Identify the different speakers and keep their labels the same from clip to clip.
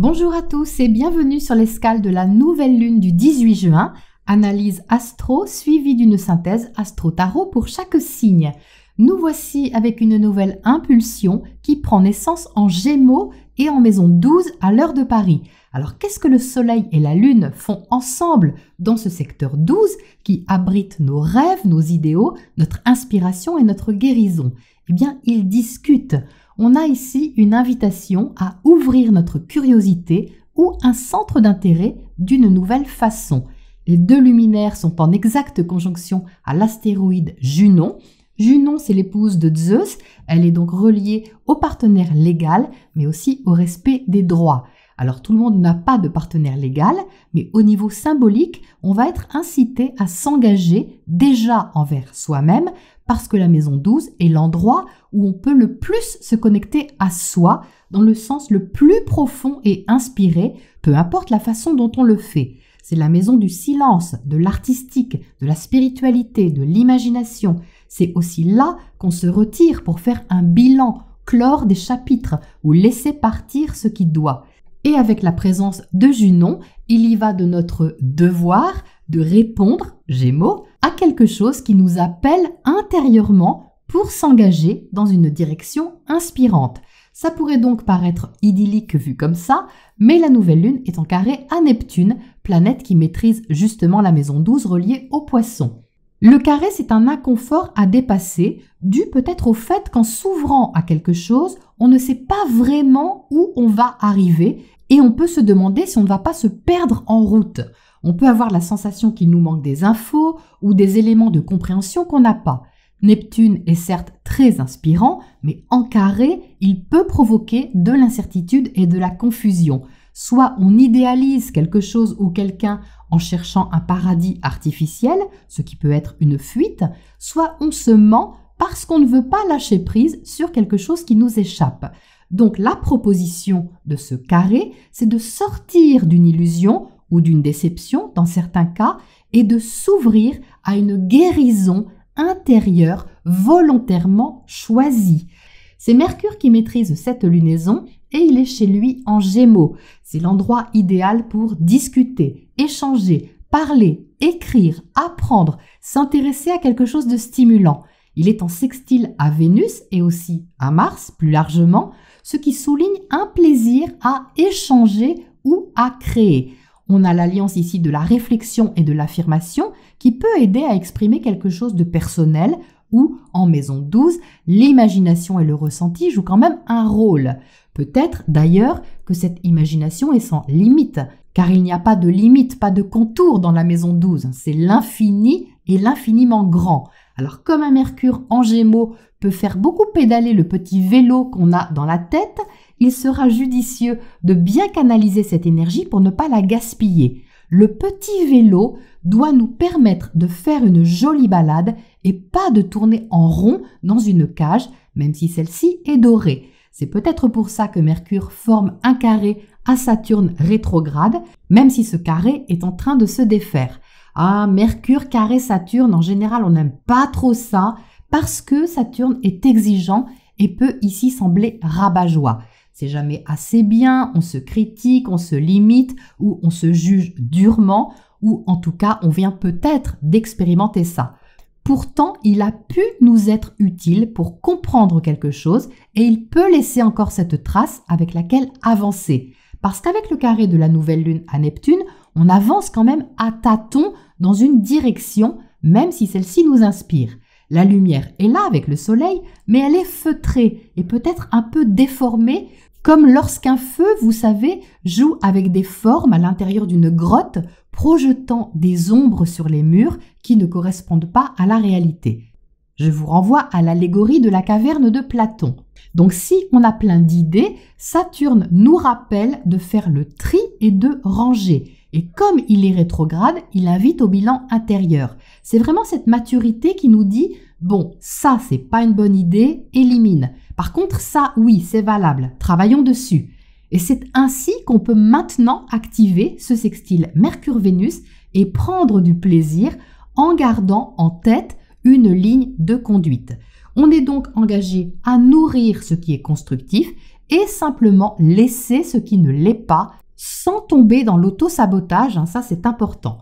Speaker 1: Bonjour à tous et bienvenue sur l'escale de la nouvelle lune du 18 juin, analyse astro suivie d'une synthèse astro-tarot pour chaque signe. Nous voici avec une nouvelle impulsion qui prend naissance en Gémeaux et en maison 12 à l'heure de Paris. Alors qu'est-ce que le soleil et la lune font ensemble dans ce secteur 12 qui abrite nos rêves, nos idéaux, notre inspiration et notre guérison? Eh bien, ils discutent. On a ici une invitation à ouvrir notre curiosité ou un centre d'intérêt d'une nouvelle façon. Les deux luminaires sont en exacte conjonction à l'astéroïde Junon. Junon, c'est l'épouse de Zeus. Elle est donc reliée au partenaire légal, mais aussi au respect des droits. Alors tout le monde n'a pas de partenaire légal, mais au niveau symbolique, on va être incité à s'engager déjà envers soi-même parce que la maison 12 est l'endroit où on peut le plus se connecter à soi dans le sens le plus profond et inspiré, peu importe la façon dont on le fait. C'est la maison du silence, de l'artistique, de la spiritualité, de l'imagination. C'est aussi là qu'on se retire pour faire un bilan, clore des chapitres ou laisser partir ce qui doit. Et avec la présence de Junon, il y va de notre devoir de répondre, Gémeaux, à quelque chose qui nous appelle intérieurement pour s'engager dans une direction inspirante. Ça pourrait donc paraître idyllique vu comme ça, mais la nouvelle lune est en carré à Neptune, planète qui maîtrise justement la maison 12 reliée au Poisson. Le carré, c'est un inconfort à dépasser, dû peut-être au fait qu'en s'ouvrant à quelque chose, on ne sait pas vraiment où on va arriver et on peut se demander si on ne va pas se perdre en route. On peut avoir la sensation qu'il nous manque des infos ou des éléments de compréhension qu'on n'a pas. Neptune est certes très inspirant, mais en carré, il peut provoquer de l'incertitude et de la confusion. Soit on idéalise quelque chose ou quelqu'un en cherchant un paradis artificiel, ce qui peut être une fuite, soit on se ment parce qu'on ne veut pas lâcher prise sur quelque chose qui nous échappe. Donc la proposition de ce carré, c'est de sortir d'une illusion ou d'une déception dans certains cas et de s'ouvrir à une guérison intérieure volontairement choisie. C'est Mercure qui maîtrise cette lunaison et il est chez lui en Gémeaux. C'est l'endroit idéal pour discuter, échanger, parler, écrire, apprendre, s'intéresser à quelque chose de stimulant. Il est en sextile à Vénus et aussi à Mars plus largement, ce qui souligne un plaisir à échanger ou à créer. On a l'alliance ici de la réflexion et de l'affirmation qui peut aider à exprimer quelque chose de personnel ou, en maison 12, l'imagination et le ressenti jouent quand même un rôle. Peut-être d'ailleurs que cette imagination est sans limite, car il n'y a pas de limite, pas de contour dans la maison 12. C'est l'infini et l'infiniment grand. Alors comme un Mercure en Gémeaux peut faire beaucoup pédaler le petit vélo qu'on a dans la tête, il sera judicieux de bien canaliser cette énergie pour ne pas la gaspiller. Le petit vélo doit nous permettre de faire une jolie balade et pas de tourner en rond dans une cage, même si celle-ci est dorée. C'est peut-être pour ça que Mercure forme un carré à Saturne rétrograde, même si ce carré est en train de se défaire. Ah, Mercure carré Saturne, en général, on n'aime pas trop ça parce que Saturne est exigeant et peut ici sembler rabat-joie. C'est jamais assez bien, on se critique, on se limite ou on se juge durement ou en tout cas, on vient peut-être d'expérimenter ça. Pourtant, il a pu nous être utile pour comprendre quelque chose et il peut laisser encore cette trace avec laquelle avancer. Parce qu'avec le carré de la nouvelle lune à Neptune, on avance quand même à tâtons dans une direction, même si celle-ci nous inspire. La lumière est là avec le soleil, mais elle est feutrée et peut-être un peu déformée, comme lorsqu'un feu, vous savez, joue avec des formes à l'intérieur d'une grotte, projetant des ombres sur les murs qui ne correspondent pas à la réalité. Je vous renvoie à l'allégorie de la caverne de Platon. Donc si on a plein d'idées, Saturne nous rappelle de faire le tri et de ranger. Et comme il est rétrograde, il invite au bilan intérieur. C'est vraiment cette maturité qui nous dit « Bon, ça, c'est pas une bonne idée, élimine. Par contre, ça, oui, c'est valable. Travaillons dessus. » Et c'est ainsi qu'on peut maintenant activer ce sextile Mercure-Vénus et prendre du plaisir en gardant en tête une ligne de conduite. On est donc engagé à nourrir ce qui est constructif et simplement laisser ce qui ne l'est pas sans tomber dans l'auto-sabotage, ça c'est important.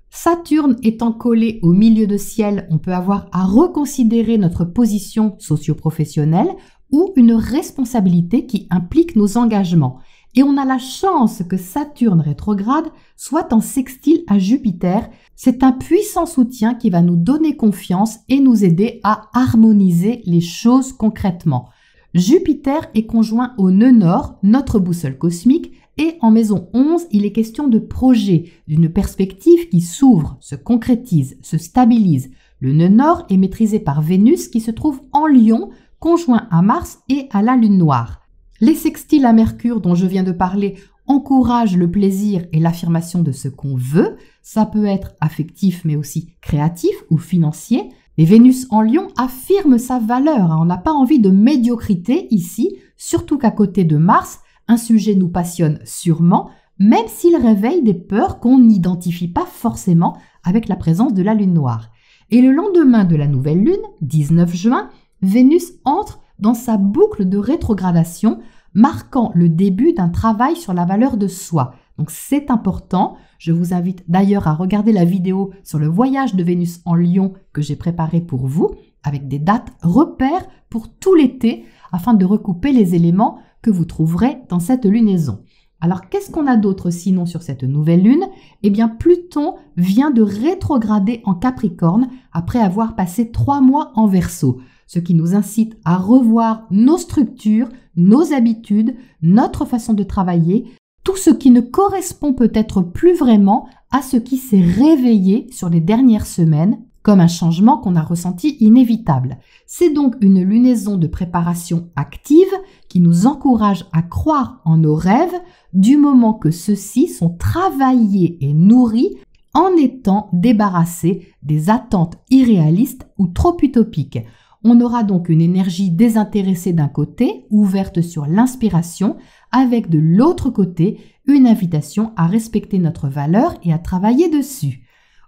Speaker 1: Saturne étant collé au milieu de ciel, on peut avoir à reconsidérer notre position socio-professionnelle ou une responsabilité qui implique nos engagements. Et on a la chance que Saturne rétrograde soit en sextile à Jupiter. C'est un puissant soutien qui va nous donner confiance et nous aider à harmoniser les choses concrètement. Jupiter est conjoint au nœud nord, notre boussole cosmique, et en maison 11, il est question de projet, d'une perspective qui s'ouvre, se concrétise, se stabilise. Le nœud nord est maîtrisé par Vénus qui se trouve en Lion, conjoint à Mars et à la Lune noire. Les sextiles à Mercure dont je viens de parler encouragent le plaisir et l'affirmation de ce qu'on veut. Ça peut être affectif mais aussi créatif ou financier. Et Vénus en Lion affirme sa valeur. On n'a pas envie de médiocrité ici, surtout qu'à côté de Mars, un sujet nous passionne sûrement, même s'il réveille des peurs qu'on n'identifie pas forcément avec la présence de la Lune noire. Et le lendemain de la nouvelle Lune, 19 juin, Vénus entre dans sa boucle de rétrogradation, marquant le début d'un travail sur la valeur de soi. Donc c'est important. Je vous invite d'ailleurs à regarder la vidéo sur le voyage de Vénus en Lion que j'ai préparé pour vous, avec des dates repères pour tout l'été, afin de recouper les éléments que vous trouverez dans cette lunaison. Alors qu'est-ce qu'on a d'autre sinon sur cette nouvelle lune? Eh bien Pluton vient de rétrograder en Capricorne après avoir passé 3 mois en Verseau, ce qui nous incite à revoir nos structures, nos habitudes, notre façon de travailler, tout ce qui ne correspond peut-être plus vraiment à ce qui s'est réveillé sur les dernières semaines, comme un changement qu'on a ressenti inévitable. C'est donc une lunaison de préparation active qui nous encourage à croire en nos rêves du moment que ceux-ci sont travaillés et nourris en étant débarrassés des attentes irréalistes ou trop utopiques. On aura donc une énergie désintéressée d'un côté, ouverte sur l'inspiration, avec de l'autre côté une invitation à respecter notre valeur et à travailler dessus.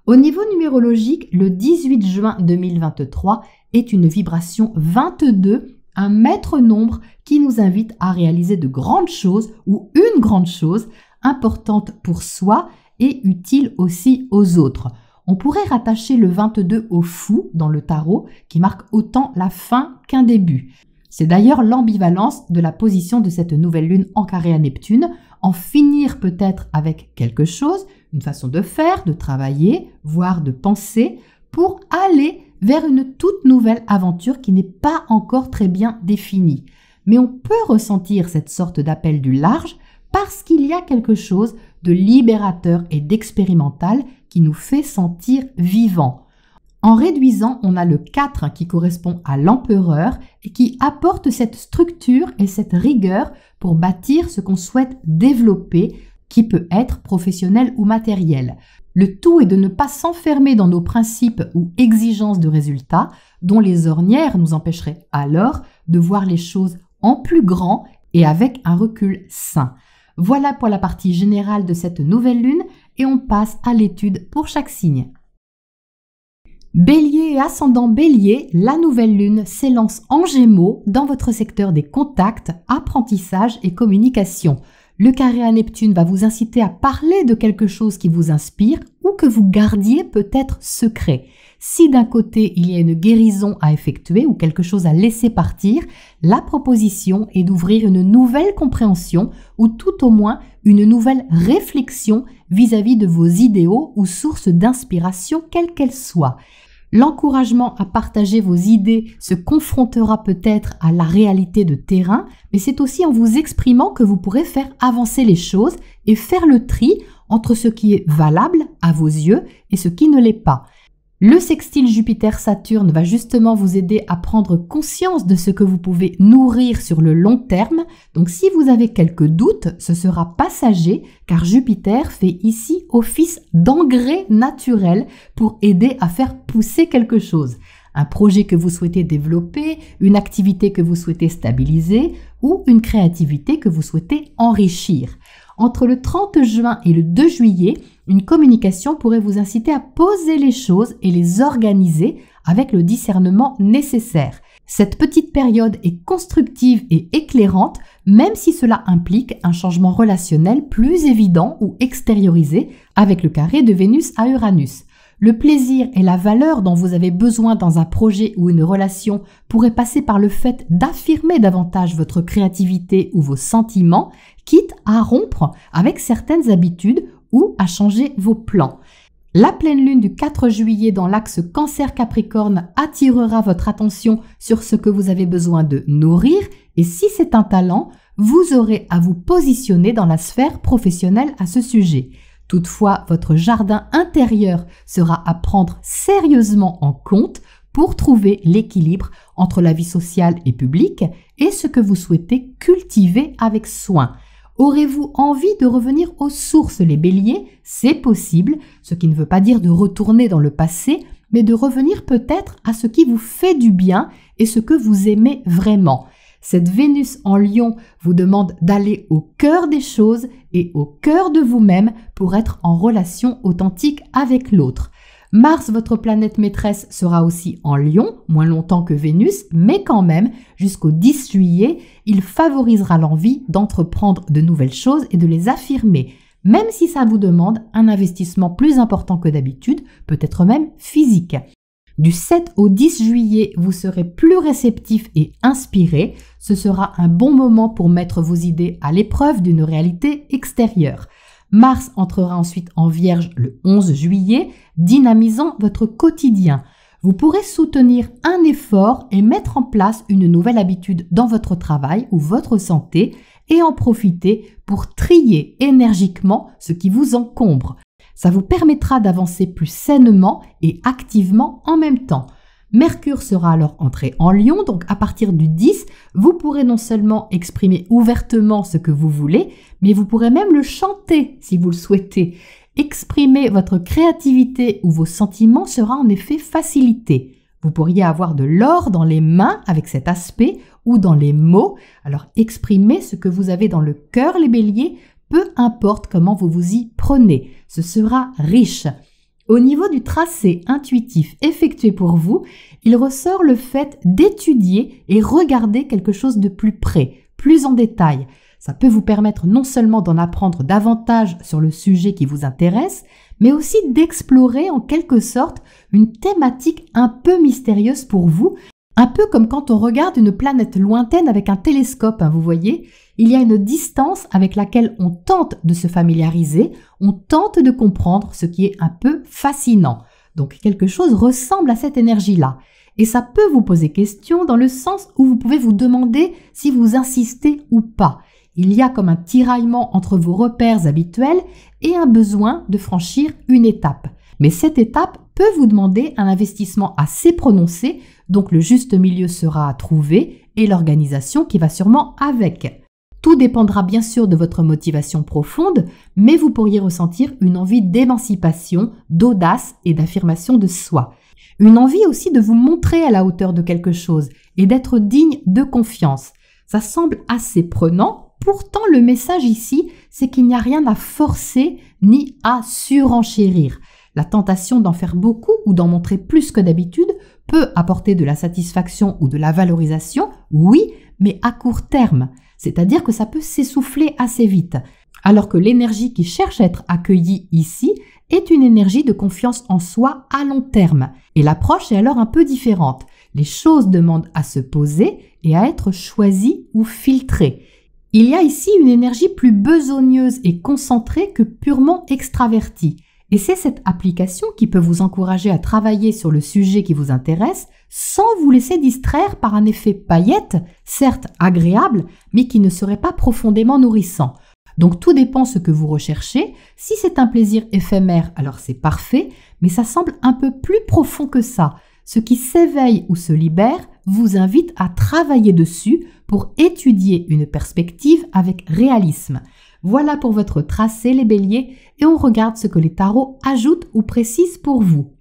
Speaker 1: Au niveau numérologique, le 18 juin 2023 est une vibration 22, un maître nombre qui nous invite à réaliser de grandes choses ou une grande chose importante pour soi et utile aussi aux autres. On pourrait rattacher le 22 au fou dans le tarot qui marque autant la fin qu'un début. C'est d'ailleurs l'ambivalence de la position de cette nouvelle lune en carré à Neptune, en finir peut-être avec quelque chose, une façon de faire, de travailler, voire de penser, pour aller vers une toute nouvelle aventure qui n'est pas encore très bien définie. Mais on peut ressentir cette sorte d'appel du large parce qu'il y a quelque chose de libérateur et d'expérimental qui nous fait sentir vivants. En réduisant, on a le 4 qui correspond à l'empereur et qui apporte cette structure et cette rigueur pour bâtir ce qu'on souhaite développer, qui peut être professionnel ou matériel. Le tout est de ne pas s'enfermer dans nos principes ou exigences de résultats, dont les ornières nous empêcheraient alors de voir les choses en plus grand et avec un recul sain. Voilà pour la partie générale de cette nouvelle lune et on passe à l'étude pour chaque signe. Bélier et ascendant Bélier, la nouvelle lune s'élance en Gémeaux dans votre secteur des contacts, apprentissage et communication. Le carré à Neptune va vous inciter à parler de quelque chose qui vous inspire ou que vous gardiez peut-être secret. Si d'un côté il y a une guérison à effectuer ou quelque chose à laisser partir, la proposition est d'ouvrir une nouvelle compréhension ou tout au moins une nouvelle réflexion vis-à-vis de vos idéaux ou sources d'inspiration quelles qu'elles soient. L'encouragement à partager vos idées se confrontera peut-être à la réalité de terrain, mais c'est aussi en vous exprimant que vous pourrez faire avancer les choses et faire le tri entre ce qui est valable à vos yeux et ce qui ne l'est pas. Le sextile Jupiter-Saturne va justement vous aider à prendre conscience de ce que vous pouvez nourrir sur le long terme. Donc si vous avez quelques doutes, ce sera passager car Jupiter fait ici office d'engrais naturel pour aider à faire pousser quelque chose. Un projet que vous souhaitez développer, une activité que vous souhaitez stabiliser ou une créativité que vous souhaitez enrichir. Entre le 30 juin et le 2 juillet, une communication pourrait vous inciter à poser les choses et les organiser avec le discernement nécessaire. Cette petite période est constructive et éclairante, même si cela implique un changement relationnel plus évident ou extériorisé avec le carré de Vénus à Uranus. Le plaisir et la valeur dont vous avez besoin dans un projet ou une relation pourraient passer par le fait d'affirmer davantage votre créativité ou vos sentiments, quitte à rompre avec certaines habitudes ou à changer vos plans. La pleine lune du 4 juillet dans l'axe Cancer-Capricorne attirera votre attention sur ce que vous avez besoin de nourrir et si c'est un talent, vous aurez à vous positionner dans la sphère professionnelle à ce sujet. Toutefois, votre jardin intérieur sera à prendre sérieusement en compte pour trouver l'équilibre entre la vie sociale et publique et ce que vous souhaitez cultiver avec soin. Aurez-vous envie de revenir aux sources, les béliers? C'est possible, ce qui ne veut pas dire de retourner dans le passé, mais de revenir peut-être à ce qui vous fait du bien et ce que vous aimez vraiment. Cette Vénus en Lion vous demande d'aller au cœur des choses et au cœur de vous-même pour être en relation authentique avec l'autre. Mars, votre planète maîtresse, sera aussi en Lion, moins longtemps que Vénus, mais quand même, jusqu'au 10 juillet, il favorisera l'envie d'entreprendre de nouvelles choses et de les affirmer, même si ça vous demande un investissement plus important que d'habitude, peut-être même physique. Du 7 au 10 juillet, vous serez plus réceptif et inspiré. Ce sera un bon moment pour mettre vos idées à l'épreuve d'une réalité extérieure. Mars entrera ensuite en Vierge le 11 juillet, dynamisant votre quotidien. Vous pourrez soutenir un effort et mettre en place une nouvelle habitude dans votre travail ou votre santé et en profiter pour trier énergiquement ce qui vous encombre. Ça vous permettra d'avancer plus sainement et activement en même temps. Mercure sera alors entré en Lion, donc à partir du 10, vous pourrez non seulement exprimer ouvertement ce que vous voulez, mais vous pourrez même le chanter si vous le souhaitez. Exprimer votre créativité ou vos sentiments sera en effet facilité. Vous pourriez avoir de l'or dans les mains avec cet aspect ou dans les mots. Alors exprimez ce que vous avez dans le cœur, les béliers, peu importe comment vous vous y prenez. Ce sera riche. Au niveau du tracé intuitif effectué pour vous, il ressort le fait d'étudier et regarder quelque chose de plus près, plus en détail. Ça peut vous permettre non seulement d'en apprendre davantage sur le sujet qui vous intéresse, mais aussi d'explorer en quelque sorte une thématique un peu mystérieuse pour vous, un peu comme quand on regarde une planète lointaine avec un télescope, vous voyez. Il y a une distance avec laquelle on tente de se familiariser, on tente de comprendre ce qui est un peu fascinant. Donc quelque chose ressemble à cette énergie-là. Et ça peut vous poser question dans le sens où vous pouvez vous demander si vous insistez ou pas. Il y a comme un tiraillement entre vos repères habituels et un besoin de franchir une étape. Mais cette étape peut vous demander un investissement assez prononcé, donc le juste milieu sera à trouver et l'organisation qui va sûrement avec. Tout dépendra bien sûr de votre motivation profonde, mais vous pourriez ressentir une envie d'émancipation, d'audace et d'affirmation de soi. Une envie aussi de vous montrer à la hauteur de quelque chose et d'être digne de confiance. Ça semble assez prenant, pourtant le message ici, c'est qu'il n'y a rien à forcer ni à surenchérir. La tentation d'en faire beaucoup ou d'en montrer plus que d'habitude peut apporter de la satisfaction ou de la valorisation, oui, mais à court terme. C'est-à-dire que ça peut s'essouffler assez vite. Alors que l'énergie qui cherche à être accueillie ici est une énergie de confiance en soi à long terme. Et l'approche est alors un peu différente. Les choses demandent à se poser et à être choisies ou filtrées. Il y a ici une énergie plus besogneuse et concentrée que purement extravertie. Et c'est cette application qui peut vous encourager à travailler sur le sujet qui vous intéresse sans vous laisser distraire par un effet paillette, certes agréable, mais qui ne serait pas profondément nourrissant. Donc tout dépend ce que vous recherchez. Si c'est un plaisir éphémère, alors c'est parfait, mais ça semble un peu plus profond que ça. Ce qui s'éveille ou se libère vous invite à travailler dessus pour étudier une perspective avec réalisme. Voilà pour votre tracé, les béliers, et on regarde ce que les tarots ajoutent ou précisent pour vous.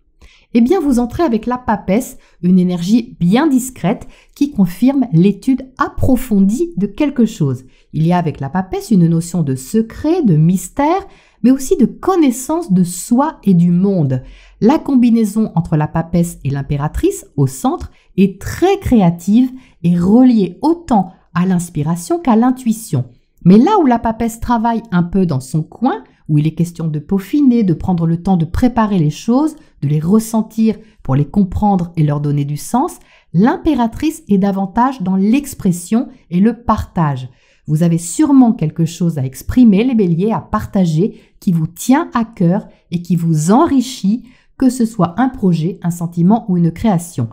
Speaker 1: Eh bien, vous entrez avec la papesse, une énergie bien discrète qui confirme l'étude approfondie de quelque chose. Il y a avec la papesse une notion de secret, de mystère, mais aussi de connaissance de soi et du monde. La combinaison entre la papesse et l'impératrice au centre est très créative et reliée autant à l'inspiration qu'à l'intuition. Mais là où la papesse travaille un peu dans son coin, où il est question de peaufiner, de prendre le temps de préparer les choses, de les ressentir pour les comprendre et leur donner du sens, l'impératrice est davantage dans l'expression et le partage. Vous avez sûrement quelque chose à exprimer, les béliers, à partager, qui vous tient à cœur et qui vous enrichit, que ce soit un projet, un sentiment ou une création.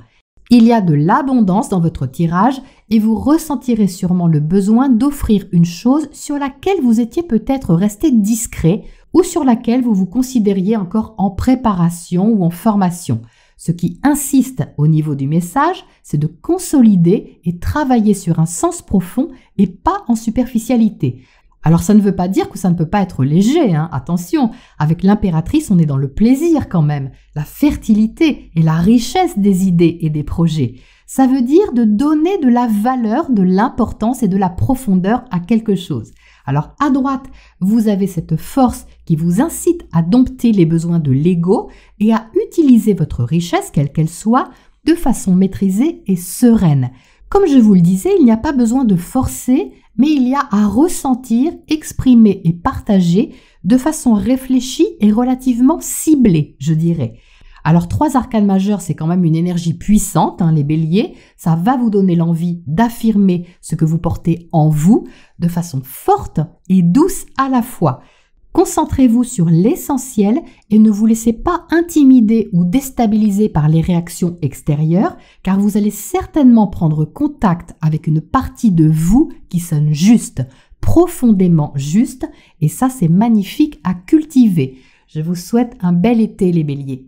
Speaker 1: Il y a de l'abondance dans votre tirage et vous ressentirez sûrement le besoin d'offrir une chose sur laquelle vous étiez peut-être resté discret ou sur laquelle vous vous considériez encore en préparation ou en formation. Ce qui insiste au niveau du message, c'est de consolider et travailler sur un sens profond et pas en superficialité. Alors ça ne veut pas dire que ça ne peut pas être léger, attention, avec l'impératrice on est dans le plaisir quand même, la fertilité et la richesse des idées et des projets. Ça veut dire de donner de la valeur, de l'importance et de la profondeur à quelque chose. Alors à droite, vous avez cette force qui vous incite à dompter les besoins de l'ego et à utiliser votre richesse, quelle qu'elle soit, de façon maîtrisée et sereine. Comme je vous le disais, il n'y a pas besoin de forcer, mais il y a à ressentir, exprimer et partager de façon réfléchie et relativement ciblée, je dirais. Alors 3 arcanes majeures, c'est quand même une énergie puissante, les béliers. Ça va vous donner l'envie d'affirmer ce que vous portez en vous de façon forte et douce à la fois. Concentrez-vous sur l'essentiel et ne vous laissez pas intimider ou déstabiliser par les réactions extérieures, car vous allez certainement prendre contact avec une partie de vous qui sonne juste, profondément juste, et ça c'est magnifique à cultiver. Je vous souhaite un bel été les béliers.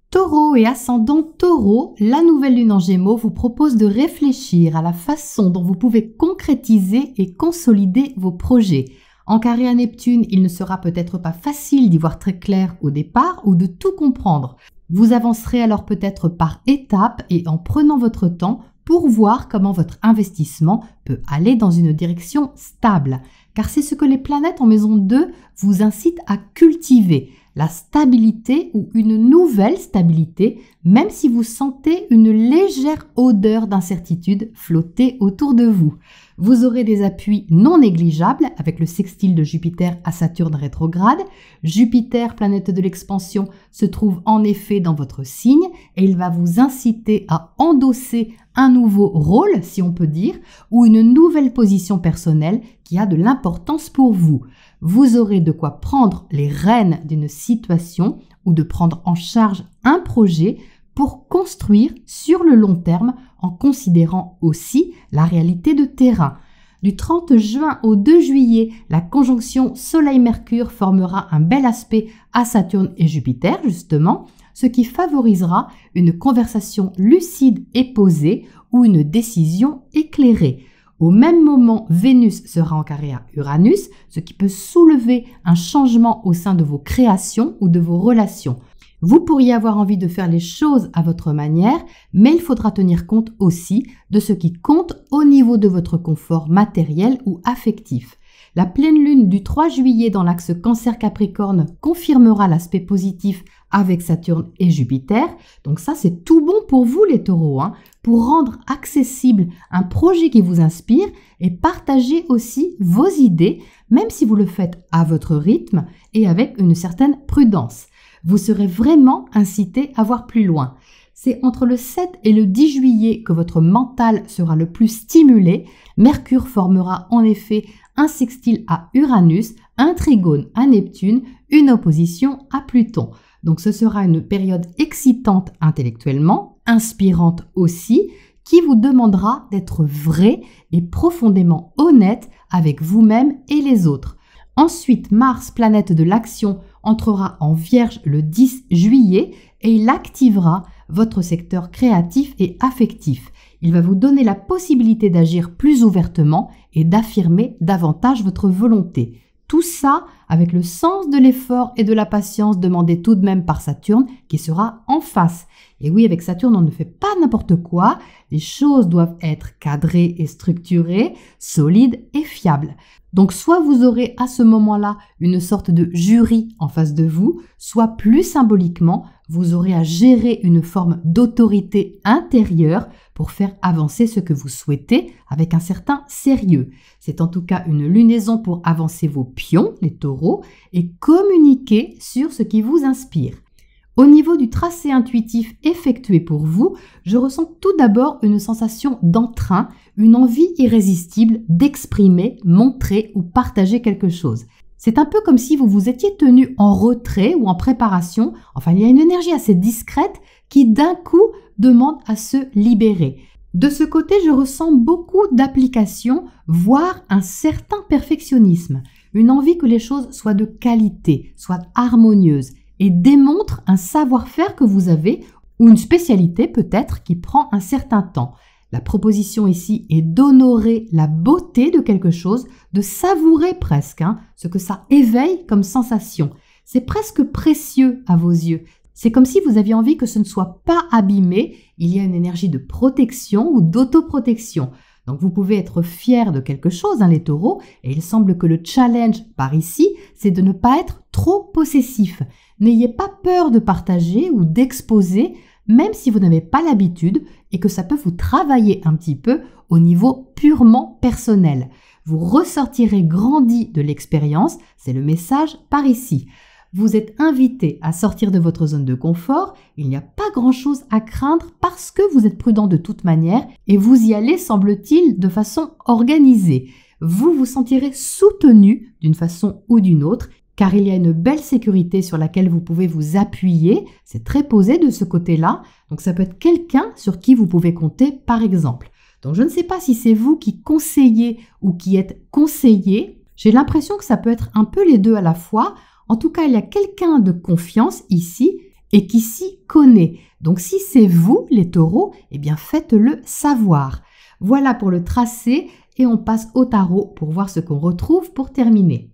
Speaker 1: Taureau et ascendant Taureau, la nouvelle lune en Gémeaux vous propose de réfléchir à la façon dont vous pouvez concrétiser et consolider vos projets. En carré à Neptune, il ne sera peut-être pas facile d'y voir très clair au départ ou de tout comprendre. Vous avancerez alors peut-être par étapes et en prenant votre temps pour voir comment votre investissement peut aller dans une direction stable. Car c'est ce que les planètes en maison 2 vous incitent à cultiver. La stabilité ou une nouvelle stabilité, même si vous sentez une légère odeur d'incertitude flotter autour de vous. Vous aurez des appuis non négligeables avec le sextile de Jupiter à Saturne rétrograde. Jupiter, planète de l'expansion, se trouve en effet dans votre signe et il va vous inciter à endosser un nouveau rôle, si on peut dire, ou une nouvelle position personnelle qui a de l'importance pour vous. Vous aurez de quoi prendre les rênes d'une situation ou de prendre en charge un projet pour construire sur le long terme en considérant aussi la réalité de terrain. Du 30 juin au 2 juillet, la conjonction Soleil-Mercure formera un bel aspect à Saturne et Jupiter justement, ce qui favorisera une conversation lucide et posée ou une décision éclairée. Au même moment, Vénus sera en carré à Uranus, ce qui peut soulever un changement au sein de vos créations ou de vos relations. Vous pourriez avoir envie de faire les choses à votre manière, mais il faudra tenir compte aussi de ce qui compte au niveau de votre confort matériel ou affectif. La pleine lune du 3 juillet dans l'axe Cancer-Capricorne confirmera l'aspect positif avec Saturne et Jupiter. Donc ça, c'est tout bon pour vous les taureaux, pour rendre accessible un projet qui vous inspire et partager aussi vos idées, même si vous le faites à votre rythme et avec une certaine prudence. Vous serez vraiment incité à voir plus loin. C'est entre le 7 et le 10 juillet que votre mental sera le plus stimulé. Mercure formera en effet un sextile à Uranus, un trigone à Neptune, une opposition à Pluton. Donc ce sera une période excitante intellectuellement, inspirante aussi, qui vous demandera d'être vrai et profondément honnête avec vous-même et les autres. Ensuite, Mars, planète de l'action, entrera en Vierge le 10 juillet et il activera votre secteur créatif et affectif. Il va vous donner la possibilité d'agir plus ouvertement et d'affirmer davantage votre volonté. Tout ça avec le sens de l'effort et de la patience demandé tout de même par Saturne qui sera en face. Et oui, avec Saturne, on ne fait pas n'importe quoi. Les choses doivent être cadrées et structurées, solides et fiables. Donc, soit vous aurez à ce moment-là une sorte de jury en face de vous, soit plus symboliquement, vous aurez à gérer une forme d'autorité intérieure pour faire avancer ce que vous souhaitez avec un certain sérieux. C'est en tout cas une lunaison pour avancer vos pions, les taureaux, et communiquer sur ce qui vous inspire. Au niveau du tracé intuitif effectué pour vous, je ressens tout d'abord une sensation d'entrain, une envie irrésistible d'exprimer, montrer ou partager quelque chose. C'est un peu comme si vous vous étiez tenu en retrait ou en préparation. Enfin, il y a une énergie assez discrète qui d'un coup demande à se libérer. De ce côté, je ressens beaucoup d'application, voire un certain perfectionnisme. Une envie que les choses soient de qualité, soient harmonieuses et démontrent un savoir-faire que vous avez ou une spécialité peut-être qui prend un certain temps. La proposition ici est d'honorer la beauté de quelque chose, de savourer presque ce que ça éveille comme sensation. C'est presque précieux à vos yeux. C'est comme si vous aviez envie que ce ne soit pas abîmé. Il y a une énergie de protection ou d'autoprotection. Donc vous pouvez être fiers de quelque chose, les taureaux, et il semble que le challenge par ici, c'est de ne pas être trop possessif. N'ayez pas peur de partager ou d'exposer, même si vous n'avez pas l'habitude et que ça peut vous travailler un petit peu au niveau purement personnel. Vous ressortirez grandi de l'expérience, c'est le message par ici. Vous êtes invité à sortir de votre zone de confort, il n'y a pas grand-chose à craindre parce que vous êtes prudent de toute manière et vous y allez, semble-t-il, de façon organisée. Vous vous sentirez soutenu d'une façon ou d'une autre car il y a une belle sécurité sur laquelle vous pouvez vous appuyer. C'est très posé de ce côté-là, donc ça peut être quelqu'un sur qui vous pouvez compter par exemple. Donc je ne sais pas si c'est vous qui conseillez ou qui êtes conseillé. J'ai l'impression que ça peut être un peu les deux à la fois. En tout cas, il y a quelqu'un de confiance ici et qui s'y connaît. Donc si c'est vous, les taureaux, eh bien faites-le savoir. Voilà pour le tracé et on passe au tarot pour voir ce qu'on retrouve pour terminer.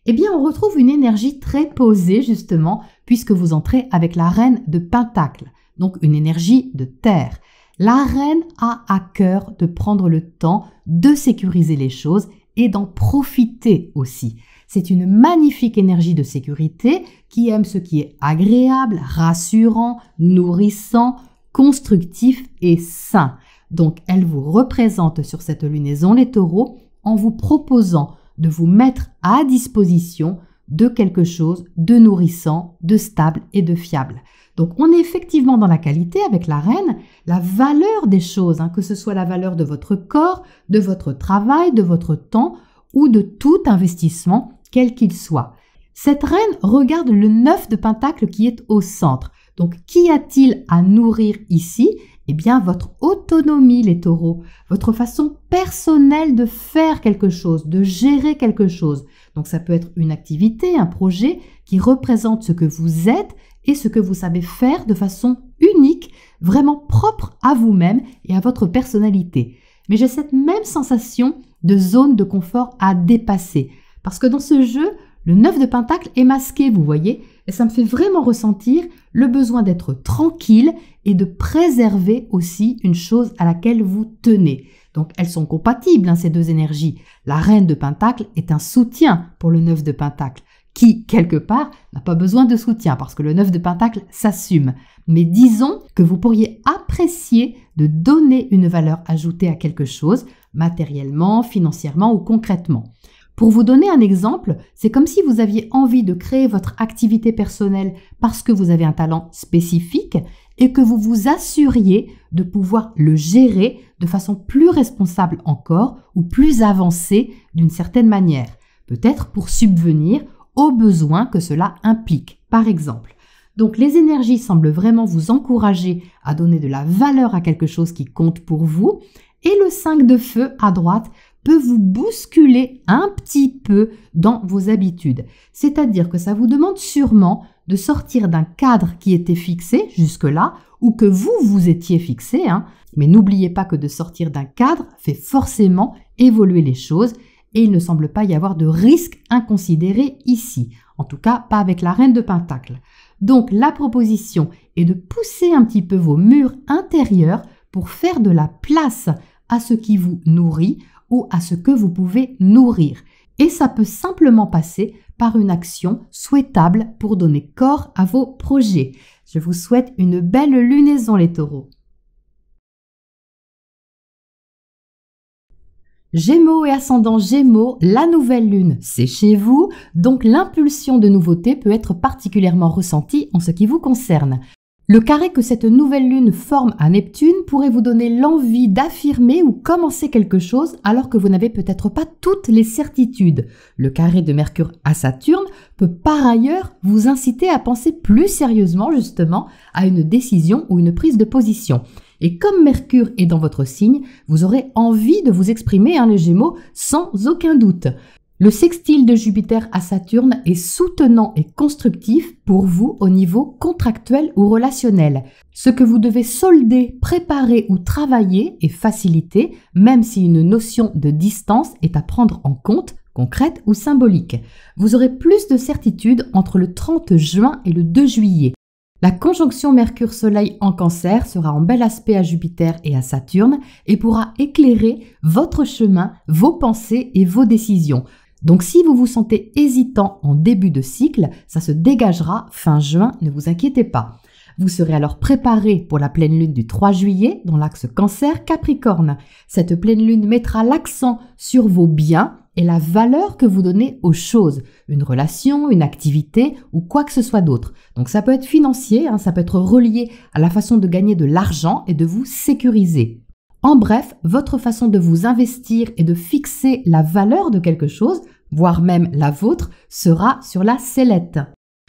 Speaker 1: Eh bien, on retrouve une énergie très posée justement puisque vous entrez avec la reine de Pentacles, donc une énergie de terre. La reine a à cœur de prendre le temps de sécuriser les choses et d'en profiter aussi. C'est une magnifique énergie de sécurité qui aime ce qui est agréable, rassurant, nourrissant, constructif et sain. Donc, elle vous représente sur cette lunaison, les taureaux, en vous proposant de vous mettre à disposition de quelque chose de nourrissant, de stable et de fiable. Donc, on est effectivement dans la qualité avec la reine, la valeur des choses, que ce soit la valeur de votre corps, de votre travail, de votre temps ou de tout investissement, quel qu'il soit. Cette reine regarde le 9 de Pentacle qui est au centre. Donc, qu'y a-t-il à nourrir ici ? Eh bien, votre autonomie, les taureaux, votre façon personnelle de faire quelque chose, de gérer quelque chose. Donc, ça peut être une activité, un projet qui représente ce que vous êtes et ce que vous savez faire de façon unique, vraiment propre à vous-même et à votre personnalité. Mais j'ai cette même sensation de zone de confort à dépasser. Parce que dans ce jeu, le 9 de Pentacle est masqué, vous voyez, et ça me fait vraiment ressentir le besoin d'être tranquille et de préserver aussi une chose à laquelle vous tenez. Donc, elles sont compatibles, ces deux énergies. La reine de Pentacle est un soutien pour le 9 de Pentacle, qui, quelque part, n'a pas besoin de soutien parce que le 9 de Pentacle s'assume. Mais disons que vous pourriez apprécier de donner une valeur ajoutée à quelque chose, matériellement, financièrement ou concrètement. Pour vous donner un exemple, c'est comme si vous aviez envie de créer votre activité personnelle parce que vous avez un talent spécifique et que vous vous assuriez de pouvoir le gérer de façon plus responsable encore ou plus avancée d'une certaine manière, peut-être pour subvenir aux besoins que cela implique, par exemple. Donc les énergies semblent vraiment vous encourager à donner de la valeur à quelque chose qui compte pour vous et le 5 de feu à droite peut vous bousculer un petit peu dans vos habitudes. C'est-à-dire que ça vous demande sûrement de sortir d'un cadre qui était fixé jusque-là ou que vous étiez fixé. Mais n'oubliez pas que de sortir d'un cadre fait forcément évoluer les choses et il ne semble pas y avoir de risque inconsidéré ici. En tout cas, pas avec la reine de Pentacle. Donc, la proposition est de pousser un petit peu vos murs intérieurs pour faire de la place à ce qui vous nourrit ou à ce que vous pouvez nourrir. Et ça peut simplement passer par une action souhaitable pour donner corps à vos projets. Je vous souhaite une belle lunaison les taureaux. Gémeaux et ascendant Gémeaux, la nouvelle lune, c'est chez vous, donc l'impulsion de nouveauté peut être particulièrement ressentie en ce qui vous concerne. Le carré que cette nouvelle lune forme à Neptune pourrait vous donner l'envie d'affirmer ou commencer quelque chose alors que vous n'avez peut-être pas toutes les certitudes. Le carré de Mercure à Saturne peut par ailleurs vous inciter à penser plus sérieusement justement à une décision ou une prise de position. Et comme Mercure est dans votre signe, vous aurez envie de vous exprimer, les Gémeaux, sans aucun doute. Le sextile de Jupiter à Saturne est soutenant et constructif pour vous au niveau contractuel ou relationnel. Ce que vous devez solder, préparer ou travailler est facilité, même si une notion de distance est à prendre en compte, concrète ou symbolique. Vous aurez plus de certitude entre le 30 juin et le 2 juillet. La conjonction Mercure-Soleil en Cancer sera en bel aspect à Jupiter et à Saturne et pourra éclairer votre chemin, vos pensées et vos décisions. Donc si vous vous sentez hésitant en début de cycle, ça se dégagera fin juin, ne vous inquiétez pas. Vous serez alors préparé pour la pleine lune du 3 juillet dans l'axe Cancer-Capricorne. Cette pleine lune mettra l'accent sur vos biens et la valeur que vous donnez aux choses, une relation, une activité ou quoi que ce soit d'autre. Donc ça peut être financier, ça peut être relié à la façon de gagner de l'argent et de vous sécuriser. En bref, votre façon de vous investir et de fixer la valeur de quelque chose, voire même la vôtre, sera sur la sellette.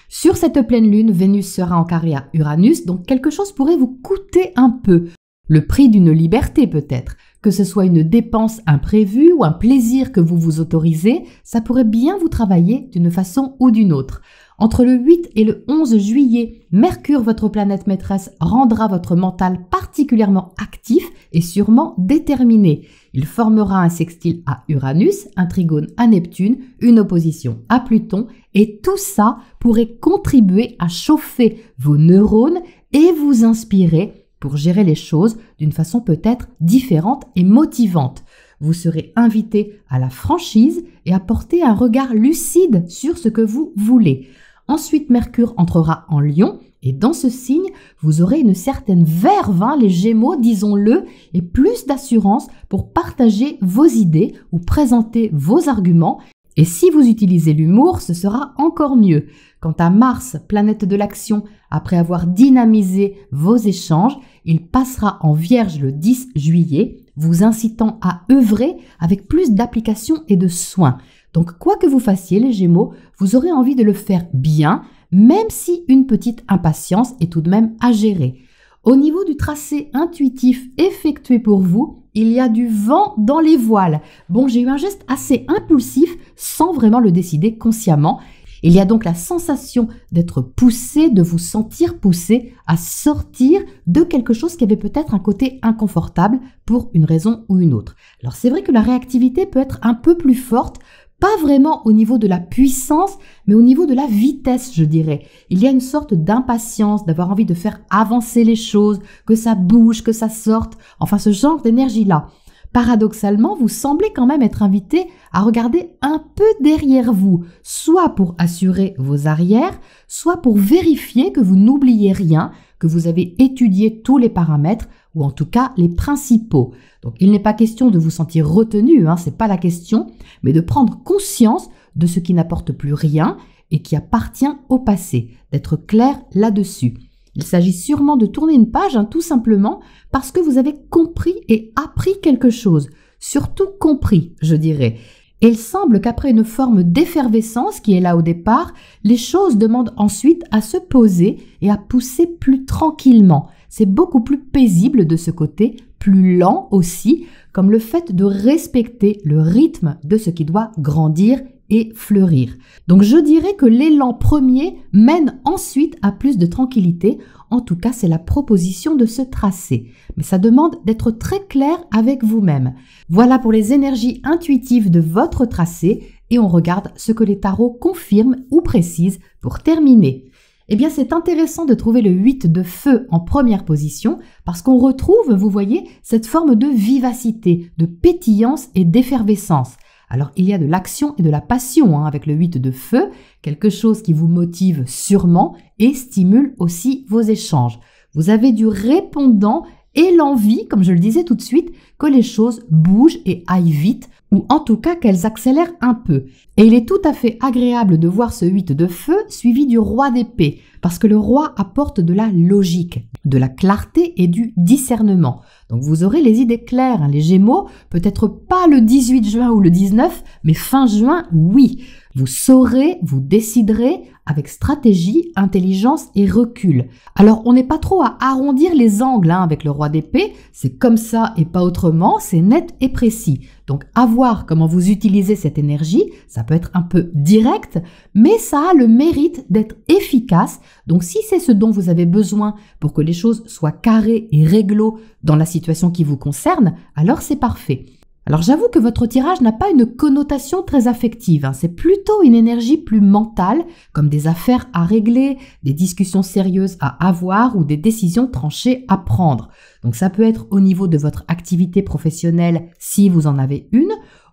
Speaker 1: Sur cette pleine lune, Vénus sera en carré à Uranus, donc quelque chose pourrait vous coûter un peu. Le prix d'une liberté peut-être. Que ce soit une dépense imprévue ou un plaisir que vous vous autorisez, ça pourrait bien vous travailler d'une façon ou d'une autre. Entre le 8 et le 11 juillet, Mercure, votre planète maîtresse, rendra votre mental particulièrement actif et sûrement déterminé. Il formera un sextile à Uranus, un trigone à Neptune, une opposition à Pluton et tout ça pourrait contribuer à chauffer vos neurones et vous inspirer pour gérer les choses d'une façon peut-être différente et motivante. Vous serez invité à la franchise et à porter un regard lucide sur ce que vous voulez. Ensuite, Mercure entrera en Lion et dans ce signe, vous aurez une certaine verve, les Gémeaux, disons-le, et plus d'assurance pour partager vos idées ou présenter vos arguments. Et si vous utilisez l'humour, ce sera encore mieux. Quant à Mars, planète de l'action, après avoir dynamisé vos échanges, il passera en Vierge le 10 juillet, vous incitant à œuvrer avec plus d'application et de soin. Donc quoi que vous fassiez les Gémeaux, vous aurez envie de le faire bien, même si une petite impatience est tout de même à gérer. Au niveau du tracé intuitif effectué pour vous, il y a du vent dans les voiles. Bon, j'ai eu un geste assez impulsif sans vraiment le décider consciemment. Il y a donc la sensation d'être poussé, de vous sentir poussé à sortir de quelque chose qui avait peut-être un côté inconfortable pour une raison ou une autre. Alors c'est vrai que la réactivité peut être un peu plus forte, pas vraiment au niveau de la puissance, mais au niveau de la vitesse, je dirais. Il y a une sorte d'impatience, d'avoir envie de faire avancer les choses, que ça bouge, que ça sorte, enfin ce genre d'énergie-là. Paradoxalement, vous semblez quand même être invité à regarder un peu derrière vous, soit pour assurer vos arrières, soit pour vérifier que vous n'oubliez rien, que vous avez étudié tous les paramètres, ou en tout cas les principaux. Donc il n'est pas question de vous sentir retenu, c'est pas la question, mais de prendre conscience de ce qui n'apporte plus rien et qui appartient au passé, d'être clair là-dessus. Il s'agit sûrement de tourner une page, tout simplement, parce que vous avez compris et appris quelque chose. Surtout compris, je dirais. Et il semble qu'après une forme d'effervescence qui est là au départ, les choses demandent ensuite à se poser et à pousser plus tranquillement. C'est beaucoup plus paisible de ce côté, plus lent aussi, comme le fait de respecter le rythme de ce qui doit grandir et fleurir. Donc je dirais que l'élan premier mène ensuite à plus de tranquillité. En tout cas, c'est la proposition de ce tracé. Mais ça demande d'être très clair avec vous-même. Voilà pour les énergies intuitives de votre tracé et on regarde ce que les tarots confirment ou précisent pour terminer. Eh bien, c'est intéressant de trouver le 8 de feu en première position parce qu'on retrouve, vous voyez, cette forme de vivacité, de pétillance et d'effervescence. Alors, il y a de l'action et de la passion avec le 8 de feu, quelque chose qui vous motive sûrement et stimule aussi vos échanges. Vous avez du répondant et l'envie, comme je le disais tout de suite, que les choses bougent et aillent vite, ou en tout cas qu'elles accélèrent un peu. Et il est tout à fait agréable de voir ce 8 de feu suivi du roi d'épée, parce que le roi apporte de la logique, de la clarté et du discernement. Donc vous aurez les idées claires, les Gémeaux, peut-être pas le 18 juin ou le 19, mais fin juin, oui. Vous saurez, vous déciderez avec stratégie, intelligence et recul. Alors on n'est pas trop à arrondir les angles avec le roi d'épée, c'est comme ça et pas autrement, c'est net et précis. Donc à voir comment vous utilisez cette énergie, ça peut être un peu direct, mais ça a le mérite d'être efficace. Donc si c'est ce dont vous avez besoin pour que les choses soient carrées et réglo dans la situation qui vous concerne, alors c'est parfait. Alors j'avoue que votre tirage n'a pas une connotation très affective, c'est plutôt une énergie plus mentale, comme des affaires à régler, des discussions sérieuses à avoir ou des décisions tranchées à prendre. Donc ça peut être au niveau de votre activité professionnelle si vous en avez une,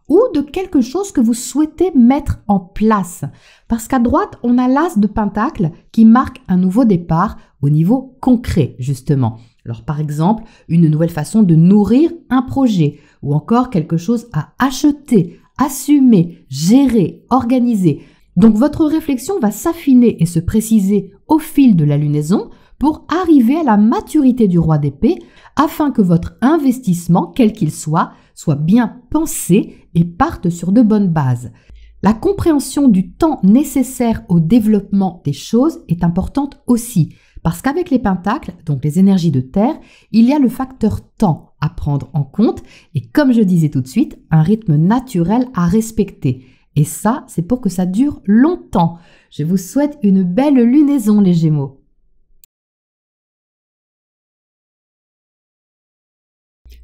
Speaker 1: ou de quelque chose que vous souhaitez mettre en place. Parce qu'à droite, on a l'as de Pentacle qui marque un nouveau départ au niveau concret, justement. Alors par exemple, une nouvelle façon de nourrir un projet, ou encore quelque chose à acheter, assumer, gérer, organiser. Donc votre réflexion va s'affiner et se préciser au fil de la lunaison pour arriver à la maturité du roi d'épée afin que votre investissement, quel qu'il soit bien pensé et parte sur de bonnes bases. La compréhension du temps nécessaire au développement des choses est importante aussi, parce qu'avec les pentacles, donc les énergies de terre, il y a le facteur temps à prendre en compte et comme je disais tout de suite, un rythme naturel à respecter. Et ça, c'est pour que ça dure longtemps. Je vous souhaite une belle lunaison les Gémeaux.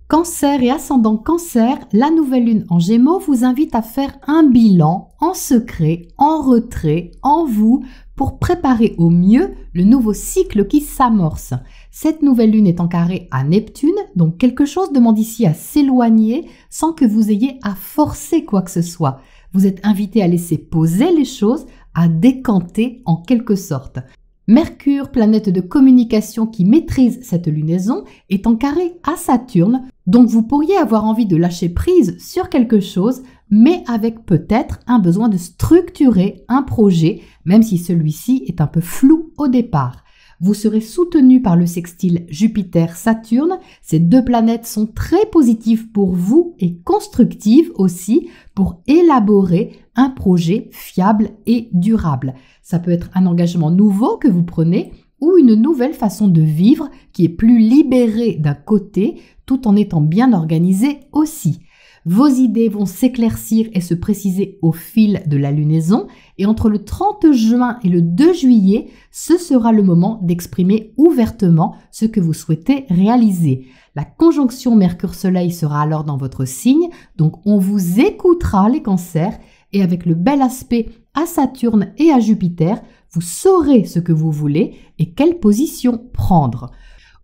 Speaker 1: Cancer et ascendant Cancer, la nouvelle lune en Gémeaux vous invite à faire un bilan en secret, en retrait, en vous, pour préparer au mieux le nouveau cycle qui s'amorce. Cette nouvelle lune est en carré à Neptune, donc quelque chose demande ici à s'éloigner sans que vous ayez à forcer quoi que ce soit. Vous êtes invité à laisser poser les choses, à décanter en quelque sorte. Mercure, planète de communication qui maîtrise cette lunaison, est en carré à Saturne, donc vous pourriez avoir envie de lâcher prise sur quelque chose, mais avec peut-être un besoin de structurer un projet, même si celui-ci est un peu flou au départ. Vous serez soutenu par le sextile Jupiter-Saturne. Ces deux planètes sont très positives pour vous et constructives aussi pour élaborer un projet fiable et durable. Ça peut être un engagement nouveau que vous prenez ou une nouvelle façon de vivre qui est plus libérée d'un côté tout en étant bien organisée aussi. Vos idées vont s'éclaircir et se préciser au fil de la lunaison et entre le 30 juin et le 2 juillet, ce sera le moment d'exprimer ouvertement ce que vous souhaitez réaliser. La conjonction Mercure-Soleil sera alors dans votre signe, donc on vous écoutera les cancers et avec le bel aspect à Saturne et à Jupiter, vous saurez ce que vous voulez et quelle position prendre.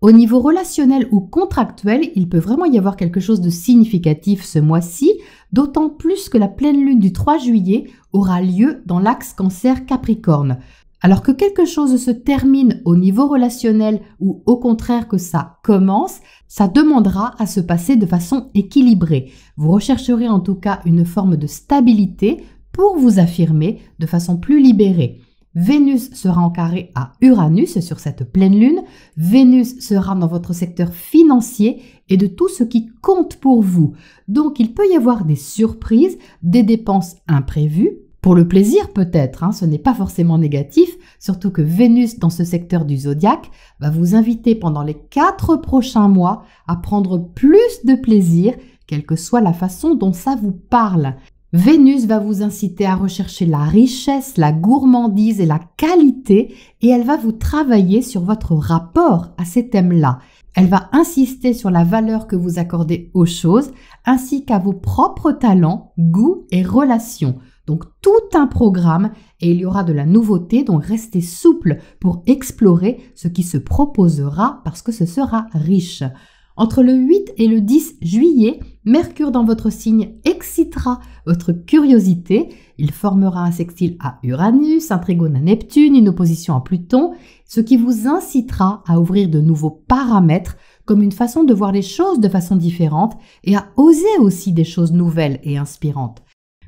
Speaker 1: Au niveau relationnel ou contractuel, il peut vraiment y avoir quelque chose de significatif ce mois-ci, d'autant plus que la pleine lune du 3 juillet aura lieu dans l'axe Cancer-Capricorne. Alors que quelque chose se termine au niveau relationnel ou au contraire que ça commence, ça demandera à se passer de façon équilibrée. Vous rechercherez en tout cas une forme de stabilité pour vous affirmer de façon plus libérée. Vénus sera en carré à Uranus sur cette pleine lune. Vénus sera dans votre secteur financier et de tout ce qui compte pour vous. Donc, il peut y avoir des surprises, des dépenses imprévues. Pour le plaisir peut-être, ce n'est pas forcément négatif, surtout que Vénus dans ce secteur du zodiaque va vous inviter pendant les 4 prochains mois à prendre plus de plaisir, quelle que soit la façon dont ça vous parle. Vénus va vous inciter à rechercher la richesse, la gourmandise et la qualité et elle va vous travailler sur votre rapport à ces thèmes-là. Elle va insister sur la valeur que vous accordez aux choses ainsi qu'à vos propres talents, goûts et relations. Donc tout un programme et il y aura de la nouveauté, donc restez souple pour explorer ce qui se proposera parce que ce sera riche. Entre le 8 et le 10 juillet, Mercure dans votre signe excitera votre curiosité. Il formera un sextile à Uranus, un trigone à Neptune, une opposition à Pluton, ce qui vous incitera à ouvrir de nouveaux paramètres comme une façon de voir les choses de façon différente et à oser aussi des choses nouvelles et inspirantes.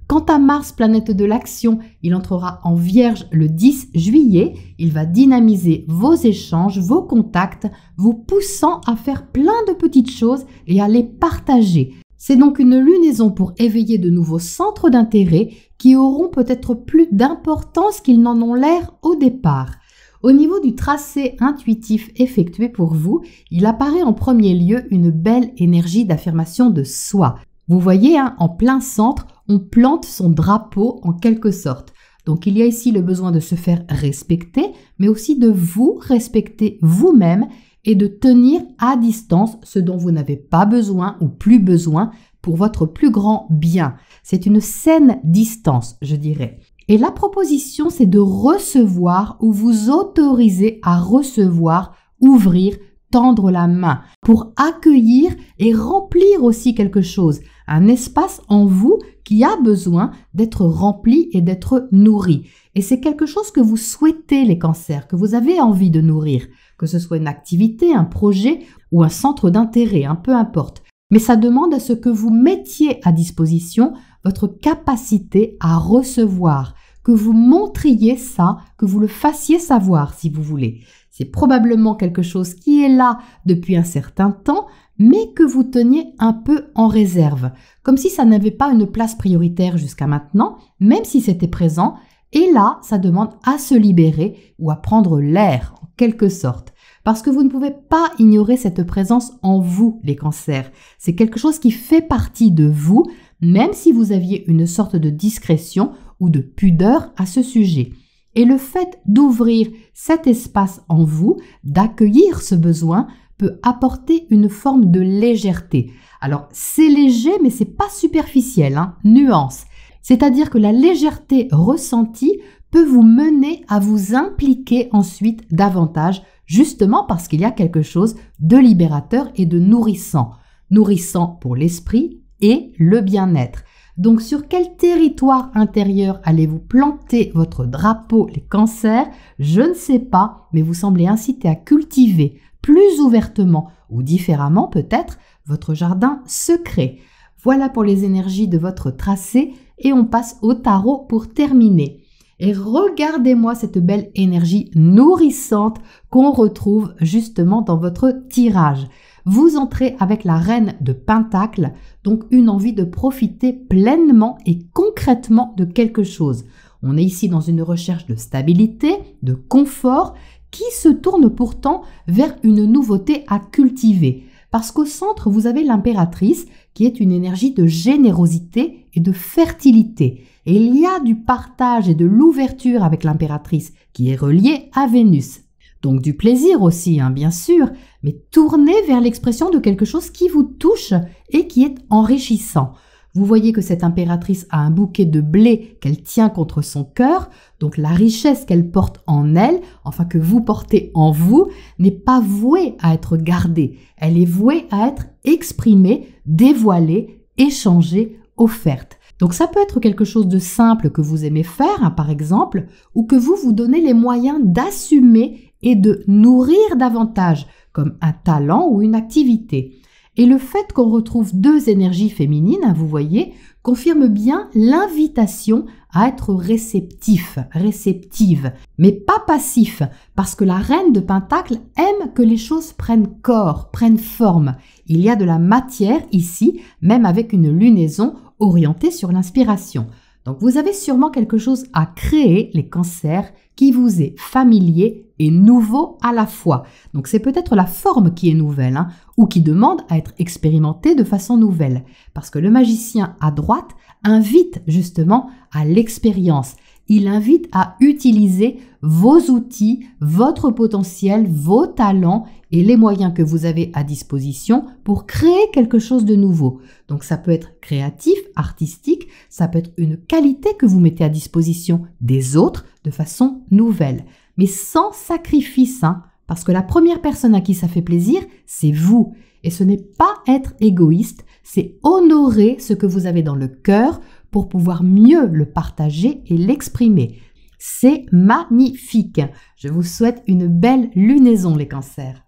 Speaker 1: Quant à Mars, planète de l'action, il entrera en Vierge le 10 juillet. Il va dynamiser vos échanges, vos contacts, vous poussant à faire plein de petites choses et à les partager. C'est donc une lunaison pour éveiller de nouveaux centres d'intérêt qui auront peut-être plus d'importance qu'ils n'en ont l'air au départ. Au niveau du tracé intuitif effectué pour vous, il apparaît en premier lieu une belle énergie d'affirmation de soi. Vous voyez, en plein centre, on plante son drapeau en quelque sorte. Donc il y a ici le besoin de se faire respecter, mais aussi de vous respecter vous-même et de tenir à distance ce dont vous n'avez pas besoin ou plus besoin pour votre plus grand bien. C'est une saine distance, je dirais. Et la proposition, c'est de recevoir ou vous autoriser à recevoir, ouvrir, tendre la main pour accueillir et remplir aussi quelque chose, un espace en vous qui a besoin d'être rempli et d'être nourri. Et c'est quelque chose que vous souhaitez, les cancers, que vous avez envie de nourrir, que ce soit une activité, un projet ou un centre d'intérêt, peu importe. Mais ça demande à ce que vous mettiez à disposition votre capacité à recevoir, que vous montriez ça, que vous le fassiez savoir si vous voulez. C'est probablement quelque chose qui est là depuis un certain temps, mais que vous teniez un peu en réserve, comme si ça n'avait pas une place prioritaire jusqu'à maintenant, même si c'était présent, et là, ça demande à se libérer ou à prendre l'air, en quelque sorte, parce que vous ne pouvez pas ignorer cette présence en vous, les cancers. C'est quelque chose qui fait partie de vous, même si vous aviez une sorte de discrétion ou de pudeur à ce sujet. Et le fait d'ouvrir cet espace en vous, d'accueillir ce besoin, peut apporter une forme de légèreté. Alors, c'est léger, mais c'est pas superficiel, nuance. C'est-à-dire que la légèreté ressentie peut vous mener à vous impliquer ensuite davantage, justement parce qu'il y a quelque chose de libérateur et de nourrissant. Nourrissant pour l'esprit et le bien-être. Donc, sur quel territoire intérieur allez-vous planter votre drapeau, les cancers? Je ne sais pas, mais vous semblez incité à cultiver plus ouvertement ou différemment peut-être votre jardin secret. Voilà pour les énergies de votre tracé et on passe au tarot pour terminer. Et regardez-moi cette belle énergie nourrissante qu'on retrouve justement dans votre tirage. Vous entrez avec la reine de Pentacles, donc une envie de profiter pleinement et concrètement de quelque chose. On est ici dans une recherche de stabilité, de confort, qui se tourne pourtant vers une nouveauté à cultiver. Parce qu'au centre, vous avez l'impératrice qui est une énergie de générosité et de fertilité. Et il y a du partage et de l'ouverture avec l'impératrice qui est reliée à Vénus. Donc du plaisir aussi, bien sûr, mais tournez vers l'expression de quelque chose qui vous touche et qui est enrichissant. Vous voyez que cette impératrice a un bouquet de blé qu'elle tient contre son cœur, donc la richesse qu'elle porte en elle, enfin que vous portez en vous, n'est pas vouée à être gardée. Elle est vouée à être exprimée, dévoilée, échangée, offerte. Donc ça peut être quelque chose de simple que vous aimez faire, par exemple, ou que vous vous donnez les moyens d'assumer et de nourrir davantage, comme un talent ou une activité. Et le fait qu'on retrouve deux énergies féminines, vous voyez, confirme bien l'invitation à être réceptif, réceptive, mais pas passif, parce que la reine de Pentacles aime que les choses prennent corps, prennent forme. Il y a de la matière ici, même avec une lunaison orientée sur l'inspiration. Donc vous avez sûrement quelque chose à créer, les cancers, qui vous est familier et nouveau à la fois. Donc c'est peut-être la forme qui est nouvelle, ou qui demande à être expérimentée de façon nouvelle. Parce que le magicien à droite invite justement à l'expérience. Il invite à utiliser vos outils, votre potentiel, vos talents et les moyens que vous avez à disposition pour créer quelque chose de nouveau. Donc ça peut être créatif, artistique, ça peut être une qualité que vous mettez à disposition des autres de façon nouvelle. Mais sans sacrifice, parce que la première personne à qui ça fait plaisir, c'est vous. Et ce n'est pas être égoïste, c'est honorer ce que vous avez dans le cœur pour pouvoir mieux le partager et l'exprimer. C'est magnifique. Je vous souhaite une belle lunaison, les cancers.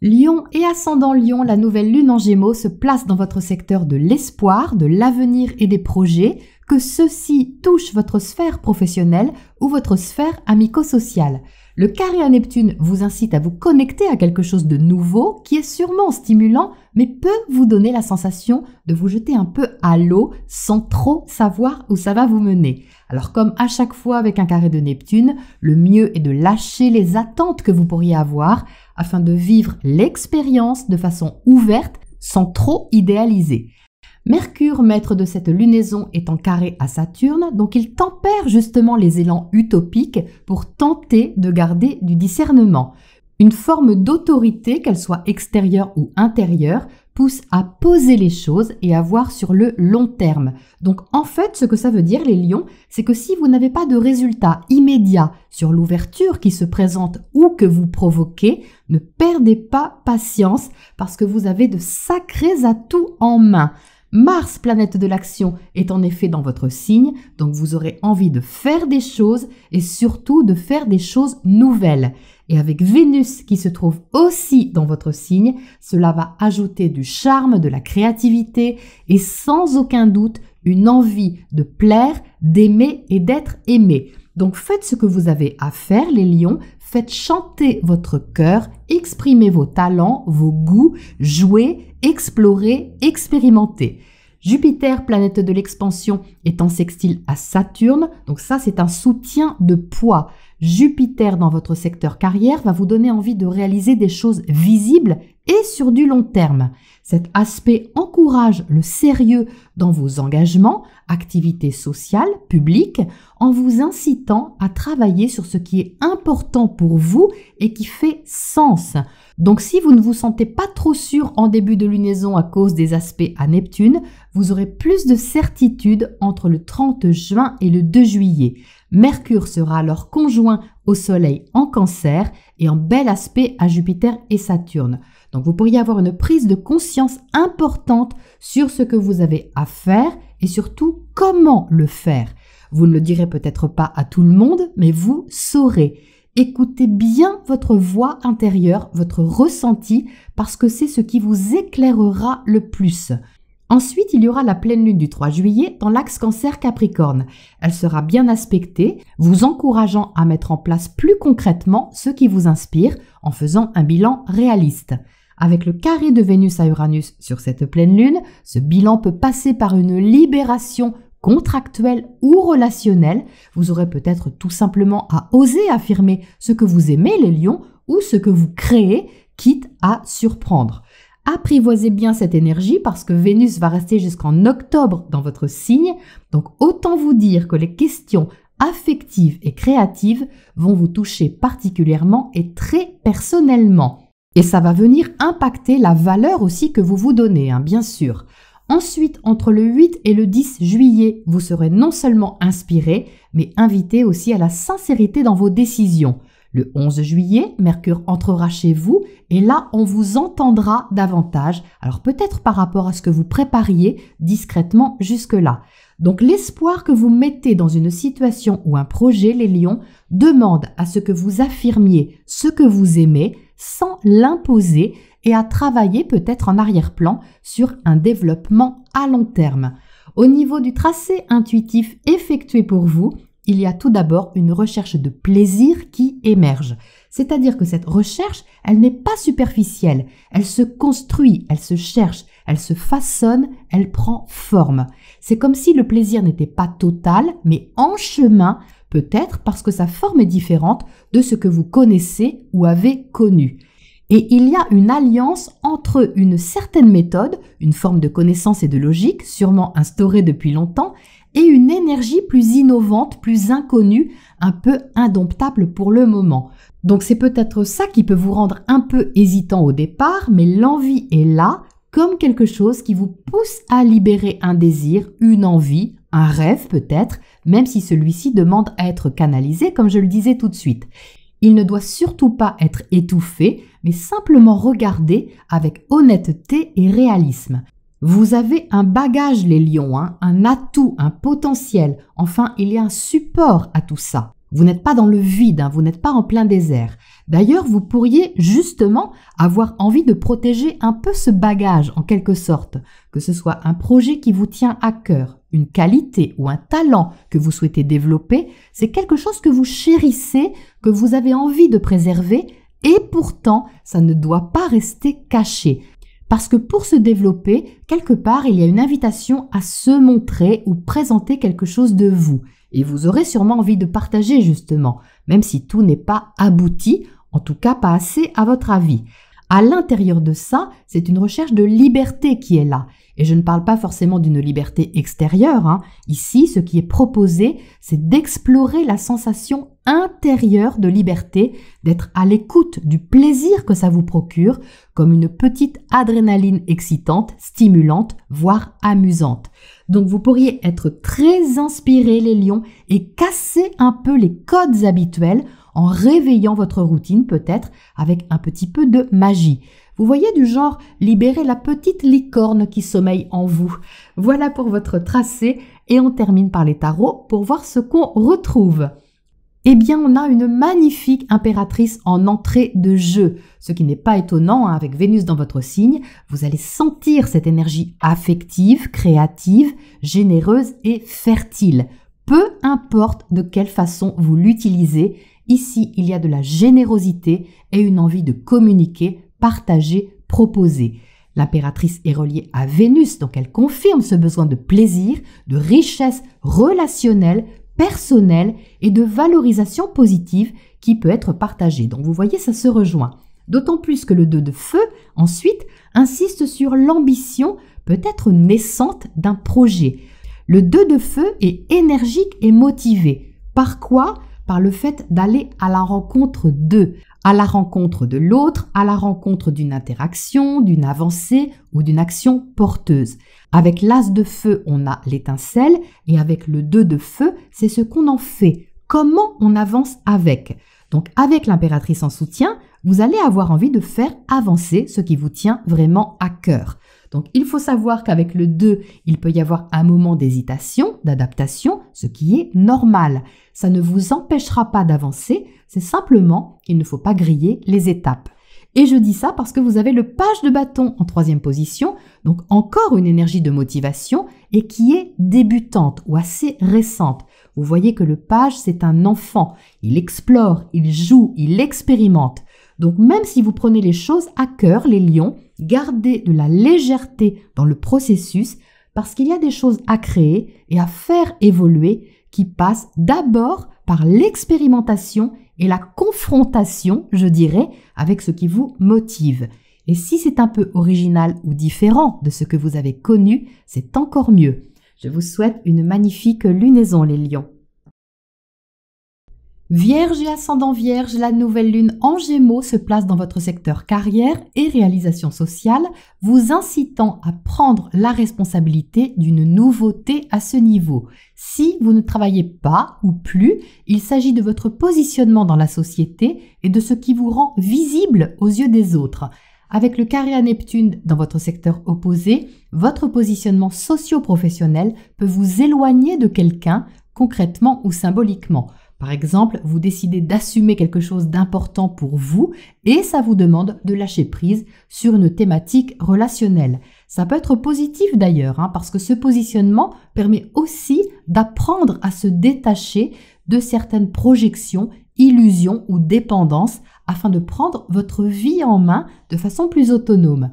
Speaker 1: Lion et ascendant Lion, la nouvelle lune en Gémeaux se place dans votre secteur de l'espoir, de l'avenir et des projets, que ceux-ci touchent votre sphère professionnelle ou votre sphère amico-sociale. Le carré à Neptune vous incite à vous connecter à quelque chose de nouveau qui est sûrement stimulant, mais peut vous donner la sensation de vous jeter un peu à l'eau sans trop savoir où ça va vous mener. Alors comme à chaque fois avec un carré de Neptune, le mieux est de lâcher les attentes que vous pourriez avoir afin de vivre l'expérience de façon ouverte sans trop idéaliser. Mercure, maître de cette lunaison, est en carré à Saturne, donc il tempère justement les élans utopiques pour tenter de garder du discernement. Une forme d'autorité, qu'elle soit extérieure ou intérieure, pousse à poser les choses et à voir sur le long terme. Donc en fait, ce que ça veut dire, les lions, c'est que si vous n'avez pas de résultat immédiat sur l'ouverture qui se présente ou que vous provoquez, ne perdez pas patience parce que vous avez de sacrés atouts en main. Mars, planète de l'action, est en effet dans votre signe, donc vous aurez envie de faire des choses et surtout de faire des choses nouvelles. Et avec Vénus qui se trouve aussi dans votre signe, cela va ajouter du charme, de la créativité et sans aucun doute une envie de plaire, d'aimer et d'être aimé. Donc faites ce que vous avez à faire, les lions, faites chanter votre cœur, exprimez vos talents, vos goûts, jouez, explorez, expérimentez. Jupiter, planète de l'expansion, est en sextile à Saturne, donc ça c'est un soutien de poids. Jupiter dans votre secteur carrière va vous donner envie de réaliser des choses visibles et sur du long terme. Cet aspect encourage le sérieux dans vos engagements, activités sociales, publiques, en vous incitant à travailler sur ce qui est important pour vous et qui fait sens. Donc si vous ne vous sentez pas trop sûr en début de lunaison à cause des aspects à Neptune, vous aurez plus de certitude entre le 30 juin et le 2 juillet. Mercure sera alors conjoint au Soleil en Cancer et en bel aspect à Jupiter et Saturne. Donc vous pourriez avoir une prise de conscience importante sur ce que vous avez à faire et surtout comment le faire. Vous ne le direz peut-être pas à tout le monde, mais vous saurez. Écoutez bien votre voix intérieure, votre ressenti, parce que c'est ce qui vous éclairera le plus. Ensuite, il y aura la pleine lune du 3 juillet dans l'axe Cancer-Capricorne. Elle sera bien aspectée, vous encourageant à mettre en place plus concrètement ce qui vous inspire en faisant un bilan réaliste. Avec le carré de Vénus à Uranus sur cette pleine lune, ce bilan peut passer par une libération contractuelle ou relationnelle. Vous aurez peut-être tout simplement à oser affirmer ce que vous aimez, les lions, ou ce que vous créez, quitte à surprendre. Apprivoisez bien cette énergie parce que Vénus va rester jusqu'en octobre dans votre signe. Donc autant vous dire que les questions affectives et créatives vont vous toucher particulièrement et très personnellement. Et ça va venir impacter la valeur aussi que vous vous donnez, bien sûr. Ensuite, entre le 8 et le 10 juillet, vous serez non seulement inspiré, mais invité aussi à la sincérité dans vos décisions. Le 11 juillet, Mercure entrera chez vous et là, on vous entendra davantage. Alors peut-être par rapport à ce que vous prépariez discrètement jusque-là. Donc l'espoir que vous mettez dans une situation ou un projet, les lions, demande à ce que vous affirmiez ce que vous aimez sans l'imposer et à travailler peut-être en arrière-plan sur un développement à long terme. Au niveau du tracé intuitif effectué pour vous, il y a tout d'abord une recherche de plaisir qui émerge. C'est-à-dire que cette recherche, elle n'est pas superficielle, elle se construit, elle se cherche, elle se façonne, elle prend forme. C'est comme si le plaisir n'était pas total, mais en chemin, peut-être parce que sa forme est différente de ce que vous connaissez ou avez connu. Et il y a une alliance entre une certaine méthode, une forme de connaissance et de logique, sûrement instaurée depuis longtemps, et une énergie plus innovante, plus inconnue, un peu indomptable pour le moment. Donc c'est peut-être ça qui peut vous rendre un peu hésitant au départ, mais l'envie est là, comme quelque chose qui vous pousse à libérer un désir, une envie, un rêve peut-être, même si celui-ci demande à être canalisé, comme je le disais tout de suite. Il ne doit surtout pas être étouffé, mais simplement regardé avec honnêteté et réalisme. Vous avez un bagage, les lions, un atout, un potentiel. Enfin, il y a un support à tout ça. Vous n'êtes pas dans le vide, vous n'êtes pas en plein désert. D'ailleurs, vous pourriez justement avoir envie de protéger un peu ce bagage en quelque sorte, que ce soit un projet qui vous tient à cœur, une qualité ou un talent que vous souhaitez développer, c'est quelque chose que vous chérissez, que vous avez envie de préserver et pourtant, ça ne doit pas rester caché. Parce que pour se développer, quelque part, il y a une invitation à se montrer ou présenter quelque chose de vous. Et vous aurez sûrement envie de partager justement, même si tout n'est pas abouti, en tout cas pas assez à votre avis. À l'intérieur de ça, c'est une recherche de liberté qui est là. Et je ne parle pas forcément d'une liberté extérieure. Ici, ce qui est proposé, c'est d'explorer la sensation intérieure de liberté, d'être à l'écoute du plaisir que ça vous procure, comme une petite adrénaline excitante, stimulante, voire amusante. Donc vous pourriez être très inspirés les lions et casser un peu les codes habituels en réveillant votre routine peut-être avec un petit peu de magie. Vous voyez du genre libérer la petite licorne qui sommeille en vous. Voilà pour votre tracé et on termine par les tarots pour voir ce qu'on retrouve. Eh bien, on a une magnifique impératrice en entrée de jeu. Ce qui n'est pas étonnant, avec Vénus dans votre signe, vous allez sentir cette énergie affective, créative, généreuse et fertile. Peu importe de quelle façon vous l'utilisez, ici il y a de la générosité et une envie de communiquer, partager, proposer. L'impératrice est reliée à Vénus, donc elle confirme ce besoin de plaisir, de richesse relationnelle, personnelle et de valorisation positive qui peut être partagée. Donc vous voyez, ça se rejoint. D'autant plus que le 2 de feu, ensuite, insiste sur l'ambition peut-être naissante d'un projet. Le 2 de feu est énergique et motivé. Par quoi ? Par le fait d'aller à la rencontre d'eux, à la rencontre de l'autre, à la rencontre d'une interaction, d'une avancée ou d'une action porteuse. Avec l'as de feu, on a l'étincelle et avec le 2 de feu, c'est ce qu'on en fait, comment on avance avec. Donc avec l'impératrice en soutien, vous allez avoir envie de faire avancer ce qui vous tient vraiment à cœur. Donc il faut savoir qu'avec le 2, il peut y avoir un moment d'hésitation, d'adaptation, ce qui est normal. Ça ne vous empêchera pas d'avancer, c'est simplement qu'il ne faut pas griller les étapes. Et je dis ça parce que vous avez le page de bâton en 3e position, donc encore une énergie de motivation et qui est débutante ou assez récente. Vous voyez que le page, c'est un enfant. Il explore, il joue, il expérimente. Donc même si vous prenez les choses à cœur, les lions, gardez de la légèreté dans le processus parce qu'il y a des choses à créer et à faire évoluer qui passent d'abord par l'expérimentation et la confrontation, je dirais, avec ce qui vous motive. Et si c'est un peu original ou différent de ce que vous avez connu, c'est encore mieux. Je vous souhaite une magnifique lunaison, les lions. Vierge et ascendant Vierge, la nouvelle lune en Gémeaux se place dans votre secteur carrière et réalisation sociale, vous incitant à prendre la responsabilité d'une nouveauté à ce niveau. Si vous ne travaillez pas ou plus, il s'agit de votre positionnement dans la société et de ce qui vous rend visible aux yeux des autres. Avec le carré à Neptune dans votre secteur opposé, votre positionnement socio-professionnel peut vous éloigner de quelqu'un, concrètement ou symboliquement. Par exemple, vous décidez d'assumer quelque chose d'important pour vous et ça vous demande de lâcher prise sur une thématique relationnelle. Ça peut être positif d'ailleurs, parce que ce positionnement permet aussi d'apprendre à se détacher de certaines projections, illusions ou dépendances afin de prendre votre vie en main de façon plus autonome.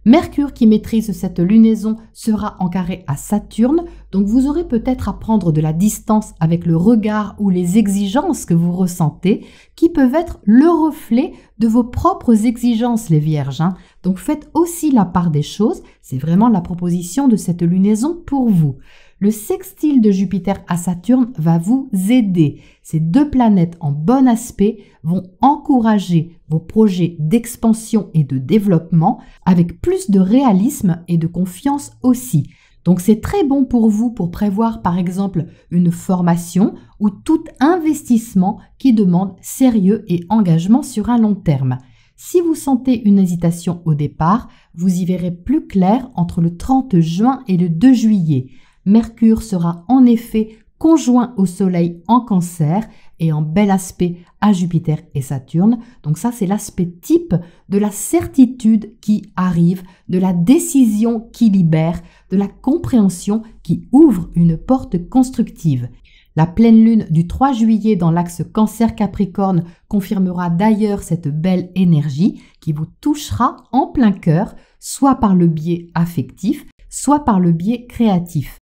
Speaker 1: Mercure qui maîtrise cette lunaison sera en carré à Saturne, donc vous aurez peut-être à prendre de la distance avec le regard ou les exigences que vous ressentez, qui peuvent être le reflet de vos propres exigences les Vierges. Donc faites aussi la part des choses, c'est vraiment la proposition de cette lunaison pour vous. Le sextile de Jupiter à Saturne va vous aider. Ces deux planètes en bon aspect vont encourager vos projets d'expansion et de développement avec plus de réalisme et de confiance aussi. Donc c'est très bon pour vous pour prévoir par exemple une formation ou tout investissement qui demande sérieux et engagement sur un long terme. Si vous sentez une hésitation au départ, vous y verrez plus clair entre le 30 juin et le 2 juillet. Mercure sera en effet conjoint au Soleil en Cancer et en bel aspect à Jupiter et Saturne. Donc ça, c'est l'aspect type de la certitude qui arrive, de la décision qui libère, de la compréhension qui ouvre une porte constructive. La pleine lune du 3 juillet dans l'axe Cancer-Capricorne confirmera d'ailleurs cette belle énergie qui vous touchera en plein cœur, soit par le biais affectif, soit par le biais créatif.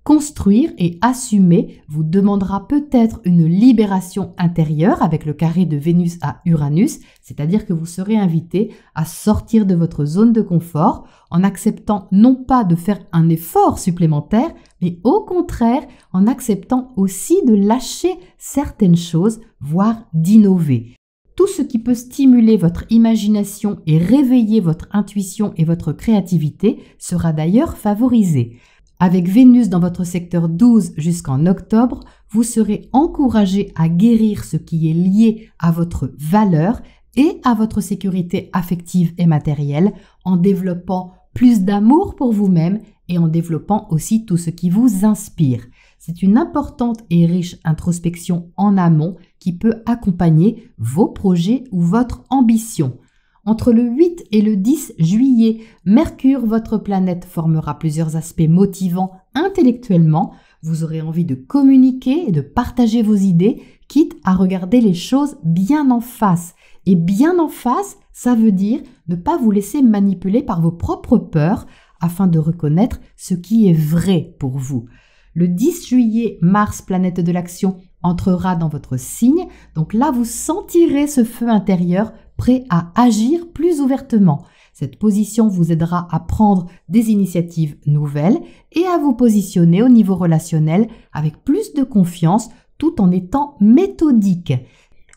Speaker 1: Construire et assumer vous demandera peut-être une libération intérieure avec le carré de Vénus à Uranus, c'est-à-dire que vous serez invité à sortir de votre zone de confort en acceptant non pas de faire un effort supplémentaire, mais au contraire en acceptant aussi de lâcher certaines choses, voire d'innover. Tout ce qui peut stimuler votre imagination et réveiller votre intuition et votre créativité sera d'ailleurs favorisé. Avec Vénus dans votre secteur 12 jusqu'en octobre, vous serez encouragé à guérir ce qui est lié à votre valeur et à votre sécurité affective et matérielle en développant plus d'amour pour vous-même et en développant aussi tout ce qui vous inspire. C'est une importante et riche introspection en amont qui peut accompagner vos projets ou votre ambition. Entre le 8 et le 10 juillet, Mercure, votre planète, formera plusieurs aspects motivants intellectuellement. Vous aurez envie de communiquer et de partager vos idées, quitte à regarder les choses bien en face. Et bien en face, ça veut dire ne pas vous laisser manipuler par vos propres peurs afin de reconnaître ce qui est vrai pour vous. Le 10 juillet, Mars, planète de l'action, entrera dans votre signe. Donc là, vous sentirez ce feu intérieur prêt à agir plus ouvertement. Cette position vous aidera à prendre des initiatives nouvelles et à vous positionner au niveau relationnel avec plus de confiance tout en étant méthodique.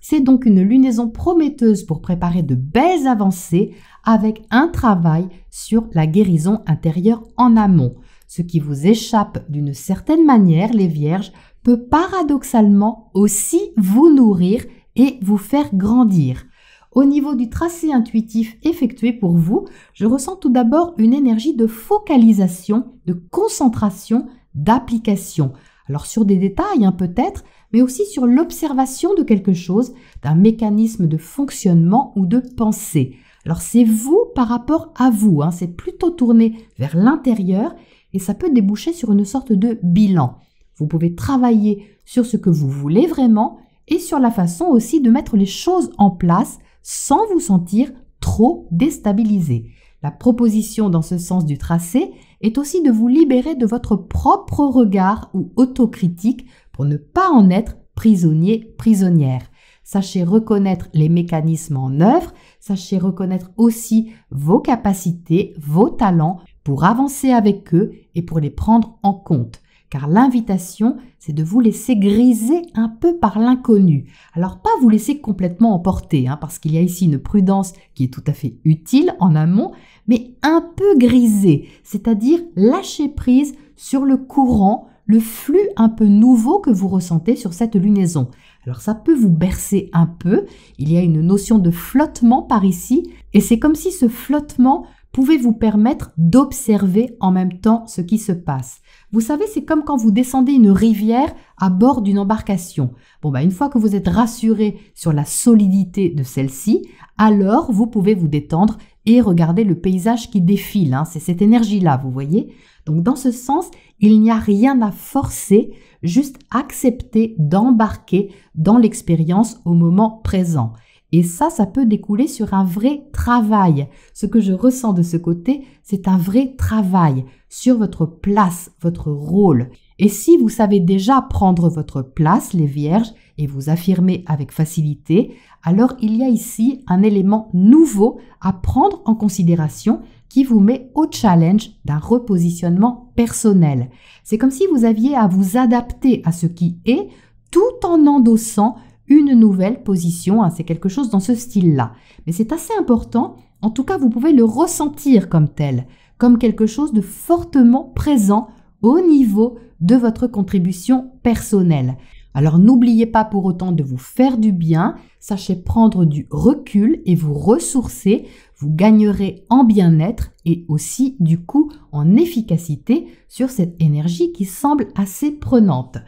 Speaker 1: C'est donc une lunaison prometteuse pour préparer de belles avancées avec un travail sur la guérison intérieure en amont. Ce qui vous échappe d'une certaine manière, les Vierges, peut paradoxalement aussi vous nourrir et vous faire grandir. Au niveau du tracé intuitif effectué pour vous, je ressens tout d'abord une énergie de focalisation, de concentration, d'application. Alors sur des détails peut-être, mais aussi sur l'observation de quelque chose, d'un mécanisme de fonctionnement ou de pensée. Alors c'est vous par rapport à vous, c'est plutôt tourné vers l'intérieur et ça peut déboucher sur une sorte de bilan. Vous pouvez travailler sur ce que vous voulez vraiment et sur la façon aussi de mettre les choses en place sans vous sentir trop déstabilisé. La proposition dans ce sens du tracé est aussi de vous libérer de votre propre regard ou autocritique pour ne pas en être prisonnier, prisonnière. Sachez reconnaître les mécanismes en œuvre, sachez reconnaître aussi vos capacités, vos talents pour avancer avec eux et pour les prendre en compte. Car l'invitation, c'est de vous laisser griser un peu par l'inconnu. Alors pas vous laisser complètement emporter, parce qu'il y a ici une prudence qui est tout à fait utile en amont, mais un peu griser, c'est-à-dire lâcher prise sur le courant, le flux un peu nouveau que vous ressentez sur cette lunaison. Alors ça peut vous bercer un peu, il y a une notion de flottement par ici, et c'est comme si ce flottement pouvez vous permettre d'observer en même temps ce qui se passe. Vous savez, c'est comme quand vous descendez une rivière à bord d'une embarcation. Une fois que vous êtes rassuré sur la solidité de celle-ci, alors vous pouvez vous détendre et regarder le paysage qui défile. C'est cette énergie-là, vous voyez. Donc dans ce sens, il n'y a rien à forcer, juste accepter d'embarquer dans l'expérience au moment présent. Et ça peut découler sur un vrai travail. Ce que je ressens de ce côté, c'est un vrai travail sur votre place, votre rôle. Et si vous savez déjà prendre votre place, les vierges, et vous affirmer avec facilité, alors il y a ici un élément nouveau à prendre en considération qui vous met au challenge d'un repositionnement personnel. C'est comme si vous aviez à vous adapter à ce qui est tout en endossant une nouvelle position, c'est quelque chose dans ce style-là. Mais c'est assez important, en tout cas vous pouvez le ressentir comme tel, comme quelque chose de fortement présent au niveau de votre contribution personnelle. Alors n'oubliez pas pour autant de vous faire du bien, sachez prendre du recul et vous ressourcer, vous gagnerez en bien-être et aussi du coup en efficacité sur cette énergie qui semble assez prenante.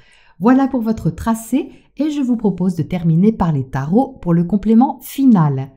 Speaker 1: Voilà pour votre tracé et je vous propose de terminer par les tarots pour le complément final.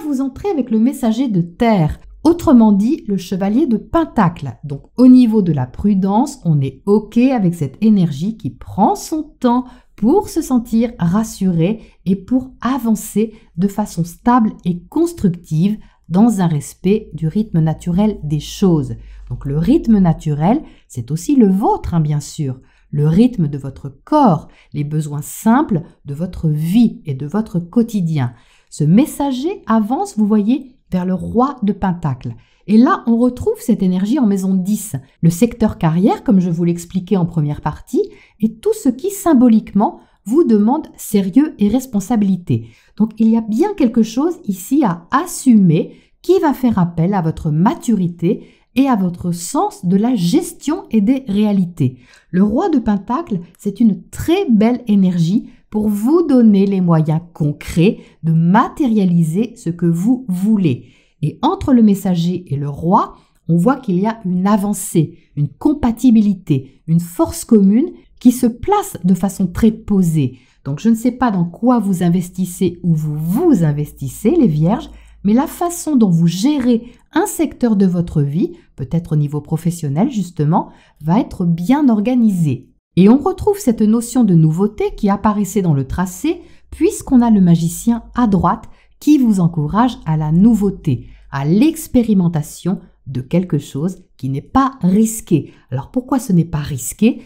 Speaker 1: Vous entrez avec le messager de terre, autrement dit le chevalier de Pentacle. Donc au niveau de la prudence, on est OK avec cette énergie qui prend son temps pour se sentir rassuré et pour avancer de façon stable et constructive dans un respect du rythme naturel des choses. Donc le rythme naturel, c'est aussi le vôtre, bien sûr. Le rythme de votre corps, les besoins simples de votre vie et de votre quotidien. Ce messager avance, vous voyez, vers le roi de Pentacle. Et là, on retrouve cette énergie en maison 10, le secteur carrière, comme je vous l'expliquais en première partie, et tout ce qui symboliquement vous demande sérieux et responsabilité. Donc, il y a bien quelque chose ici à assumer qui va faire appel à votre maturité et à votre sens de la gestion et des réalités. Le roi de Pentacle, c'est une très belle énergie pour vous donner les moyens concrets de matérialiser ce que vous voulez. Et entre le messager et le roi, on voit qu'il y a une avancée, une compatibilité, une force commune qui se place de façon très posée. Donc je ne sais pas dans quoi vous investissez ou vous investissez, les vierges, mais la façon dont vous gérez un secteur de votre vie, peut-être au niveau professionnel justement, va être bien organisée. Et on retrouve cette notion de nouveauté qui apparaissait dans le tracé, puisqu'on a le magicien à droite qui vous encourage à la nouveauté, à l'expérimentation de quelque chose qui n'est pas risqué. Alors pourquoi ce n'est pas risqué ?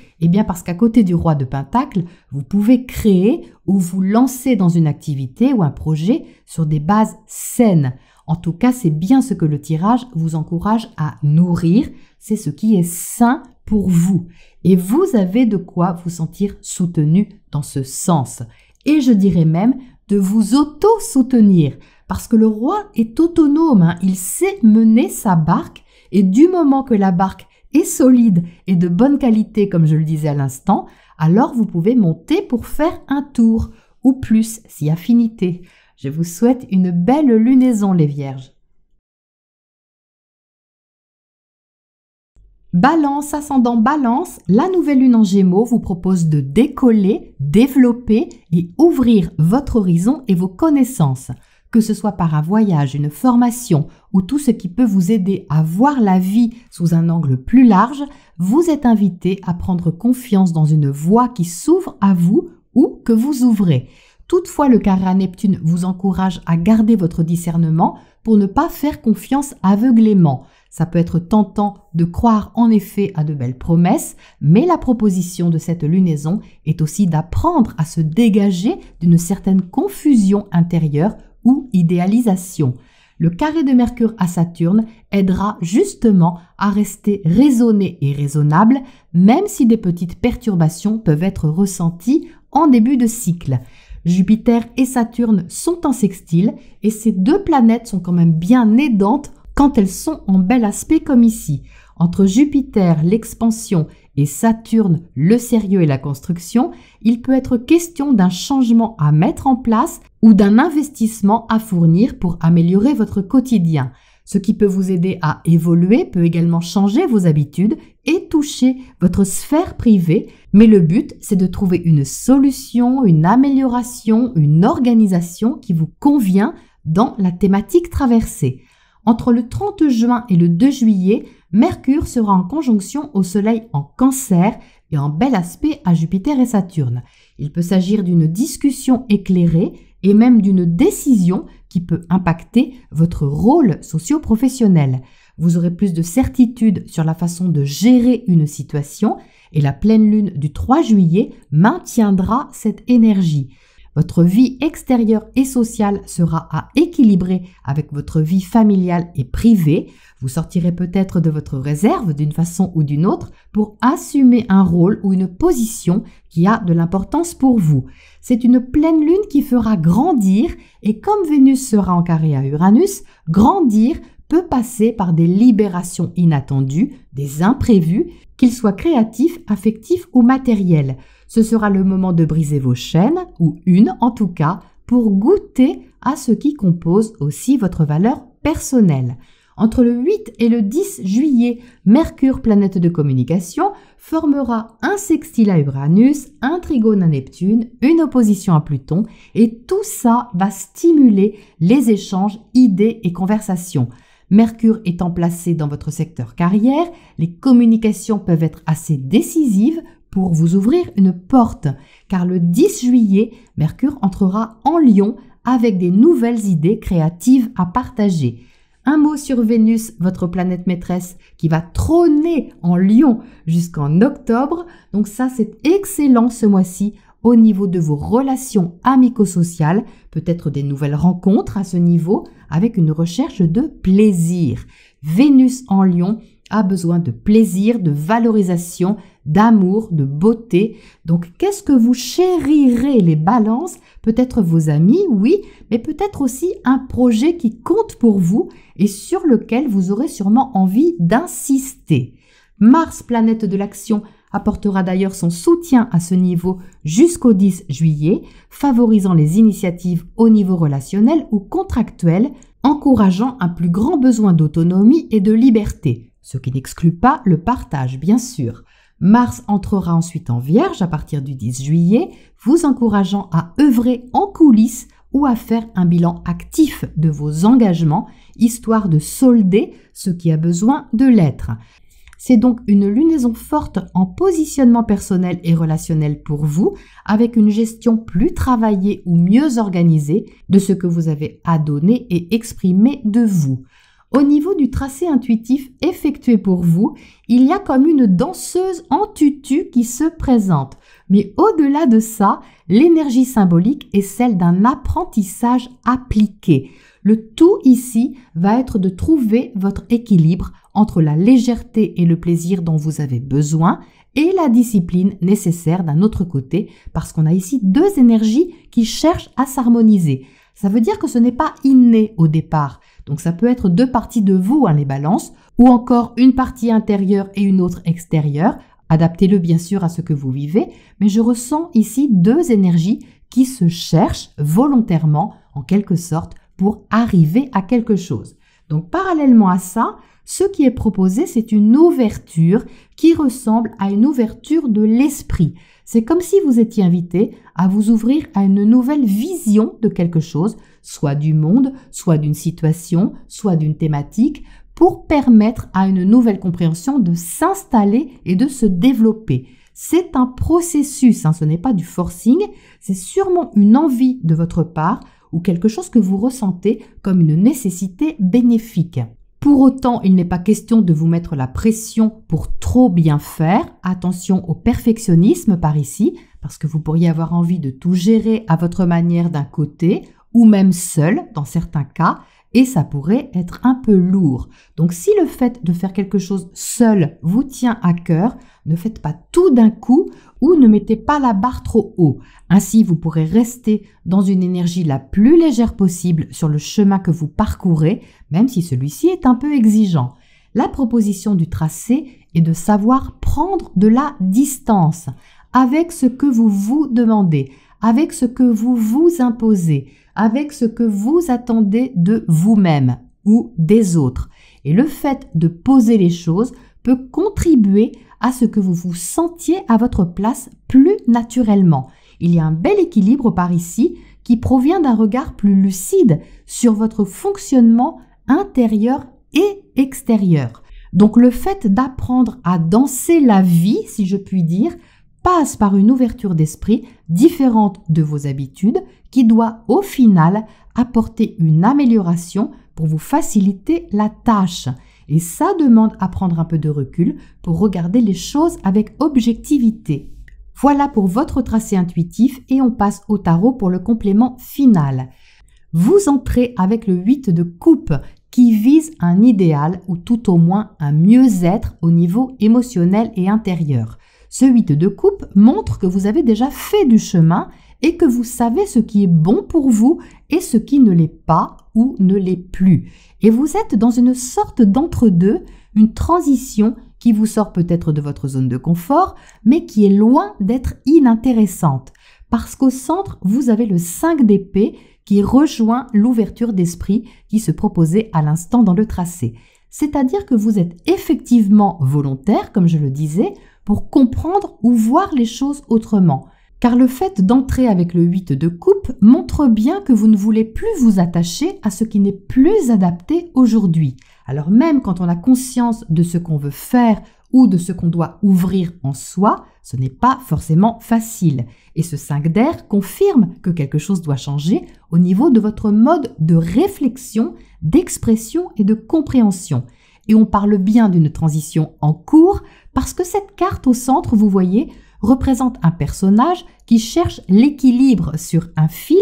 Speaker 1: Parce qu'à côté du roi de Pentacle, vous pouvez créer ou vous lancer dans une activité ou un projet sur des bases saines. En tout cas, c'est bien ce que le tirage vous encourage à nourrir, c'est ce qui est sain pour vous. Et vous avez de quoi vous sentir soutenu dans ce sens. Et je dirais même de vous auto-soutenir, parce que le roi est autonome, il sait mener sa barque, et du moment que la barque est solide et de bonne qualité, comme je le disais à l'instant, alors vous pouvez monter pour faire un tour, ou plus si affinité. Je vous souhaite une belle lunaison, les vierges. Balance, ascendant Balance, la nouvelle lune en Gémeaux vous propose de décoller, développer et ouvrir votre horizon et vos connaissances. Que ce soit par un voyage, une formation ou tout ce qui peut vous aider à voir la vie sous un angle plus large, vous êtes invité à prendre confiance dans une voie qui s'ouvre à vous ou que vous ouvrez. Toutefois, le carré à Neptune vous encourage à garder votre discernement pour ne pas faire confiance aveuglément. Ça peut être tentant de croire en effet à de belles promesses, mais la proposition de cette lunaison est aussi d'apprendre à se dégager d'une certaine confusion intérieure ou idéalisation. Le carré de Mercure à Saturne aidera justement à rester raisonné et raisonnable, même si des petites perturbations peuvent être ressenties en début de cycle. Jupiter et Saturne sont en sextile et ces deux planètes sont quand même bien aidantes quand elles sont en bel aspect comme ici. Entre Jupiter, l'expansion, et Saturne, le sérieux et la construction, il peut être question d'un changement à mettre en place ou d'un investissement à fournir pour améliorer votre quotidien. Ce qui peut vous aider à évoluer peut également changer vos habitudes et toucher votre sphère privée, mais le but, c'est de trouver une solution, une amélioration, une organisation qui vous convient dans la thématique traversée. Entre le 30 juin et le 2 juillet, Mercure sera en conjonction au Soleil en Cancer et en bel aspect à Jupiter et Saturne. Il peut s'agir d'une discussion éclairée et même d'une décision qui peut impacter votre rôle socio-professionnel. Vous aurez plus de certitude sur la façon de gérer une situation et la pleine lune du 3 juillet maintiendra cette énergie. Votre vie extérieure et sociale sera à équilibrer avec votre vie familiale et privée. Vous sortirez peut-être de votre réserve d'une façon ou d'une autre pour assumer un rôle ou une position qui a de l'importance pour vous. C'est une pleine lune qui fera grandir et comme Vénus sera en carré à Uranus, grandir peut passer par des libérations inattendues, des imprévus, qu'ils soient créatifs, affectifs ou matériels. Ce sera le moment de briser vos chaînes, ou une en tout cas, pour goûter à ce qui compose aussi votre valeur personnelle. Entre le 8 et le 10 juillet, Mercure, planète de communication, formera un sextile à Uranus, un trigone à Neptune, une opposition à Pluton, et tout ça va stimuler les échanges, idées et conversations. Mercure étant placé dans votre secteur carrière, les communications peuvent être assez décisives pour vous ouvrir une porte, car le 10 juillet, Mercure entrera en Lion avec des nouvelles idées créatives à partager. Un mot sur Vénus, votre planète maîtresse, qui va trôner en Lion jusqu'en octobre. Donc ça, c'est excellent ce mois-ci au niveau de vos relations amico-sociales, peut-être des nouvelles rencontres à ce niveau, avec une recherche de plaisir. Vénus en Lion a besoin de plaisir, de valorisation, d'amour, de beauté. Donc, qu'est-ce que vous chérirez les balances? Peut-être vos amis, oui, mais peut-être aussi un projet qui compte pour vous et sur lequel vous aurez sûrement envie d'insister. Mars, planète de l'action, apportera d'ailleurs son soutien à ce niveau jusqu'au 10 juillet, favorisant les initiatives au niveau relationnel ou contractuel, encourageant un plus grand besoin d'autonomie et de liberté, ce qui n'exclut pas le partage, bien sûr. Mars entrera ensuite en Vierge à partir du 10 juillet, vous encourageant à œuvrer en coulisses ou à faire un bilan actif de vos engagements, histoire de solder ce qui a besoin de l'être. C'est donc une lunaison forte en positionnement personnel et relationnel pour vous, avec une gestion plus travaillée ou mieux organisée de ce que vous avez à donner et exprimer de vous. Au niveau du tracé intuitif effectué pour vous, il y a comme une danseuse en tutu qui se présente. Mais au-delà de ça, l'énergie symbolique est celle d'un apprentissage appliqué. Le tout ici va être de trouver votre équilibre entre la légèreté et le plaisir dont vous avez besoin et la discipline nécessaire d'un autre côté, parce qu'on a ici deux énergies qui cherchent à s'harmoniser. Ça veut dire que ce n'est pas inné au départ. Donc ça peut être deux parties de vous, les balances, ou encore une partie intérieure et une autre extérieure. Adaptez-le bien sûr à ce que vous vivez, mais je ressens ici deux énergies qui se cherchent volontairement, en quelque sorte, pour arriver à quelque chose. Donc parallèlement à ça, ce qui est proposé, c'est une ouverture qui ressemble à une ouverture de l'esprit. C'est comme si vous étiez invité à vous ouvrir à une nouvelle vision de quelque chose, soit du monde, soit d'une situation, soit d'une thématique, pour permettre à une nouvelle compréhension de s'installer et de se développer. C'est un processus, ce n'est pas du forcing, c'est sûrement une envie de votre part ou quelque chose que vous ressentez comme une nécessité bénéfique. Pour autant, il n'est pas question de vous mettre la pression pour trop bien faire. Attention au perfectionnisme par ici, parce que vous pourriez avoir envie de tout gérer à votre manière d'un côté, ou même seul dans certains cas, et ça pourrait être un peu lourd. Donc si le fait de faire quelque chose seul vous tient à cœur, ne faites pas tout d'un coup ou ne mettez pas la barre trop haut. Ainsi, vous pourrez rester dans une énergie la plus légère possible sur le chemin que vous parcourez, même si celui-ci est un peu exigeant. La proposition du tracé est de savoir prendre de la distance avec ce que vous vous demandez, avec ce que vous vous imposez, avec ce que vous attendez de vous-même. ou des autres. Et le fait de poser les choses peut contribuer à ce que vous vous sentiez à votre place plus naturellement. Il y a un bel équilibre par ici qui provient d'un regard plus lucide sur votre fonctionnement intérieur et extérieur. Donc le fait d'apprendre à danser la vie, si je puis dire, passe par une ouverture d'esprit différente de vos habitudes qui doit au final apporter une amélioration pour vous faciliter la tâche. Et ça demande à prendre un peu de recul pour regarder les choses avec objectivité. Voilà pour votre tracé intuitif et on passe au tarot pour le complément final. Vous entrez avec le 8 de coupe qui vise un idéal ou tout au moins un mieux-être au niveau émotionnel et intérieur. Ce 8 de coupe montre que vous avez déjà fait du chemin et que vous savez ce qui est bon pour vous et ce qui ne l'est pas ou ne l'est plus. Et vous êtes dans une sorte d'entre-deux, une transition qui vous sort peut-être de votre zone de confort, mais qui est loin d'être inintéressante. Parce qu'au centre, vous avez le 5 d'épée qui rejoint l'ouverture d'esprit qui se proposait à l'instant dans le tracé. C'est-à-dire que vous êtes effectivement volontaire, comme je le disais, pour comprendre ou voir les choses autrement. Car le fait d'entrer avec le 8 de coupe montre bien que vous ne voulez plus vous attacher à ce qui n'est plus adapté aujourd'hui. Alors même quand on a conscience de ce qu'on veut faire ou de ce qu'on doit ouvrir en soi, ce n'est pas forcément facile. Et ce 5 d'air confirme que quelque chose doit changer au niveau de votre mode de réflexion, d'expression et de compréhension. Et on parle bien d'une transition en cours parce que cette carte au centre, vous voyez, représente un personnage qui cherche l'équilibre sur un fil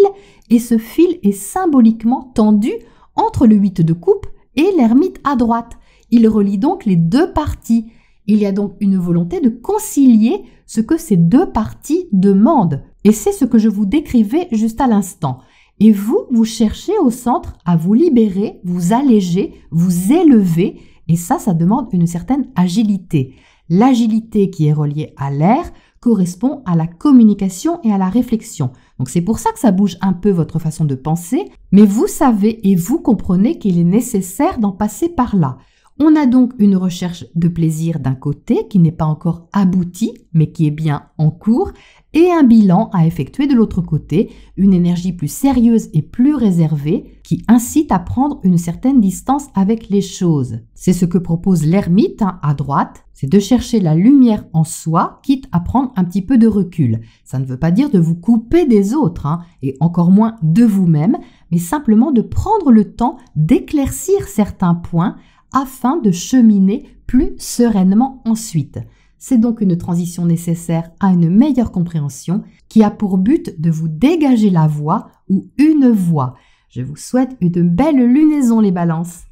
Speaker 1: et ce fil est symboliquement tendu entre le 8 de coupe et l'ermite à droite. Il relie donc les deux parties. Il y a donc une volonté de concilier ce que ces deux parties demandent. Et c'est ce que je vous décrivais juste à l'instant. Et vous cherchez au centre à vous libérer, vous alléger, vous élever. Et ça demande une certaine agilité. L'agilité qui est reliée à l'air correspond à la communication et à la réflexion. Donc c'est pour ça que ça bouge un peu votre façon de penser, mais vous savez et vous comprenez qu'il est nécessaire d'en passer par là. On a donc une recherche de plaisir d'un côté qui n'est pas encore aboutie, mais qui est bien en cours, et un bilan à effectuer de l'autre côté, une énergie plus sérieuse et plus réservée qui incite à prendre une certaine distance avec les choses. C'est ce que propose l'ermite à droite, c'est de chercher la lumière en soi, quitte à prendre un petit peu de recul. Ça ne veut pas dire de vous couper des autres, et encore moins de vous-même, mais simplement de prendre le temps d'éclaircir certains points afin de cheminer plus sereinement ensuite. C'est donc une transition nécessaire à une meilleure compréhension qui a pour but de vous dégager la voie ou une voie. Je vous souhaite une belle lunaison les balances.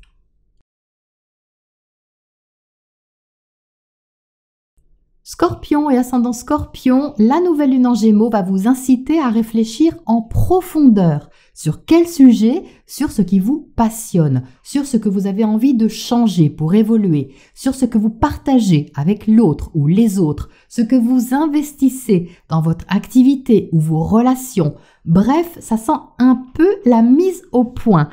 Speaker 1: Scorpion et ascendant Scorpion, la nouvelle lune en Gémeaux va vous inciter à réfléchir en profondeur. Sur quel sujet? Sur ce qui vous passionne, sur ce que vous avez envie de changer pour évoluer, sur ce que vous partagez avec l'autre ou les autres, ce que vous investissez dans votre activité ou vos relations. Bref, ça sent un peu la mise au point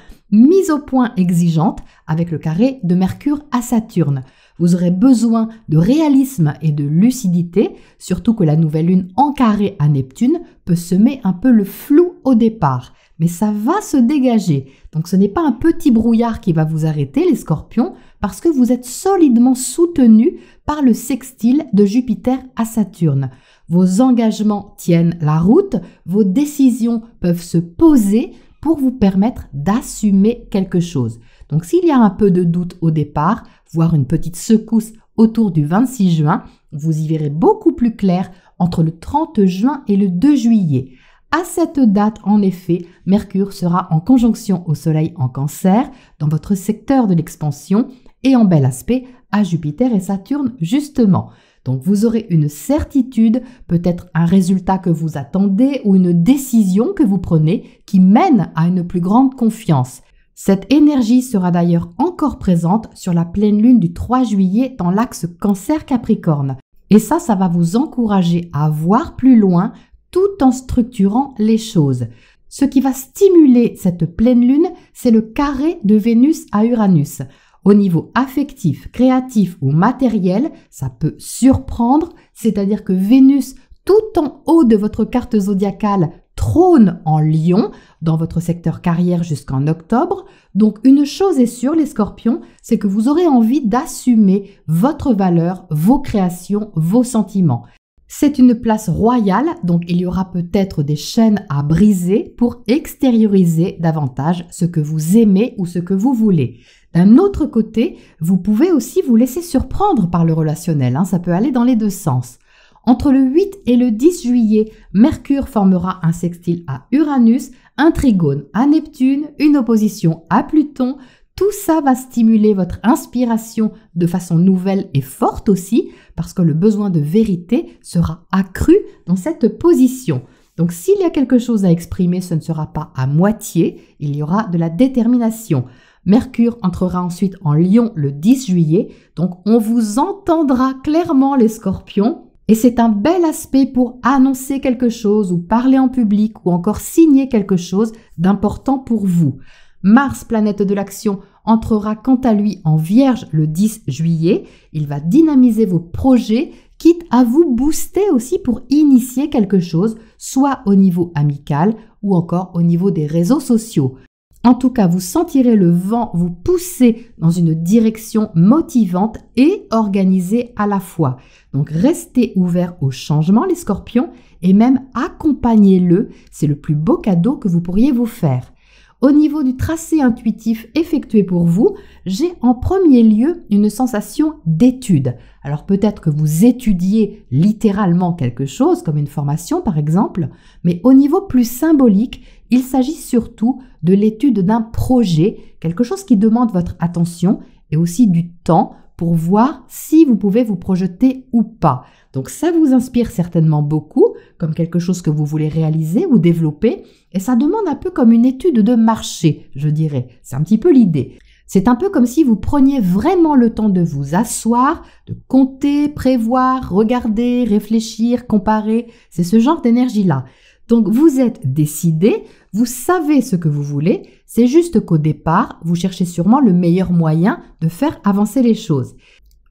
Speaker 1: exigeante avec le carré de Mercure à Saturne. Vous aurez besoin de réalisme et de lucidité, surtout que la nouvelle lune en carré à Neptune peut semer un peu le flou au départ. Mais ça va se dégager. Donc ce n'est pas un petit brouillard qui va vous arrêter, les scorpions, parce que vous êtes solidement soutenus par le sextile de Jupiter à Saturne. Vos engagements tiennent la route, vos décisions peuvent se poser pour vous permettre d'assumer quelque chose. Donc s'il y a un peu de doute au départ, voire une petite secousse autour du 26 juin, vous y verrez beaucoup plus clair entre le 30 juin et le 2 juillet. À cette date, en effet, Mercure sera en conjonction au Soleil en Cancer, dans votre secteur de l'expansion, et en bel aspect à Jupiter et Saturne, justement. Donc vous aurez une certitude, peut-être un résultat que vous attendez ou une décision que vous prenez qui mène à une plus grande confiance. Cette énergie sera d'ailleurs encore présente sur la pleine lune du 3 juillet dans l'axe Cancer-Capricorne. Et ça va vous encourager à voir plus loin tout en structurant les choses. Ce qui va stimuler cette pleine lune, c'est le carré de Vénus à Uranus. Au niveau affectif, créatif ou matériel, ça peut surprendre, c'est-à-dire que Vénus, tout en haut de votre carte zodiacale, trône en Lion dans votre secteur carrière jusqu'en octobre. Donc une chose est sûre les scorpions, c'est que vous aurez envie d'assumer votre valeur, vos créations, vos sentiments. C'est une place royale, donc il y aura peut-être des chaînes à briser pour extérioriser davantage ce que vous aimez ou ce que vous voulez. D'un autre côté, vous pouvez aussi vous laisser surprendre par le relationnel, ça peut aller dans les deux sens. Entre le 8 et le 10 juillet, Mercure formera un sextile à Uranus, un trigone à Neptune, une opposition à Pluton. Tout ça va stimuler votre inspiration de façon nouvelle et forte aussi, parce que le besoin de vérité sera accru dans cette position. Donc s'il y a quelque chose à exprimer, ce ne sera pas à moitié, il y aura de la détermination. Mercure entrera ensuite en Lion le 10 juillet, donc on vous entendra clairement les scorpions. Et c'est un bel aspect pour annoncer quelque chose ou parler en public ou encore signer quelque chose d'important pour vous. Mars, planète de l'action, entrera quant à lui en Vierge le 10 juillet. Il va dynamiser vos projets, quitte à vous booster aussi pour initier quelque chose, soit au niveau amical ou encore au niveau des réseaux sociaux. En tout cas, vous sentirez le vent vous pousser dans une direction motivante et organisée à la fois. Donc, restez ouverts au changement, les scorpions, et même accompagnez-le. C'est le plus beau cadeau que vous pourriez vous faire. Au niveau du tracé intuitif effectué pour vous, j'ai en premier lieu une sensation d'étude. Alors peut-être que vous étudiez littéralement quelque chose, comme une formation par exemple, mais au niveau plus symbolique, il s'agit surtout de l'étude d'un projet, quelque chose qui demande votre attention et aussi du temps pour voir si vous pouvez vous projeter ou pas. Donc ça vous inspire certainement beaucoup, comme quelque chose que vous voulez réaliser ou développer, et ça demande un peu comme une étude de marché, je dirais. C'est un petit peu l'idée. C'est un peu comme si vous preniez vraiment le temps de vous asseoir, de compter, prévoir, regarder, réfléchir, comparer. C'est ce genre d'énergie-là. Donc vous êtes décidé, vous savez ce que vous voulez, c'est juste qu'au départ, vous cherchez sûrement le meilleur moyen de faire avancer les choses.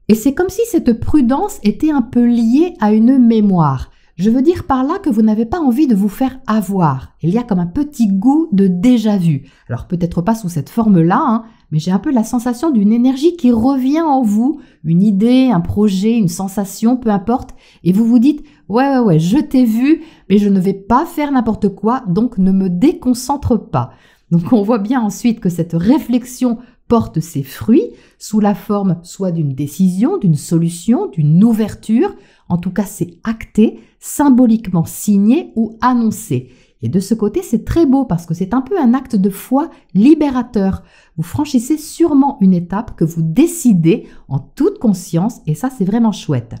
Speaker 1: Et c'est comme si cette prudence était un peu liée à une mémoire. Je veux dire par là que vous n'avez pas envie de vous faire avoir. Il y a comme un petit goût de déjà-vu. Alors peut-être pas sous cette forme-là, mais j'ai un peu la sensation d'une énergie qui revient en vous, une idée, un projet, une sensation, peu importe, et vous vous dites « ouais, je t'ai vu, mais je ne vais pas faire n'importe quoi, donc ne me déconcentre pas ». Donc on voit bien ensuite que cette réflexion porte ses fruits sous la forme soit d'une décision, d'une solution, d'une ouverture. En tout cas, c'est acté, symboliquement signé ou annoncé. Et de ce côté, c'est très beau parce que c'est un peu un acte de foi libérateur. Vous franchissez sûrement une étape que vous décidez en toute conscience et ça, c'est vraiment chouette.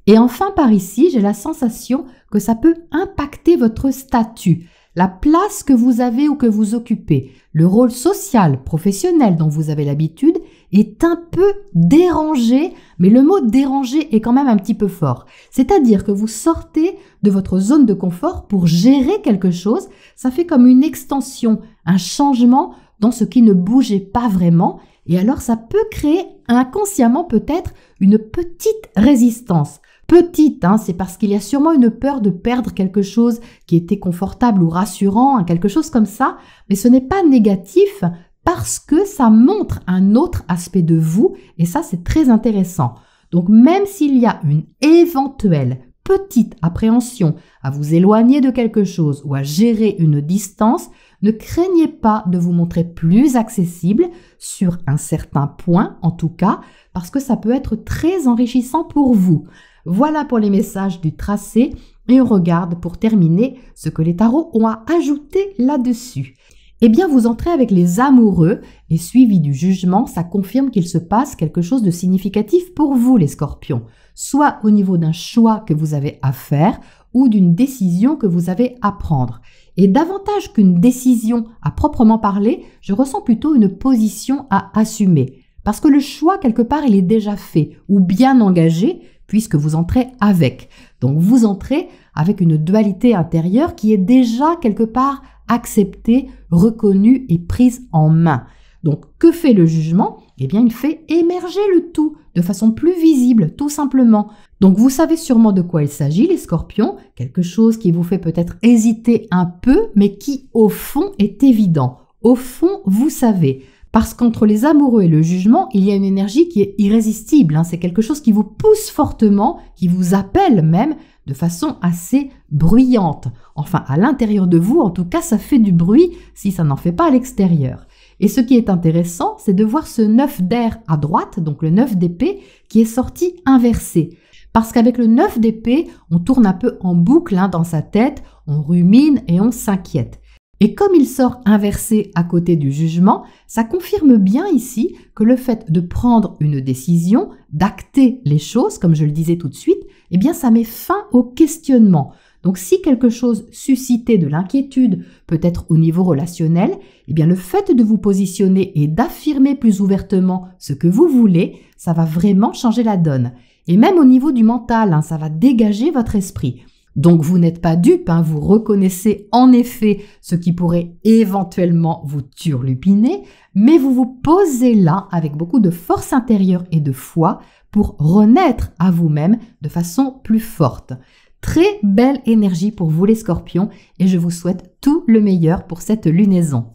Speaker 1: Et enfin, par ici, j'ai la sensation que ça peut impacter votre statut, la place que vous avez ou que vous occupez, le rôle social, professionnel dont vous avez l'habitude est un peu dérangé, mais le mot dérangé est quand même un petit peu fort. C'est-à-dire que vous sortez de votre zone de confort pour gérer quelque chose, ça fait comme une extension, un changement dans ce qui ne bougeait pas vraiment, et alors ça peut créer inconsciemment peut-être une petite résistance. Petite, c'est parce qu'il y a sûrement une peur de perdre quelque chose qui était confortable ou rassurant, quelque chose comme ça, mais ce n'est pas négatif parce que ça montre un autre aspect de vous et ça c'est très intéressant. Donc même s'il y a une éventuelle petite appréhension à vous éloigner de quelque chose ou à gérer une distance, ne craignez pas de vous montrer plus accessible sur un certain point en tout cas parce que ça peut être très enrichissant pour vous. Voilà pour les messages du tracé et on regarde pour terminer ce que les tarots ont à ajouter là-dessus. Eh bien, vous entrez avec les amoureux et suivi du jugement, ça confirme qu'il se passe quelque chose de significatif pour vous les scorpions, soit au niveau d'un choix que vous avez à faire ou d'une décision que vous avez à prendre. Et davantage qu'une décision à proprement parler, je ressens plutôt une position à assumer. Parce que le choix, quelque part, il est déjà fait ou bien engagé puisque vous entrez avec. Donc, vous entrez avec une dualité intérieure qui est déjà quelque part acceptée, reconnue et prise en main. Donc, que fait le jugement? Eh bien, il fait émerger le tout de façon plus visible, tout simplement. Donc, vous savez sûrement de quoi il s'agit, les scorpions, quelque chose qui vous fait peut-être hésiter un peu, mais qui, au fond, est évident. Au fond, vous savez. Parce qu'entre les amoureux et le jugement, il y a une énergie qui est irrésistible. C'est quelque chose qui vous pousse fortement, qui vous appelle même de façon assez bruyante. Enfin, à l'intérieur de vous, en tout cas, ça fait du bruit si ça n'en fait pas à l'extérieur. Et ce qui est intéressant, c'est de voir ce 9 d'air à droite, donc le 9 d'épée, qui est sorti inversé. Parce qu'avec le 9 d'épée, on tourne un peu en boucle dans sa tête, on rumine et on s'inquiète. Et comme il sort inversé à côté du jugement, ça confirme bien ici que le fait de prendre une décision, d'acter les choses, comme je le disais tout de suite, eh bien ça met fin au questionnement. Donc si quelque chose suscitait de l'inquiétude, peut-être au niveau relationnel, eh bien le fait de vous positionner et d'affirmer plus ouvertement ce que vous voulez, ça va vraiment changer la donne. Et même au niveau du mental, ça va dégager votre esprit. Donc vous n'êtes pas dupe, vous reconnaissez en effet ce qui pourrait éventuellement vous turlupiner, mais vous vous posez là avec beaucoup de force intérieure et de foi pour renaître à vous-même de façon plus forte. Très belle énergie pour vous les scorpions et je vous souhaite tout le meilleur pour cette lunaison.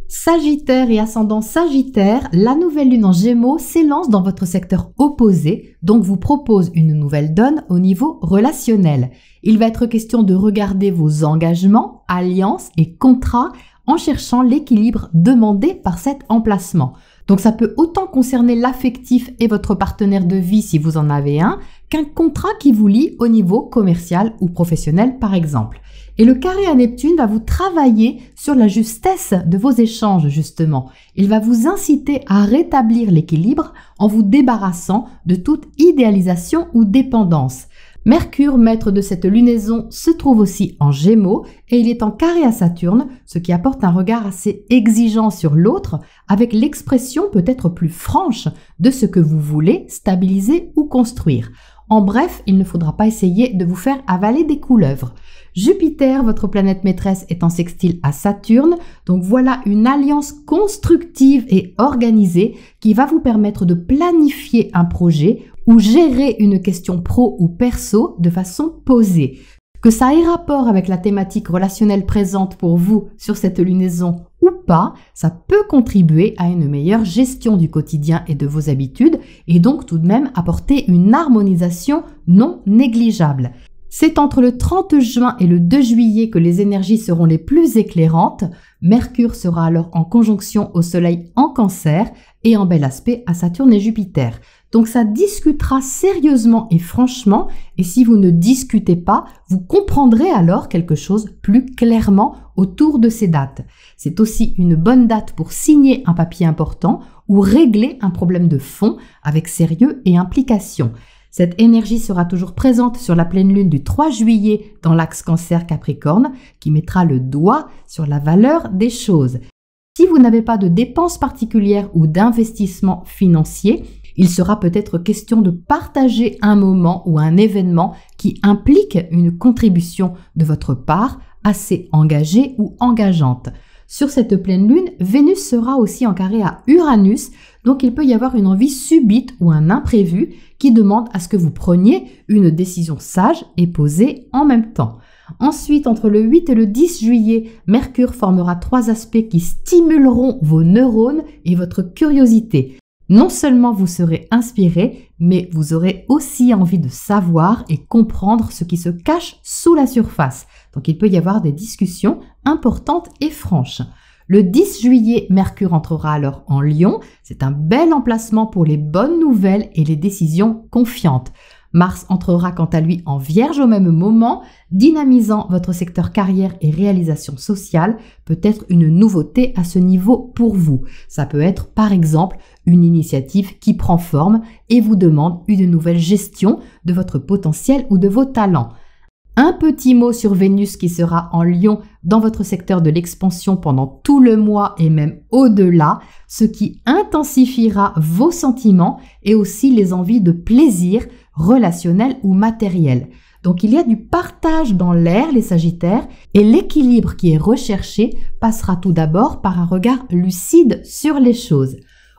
Speaker 1: Sagittaire et ascendant Sagittaire, la nouvelle lune en Gémeaux s'élance dans votre secteur opposé, donc vous propose une nouvelle donne au niveau relationnel. Il va être question de regarder vos engagements, alliances et contrats en cherchant l'équilibre demandé par cet emplacement. Donc ça peut autant concerner l'affectif et votre partenaire de vie si vous en avez un, qu'un contrat qui vous lie au niveau commercial ou professionnel par exemple. Et le carré à Neptune va vous travailler sur la justesse de vos échanges justement. Il va vous inciter à rétablir l'équilibre en vous débarrassant de toute idéalisation ou dépendance. Mercure, maître de cette lunaison, se trouve aussi en Gémeaux et il est en carré à Saturne, ce qui apporte un regard assez exigeant sur l'autre avec l'expression peut-être plus franche de ce que vous voulez stabiliser ou construire. En bref, il ne faudra pas essayer de vous faire avaler des couleuvres. Jupiter, votre planète maîtresse, est en sextile à Saturne, donc voilà une alliance constructive et organisée qui va vous permettre de planifier un projet ou gérer une question pro ou perso de façon posée. Que ça ait rapport avec la thématique relationnelle présente pour vous sur cette lunaison ou pas, ça peut contribuer à une meilleure gestion du quotidien et de vos habitudes et donc tout de même apporter une harmonisation non négligeable. C'est entre le 30 juin et le 2 juillet que les énergies seront les plus éclairantes. Mercure sera alors en conjonction au Soleil en Cancer et en bel aspect à Saturne et Jupiter. Donc ça discutera sérieusement et franchement, et si vous ne discutez pas, vous comprendrez alors quelque chose plus clairement autour de ces dates. C'est aussi une bonne date pour signer un papier important ou régler un problème de fond avec sérieux et implication. Cette énergie sera toujours présente sur la pleine lune du 3 juillet dans l'axe Cancer-Capricorne qui mettra le doigt sur la valeur des choses. Si vous n'avez pas de dépenses particulières ou d'investissement financier, il sera peut-être question de partager un moment ou un événement qui implique une contribution de votre part assez engagée ou engageante. Sur cette pleine lune, Vénus sera aussi en carré à Uranus, donc il peut y avoir une envie subite ou un imprévu qui demande à ce que vous preniez une décision sage et posée en même temps. Ensuite, entre le 8 et le 10 juillet, Mercure formera 3 aspects qui stimuleront vos neurones et votre curiosité. Non seulement vous serez inspiré, mais vous aurez aussi envie de savoir et comprendre ce qui se cache sous la surface. Donc il peut y avoir des discussions importantes et franches. Le 10 juillet, Mercure entrera alors en Lion. C'est un bel emplacement pour les bonnes nouvelles et les décisions confiantes. Mars entrera quant à lui en Vierge au même moment, dynamisant votre secteur carrière et réalisation sociale, peut-être une nouveauté à ce niveau pour vous. Ça peut être par exemple une initiative qui prend forme et vous demande une nouvelle gestion de votre potentiel ou de vos talents. Un petit mot sur Vénus qui sera en Lion dans votre secteur de l'expansion pendant tout le mois et même au-delà, ce qui intensifiera vos sentiments et aussi les envies de plaisir relationnel ou matériel. Donc il y a du partage dans l'air, les Sagittaires, et l'équilibre qui est recherché passera tout d'abord par un regard lucide sur les choses.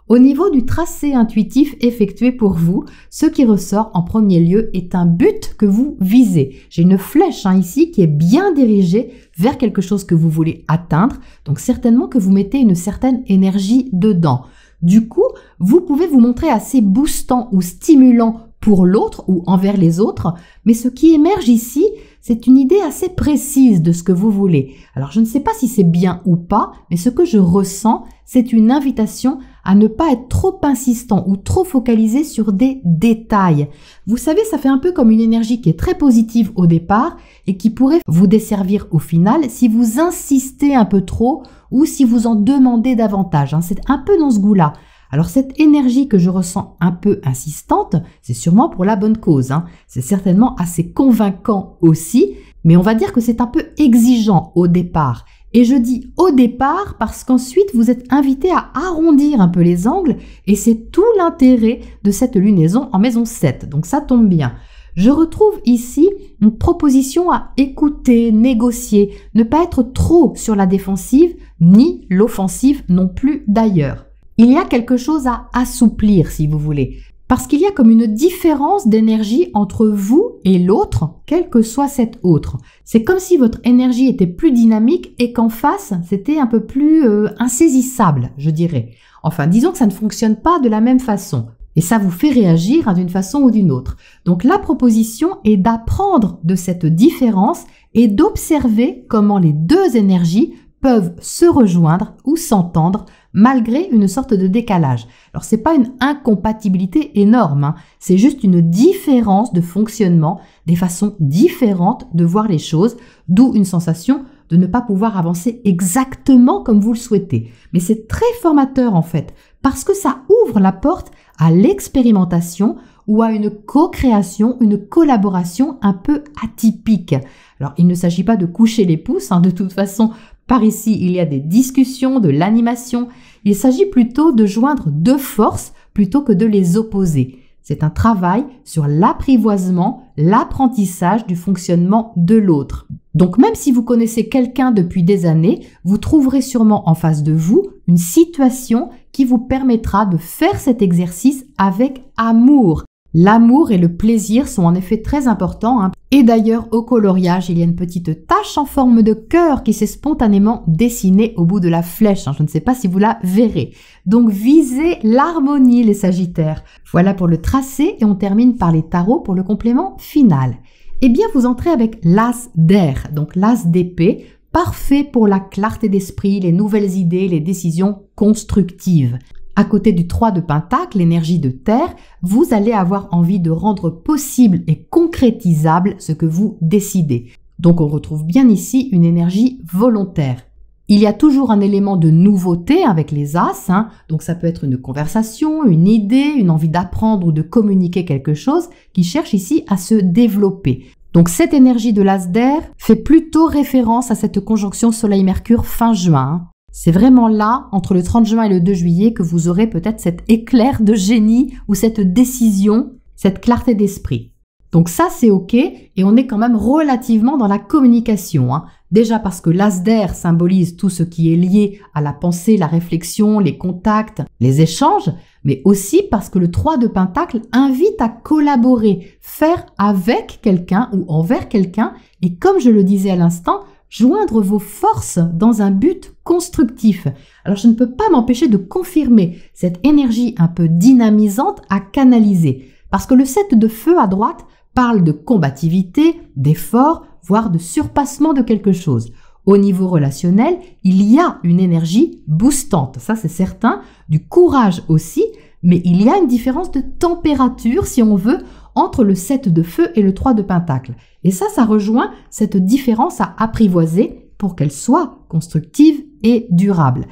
Speaker 1: Au niveau du tracé intuitif effectué pour vous, ce qui ressort en premier lieu est un but que vous visez. J'ai une flèche ici qui est bien dirigée vers quelque chose que vous voulez atteindre, donc certainement que vous mettez une certaine énergie dedans. Du coup, vous pouvez vous montrer assez boostant ou stimulant pour l'autre ou envers les autres, mais ce qui émerge ici, c'est une idée assez précise de ce que vous voulez. Alors je ne sais pas si c'est bien ou pas, mais ce que je ressens, c'est une invitation à ne pas être trop insistant ou trop focalisé sur des détails. Vous savez, ça fait un peu comme une énergie qui est très positive au départ et qui pourrait vous desservir au final si vous insistez un peu trop ou si vous en demandez davantage. C'est un peu dans ce goût-là. Alors cette énergie que je ressens un peu insistante, c'est sûrement pour la bonne cause. C'est certainement assez convaincant aussi, mais on va dire que c'est un peu exigeant au départ. Et je dis au départ parce qu'ensuite vous êtes invité à arrondir un peu les angles et c'est tout l'intérêt de cette lunaison en maison 7. Donc ça tombe bien. Je retrouve ici une proposition à écouter, négocier, ne pas être trop sur la défensive ni l'offensive non plus d'ailleurs. Il y a quelque chose à assouplir si vous voulez, parce qu'il y a comme une différence d'énergie entre vous et l'autre, quel que soit cet autre. C'est comme si votre énergie était plus dynamique et qu'en face, c'était un peu plus insaisissable, je dirais. Enfin, disons que ça ne fonctionne pas de la même façon. Et ça vous fait réagir d'une façon ou d'une autre. Donc la proposition est d'apprendre de cette différence et d'observer comment les deux énergies peuvent se rejoindre ou s'entendre malgré une sorte de décalage. Alors c'est pas une incompatibilité énorme, c'est juste une différence de fonctionnement, des façons différentes de voir les choses, d'où une sensation de ne pas pouvoir avancer exactement comme vous le souhaitez. Mais c'est très formateur en fait, parce que ça ouvre la porte à l'expérimentation ou à une co-création, une collaboration un peu atypique. Alors il ne s'agit pas de coucher les pouces, de toute façon. Par ici, il y a des discussions, de l'animation. Il s'agit plutôt de joindre deux forces plutôt que de les opposer. C'est un travail sur l'apprivoisement, l'apprentissage du fonctionnement de l'autre. Donc même si vous connaissez quelqu'un depuis des années, vous trouverez sûrement en face de vous une situation qui vous permettra de faire cet exercice avec amour. L'amour et le plaisir sont en effet très importants. Et d'ailleurs, au coloriage, il y a une petite tache en forme de cœur qui s'est spontanément dessinée au bout de la flèche. Je ne sais pas si vous la verrez. Donc, visez l'harmonie, les Sagittaires. Voilà pour le tracé et on termine par les tarots pour le complément final. Eh bien, vous entrez avec l'as d'air, donc l'as d'épée, parfait pour la clarté d'esprit, les nouvelles idées, les décisions constructives. À côté du 3 de Pentacle, l'énergie de terre, vous allez avoir envie de rendre possible et concrétisable ce que vous décidez. Donc on retrouve bien ici une énergie volontaire. Il y a toujours un élément de nouveauté avec les As, donc ça peut être une conversation, une idée, une envie d'apprendre ou de communiquer quelque chose qui cherche ici à se développer. Donc cette énergie de l'As d'air fait plutôt référence à cette conjonction Soleil-Mercure fin juin. C'est vraiment là, entre le 30 juin et le 2 juillet, que vous aurez peut-être cet éclair de génie ou cette décision, cette clarté d'esprit. Donc ça, c'est OK et on est quand même relativement dans la communication. Déjà parce que l'as d'air symbolise tout ce qui est lié à la pensée, la réflexion, les contacts, les échanges, mais aussi parce que le 3 de Pentacle invite à collaborer, faire avec quelqu'un ou envers quelqu'un et comme je le disais à l'instant, joindre vos forces dans un but constructif. Alors je ne peux pas m'empêcher de confirmer cette énergie un peu dynamisante à canaliser parce que le 7 de feu à droite parle de combativité, d'effort, voire de surpassement de quelque chose. Au niveau relationnel, il y a une énergie boostante, ça c'est certain, du courage aussi, mais il y a une différence de température, si on veut, entre le 7 de feu et le 3 de pentacle. Et ça rejoint cette différence à apprivoiser pour qu'elle soit constructive et durable.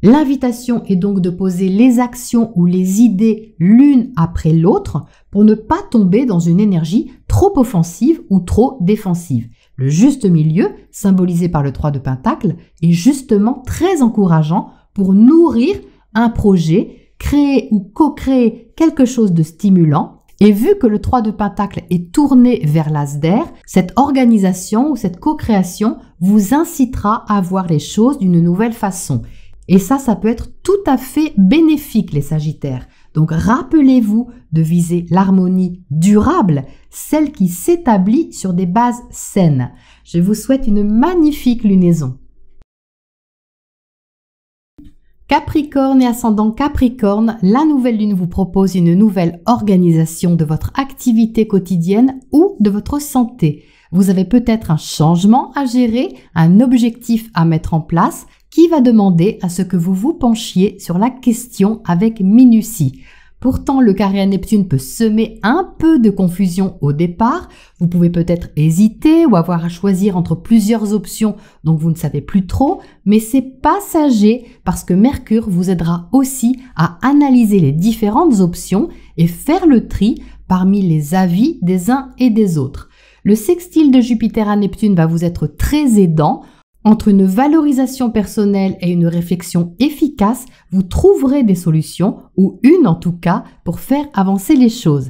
Speaker 1: L'invitation est donc de poser les actions ou les idées l'une après l'autre pour ne pas tomber dans une énergie trop offensive ou trop défensive. Le juste milieu, symbolisé par le 3 de pentacle, est justement très encourageant pour nourrir un projet, créer ou co-créer quelque chose de stimulant Et vu que le 3 de Pentacle est tourné vers l'As d'air, cette organisation ou cette co-création vous incitera à voir les choses d'une nouvelle façon. Et ça peut être tout à fait bénéfique, les Sagittaires. Donc rappelez-vous de viser l'harmonie durable, celle qui s'établit sur des bases saines. Je vous souhaite une magnifique lunaison. Capricorne et ascendant Capricorne, la nouvelle lune vous propose une nouvelle organisation de votre activité quotidienne ou de votre santé. Vous avez peut-être un changement à gérer, un objectif à mettre en place qui va demander à ce que vous vous penchiez sur la question avec minutie. Pourtant, le carré à Neptune peut semer un peu de confusion au départ. Vous pouvez peut-être hésiter ou avoir à choisir entre plusieurs options dont vous ne savez plus trop, mais c'est passager parce que Mercure vous aidera aussi à analyser les différentes options et faire le tri parmi les avis des uns et des autres. Le sextile de Jupiter à Neptune va vous être très aidant. Entre une valorisation personnelle et une réflexion efficace, vous trouverez des solutions, ou une en tout cas, pour faire avancer les choses.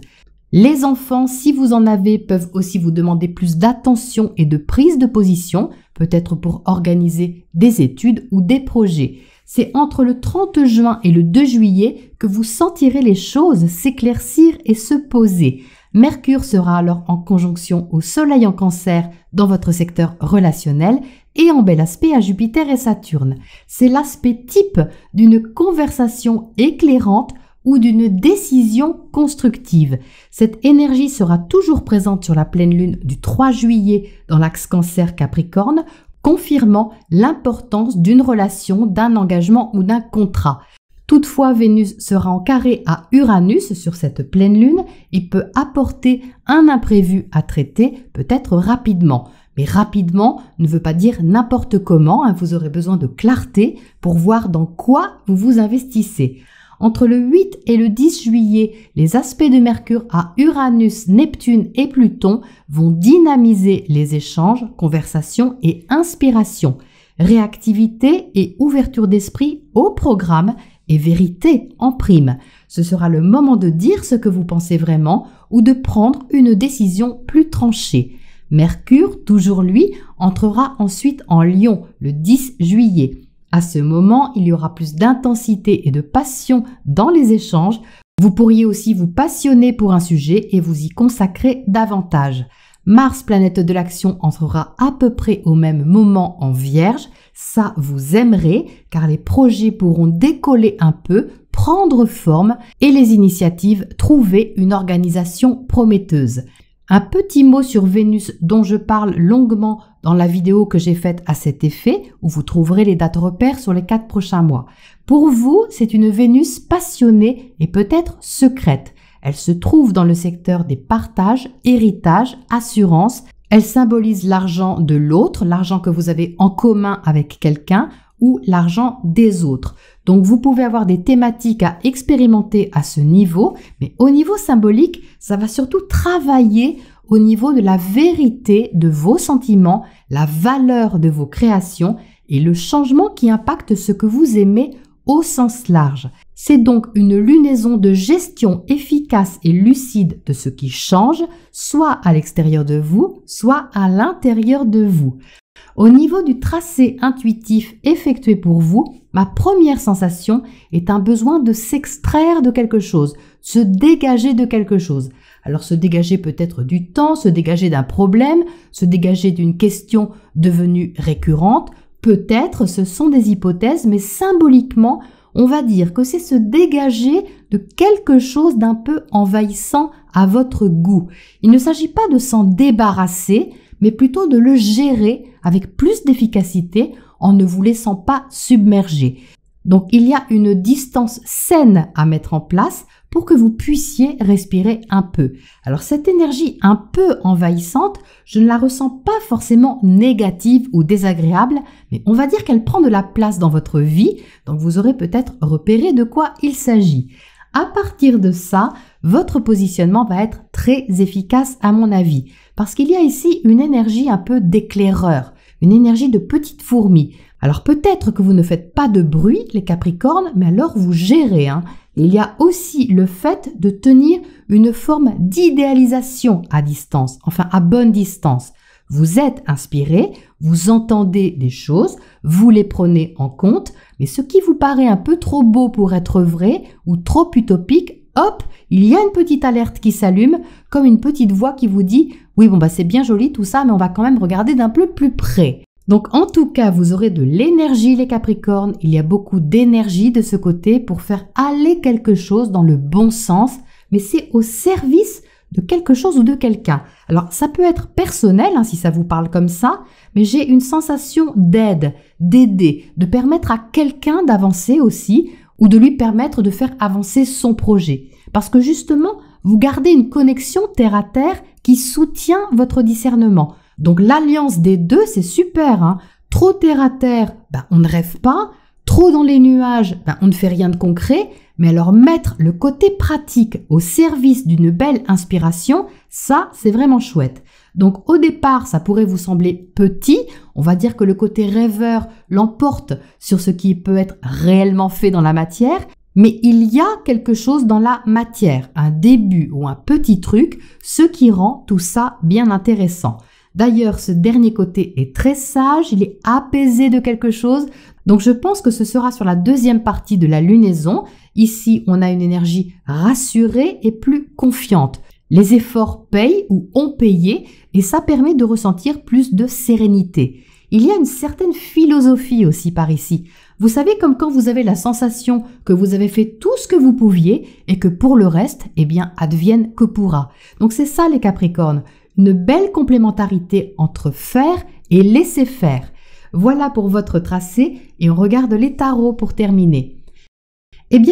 Speaker 1: Les enfants, si vous en avez, peuvent aussi vous demander plus d'attention et de prise de position, peut-être pour organiser des études ou des projets. C'est entre le 30 juin et le 2 juillet que vous sentirez les choses s'éclaircir et se poser. Mercure sera alors en conjonction au Soleil en Cancer dans votre secteur relationnel et en bel aspect à Jupiter et Saturne. C'est l'aspect type d'une conversation éclairante ou d'une décision constructive. Cette énergie sera toujours présente sur la pleine lune du 3 juillet dans l'axe Cancer-Capricorne, confirmant l'importance d'une relation, d'un engagement ou d'un contrat. Toutefois, Vénus sera en carré à Uranus sur cette pleine lune et peut apporter un imprévu à traiter, peut-être rapidement. Mais rapidement ne veut pas dire n'importe comment, vous aurez besoin de clarté pour voir dans quoi vous vous investissez. Entre le 8 et le 10 juillet, les aspects de Mercure à Uranus, Neptune et Pluton vont dynamiser les échanges, conversations et inspirations. Réactivité et ouverture d'esprit au programme et vérité en prime. Ce sera le moment de dire ce que vous pensez vraiment ou de prendre une décision plus tranchée. Mercure, toujours lui, entrera ensuite en Lion le 10 juillet. À ce moment, il y aura plus d'intensité et de passion dans les échanges. Vous pourriez aussi vous passionner pour un sujet et vous y consacrer davantage. Mars, planète de l'action, entrera à peu près au même moment en Vierge. Ça, vous aimerez car les projets pourront décoller un peu, prendre forme et les initiatives trouver une organisation prometteuse. Un petit mot sur Vénus dont je parle longuement dans la vidéo que j'ai faite à cet effet, où vous trouverez les dates repères sur les 4 prochains mois. Pour vous, c'est une Vénus passionnée et peut-être secrète. Elle se trouve dans le secteur des partages, héritages, assurances. Elle symbolise l'argent de l'autre, l'argent que vous avez en commun avec quelqu'un ou l'argent des autres. Donc vous pouvez avoir des thématiques à expérimenter à ce niveau, mais au niveau symbolique, ça va surtout travailler au niveau de la vérité de vos sentiments, la valeur de vos créations et le changement qui impacte ce que vous aimez au sens large. C'est donc une lunaison de gestion efficace et lucide de ce qui change, soit à l'extérieur de vous, soit à l'intérieur de vous. Au niveau du tracé intuitif effectué pour vous, ma première sensation est un besoin de s'extraire de quelque chose, se dégager de quelque chose. Alors se dégager peut-être du temps, se dégager d'un problème, se dégager d'une question devenue récurrente. Peut-être ce sont des hypothèses, mais symboliquement, on va dire que c'est se dégager de quelque chose d'un peu envahissant à votre goût. Il ne s'agit pas de s'en débarrasser, mais plutôt de le gérer avec plus d'efficacité en ne vous laissant pas submerger. Donc il y a une distance saine à mettre en place pour que vous puissiez respirer un peu. Alors cette énergie un peu envahissante, je ne la ressens pas forcément négative ou désagréable, mais on va dire qu'elle prend de la place dans votre vie, donc vous aurez peut-être repéré de quoi il s'agit. À partir de ça, votre positionnement va être très efficace à mon avis, parce qu'il y a ici une énergie un peu d'éclaireur, une énergie de petite fourmi. Alors peut-être que vous ne faites pas de bruit, les Capricornes, mais alors vous gérez. Il y a aussi le fait de tenir une forme d'idéalisation à distance, enfin à bonne distance. Vous êtes inspiré, vous entendez des choses, vous les prenez en compte, mais ce qui vous paraît un peu trop beau pour être vrai ou trop utopique, hop, il y a une petite alerte qui s'allume, comme une petite voix qui vous dit « Oui, c'est bien joli tout ça, mais on va quand même regarder d'un peu plus près. » Donc en tout cas, vous aurez de l'énergie les Capricornes, il y a beaucoup d'énergie de ce côté pour faire aller quelque chose dans le bon sens, mais c'est au service de quelque chose ou de quelqu'un. Alors ça peut être personnel si ça vous parle comme ça, mais j'ai une sensation d'aide, d'aider, de permettre à quelqu'un d'avancer aussi ou de lui permettre de faire avancer son projet. Parce que justement, vous gardez une connexion terre à terre qui soutient votre discernement. Donc l'alliance des deux, c'est super. Trop terre à terre, on ne rêve pas. Trop dans les nuages, on ne fait rien de concret. Mais alors mettre le côté pratique au service d'une belle inspiration, ça, c'est vraiment chouette. Donc au départ, ça pourrait vous sembler petit. On va dire que le côté rêveur l'emporte sur ce qui peut être réellement fait dans la matière. Mais il y a quelque chose dans la matière, un début ou un petit truc, ce qui rend tout ça bien intéressant. D'ailleurs, ce dernier côté est très sage, il est apaisé de quelque chose. Donc je pense que ce sera sur la deuxième partie de la lunaison. Ici, on a une énergie rassurée et plus confiante. Les efforts payent ou ont payé et ça permet de ressentir plus de sérénité. Il y a une certaine philosophie aussi par ici. Vous savez, comme quand vous avez la sensation que vous avez fait tout ce que vous pouviez et que pour le reste, advienne que pourra. Donc c'est ça les Capricornes. Une belle complémentarité entre faire et laisser faire. Voilà pour votre tracé et on regarde les tarots pour terminer.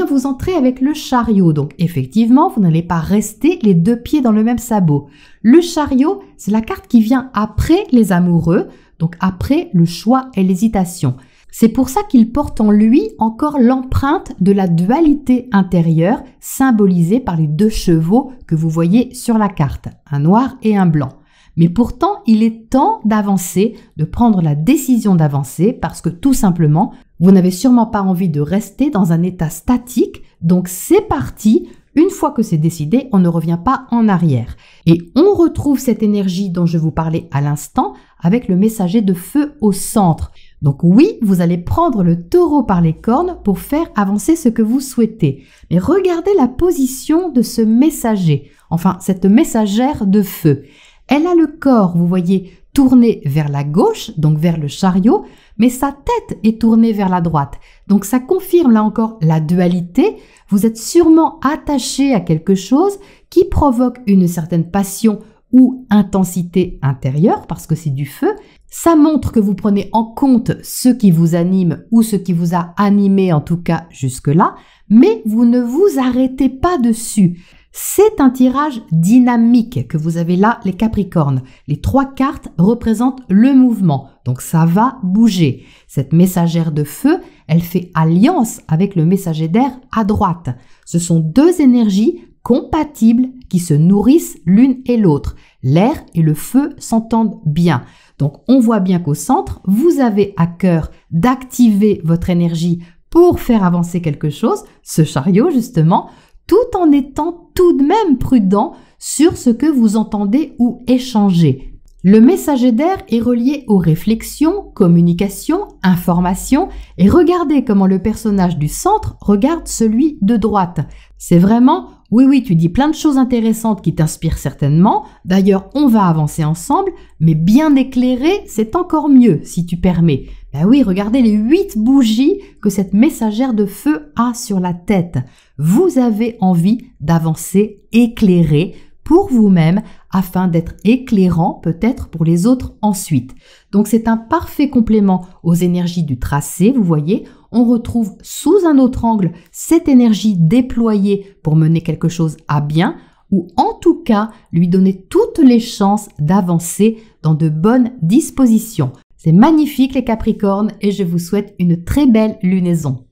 Speaker 1: Vous entrez avec le chariot, donc effectivement, vous n'allez pas rester les deux pieds dans le même sabot. Le chariot, c'est la carte qui vient après les amoureux, donc après le choix et l'hésitation. C'est pour ça qu'il porte en lui encore l'empreinte de la dualité intérieure symbolisée par les deux chevaux que vous voyez sur la carte, un noir et un blanc. Mais pourtant, il est temps d'avancer, de prendre la décision d'avancer parce que tout simplement, vous n'avez sûrement pas envie de rester dans un état statique. Donc c'est parti, une fois que c'est décidé, on ne revient pas en arrière. Et on retrouve cette énergie dont je vous parlais à l'instant avec le messager de feu au centre. Donc oui, vous allez prendre le taureau par les cornes pour faire avancer ce que vous souhaitez. Mais regardez la position de ce messager, enfin cette messagère de feu. Elle a le corps, vous voyez, tourné vers la gauche, donc vers le chariot, mais sa tête est tournée vers la droite. Donc ça confirme là encore la dualité. Vous êtes sûrement attaché à quelque chose qui provoque une certaine passion ou intensité intérieure, parce que c'est du feu. Ça montre que vous prenez en compte ce qui vous anime ou ce qui vous a animé en tout cas jusque-là, mais vous ne vous arrêtez pas dessus. C'est un tirage dynamique que vous avez là, les Capricornes. Les 3 cartes représentent le mouvement, donc ça va bouger. Cette messagère de feu, elle fait alliance avec le messager d'air à droite. Ce sont 2 énergies compatibles qui se nourrissent l'une et l'autre. L'air et le feu s'entendent bien. Donc on voit bien qu'au centre, vous avez à cœur d'activer votre énergie pour faire avancer quelque chose, ce chariot justement, tout en étant tout de même prudent sur ce que vous entendez ou échangez. Le messager d'air est relié aux réflexions, communications, informations et regardez comment le personnage du centre regarde celui de droite. C'est vraiment, oui, tu dis plein de choses intéressantes qui t'inspirent certainement, d'ailleurs on va avancer ensemble, mais bien éclairé, c'est encore mieux si tu permets. Ben oui, regardez les 8 bougies que cette messagère de feu a sur la tête. Vous avez envie d'avancer éclairé pour vous-même afin d'être éclairant peut-être pour les autres ensuite. Donc c'est un parfait complément aux énergies du tracé, vous voyez, on retrouve sous un autre angle cette énergie déployée pour mener quelque chose à bien ou en tout cas lui donner toutes les chances d'avancer dans de bonnes dispositions. C'est magnifique les Capricornes et je vous souhaite une très belle lunaison.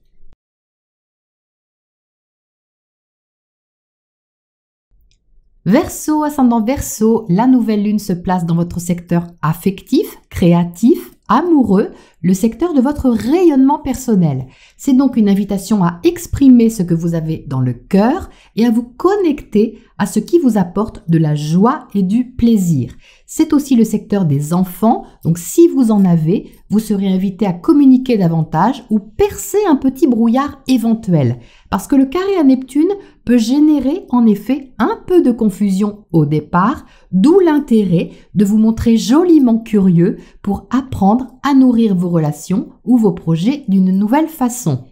Speaker 1: Verseau, ascendant Verseau, la nouvelle lune se place dans votre secteur affectif, créatif, amoureux, le secteur de votre rayonnement personnel. C'est donc une invitation à exprimer ce que vous avez dans le cœur et à vous connecter à ce qui vous apporte de la joie et du plaisir. C'est aussi le secteur des enfants, donc si vous en avez, vous serez invité à communiquer davantage ou percer un petit brouillard éventuel. Parce que le carré à Neptune peut générer en effet un peu de confusion au départ, d'où l'intérêt de vous montrer joliment curieux pour apprendre à nourrir vos relations ou vos projets d'une nouvelle façon.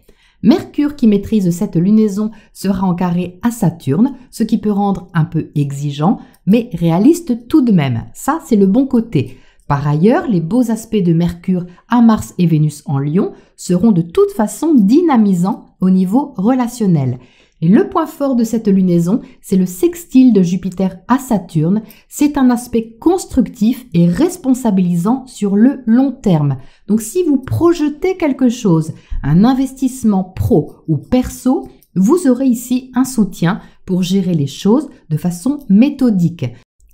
Speaker 1: Mercure qui maîtrise cette lunaison sera en carré à Saturne, ce qui peut rendre un peu exigeant, mais réaliste tout de même. Ça, c'est le bon côté. Par ailleurs, les beaux aspects de Mercure à Mars et Vénus en Lion seront de toute façon dynamisants au niveau relationnel. Et le point fort de cette lunaison, c'est le sextile de Jupiter à Saturne. C'est un aspect constructif et responsabilisant sur le long terme. Donc si vous projetez quelque chose, un investissement pro ou perso, vous aurez ici un soutien pour gérer les choses de façon méthodique.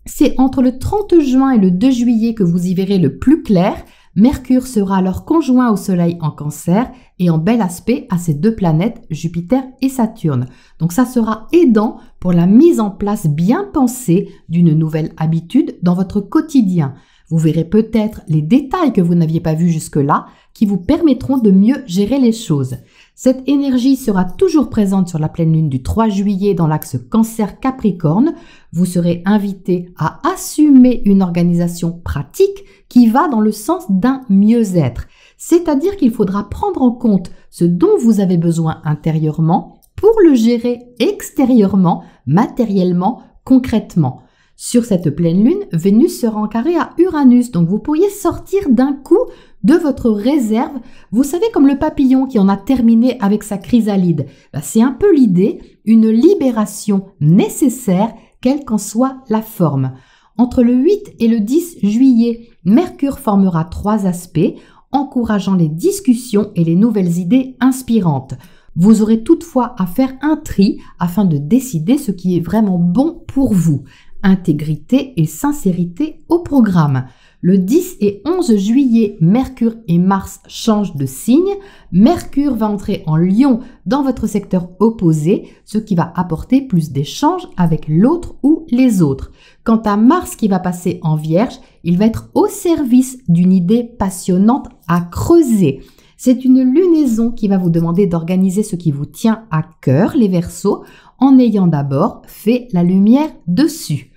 Speaker 1: C'est entre le 30 juin et le 2 juillet que vous y verrez le plus clair. Mercure sera alors conjoint au Soleil en Cancer et en bel aspect à ces deux planètes, Jupiter et Saturne. Donc ça sera aidant pour la mise en place bien pensée d'une nouvelle habitude dans votre quotidien. Vous verrez peut-être les détails que vous n'aviez pas vus jusque-là qui vous permettront de mieux gérer les choses. Cette énergie sera toujours présente sur la pleine lune du 3 juillet dans l'axe Cancer-Capricorne. Vous serez invité à assumer une organisation pratique qui va dans le sens d'un mieux-être. C'est-à-dire qu'il faudra prendre en compte ce dont vous avez besoin intérieurement pour le gérer extérieurement, matériellement, concrètement. Sur cette pleine lune, Vénus sera en carré à Uranus, donc vous pourriez sortir d'un coup de votre réserve. Vous savez, comme le papillon qui en a terminé avec sa chrysalide. C'est un peu l'idée, une libération nécessaire, quelle qu'en soit la forme. Entre le 8 et le 10 juillet, Mercure formera 3 aspects, encourageant les discussions et les nouvelles idées inspirantes. Vous aurez toutefois à faire un tri afin de décider ce qui est vraiment bon pour vous. Intégrité et sincérité au programme. Le 10 et 11 juillet, Mercure et Mars changent de signe. Mercure va entrer en Lion dans votre secteur opposé, ce qui va apporter plus d'échanges avec l'autre ou les autres. Quant à Mars qui va passer en Vierge, il va être au service d'une idée passionnante à creuser. C'est une lunaison qui va vous demander d'organiser ce qui vous tient à cœur, les Verseaux, en ayant d'abord fait la lumière dessus.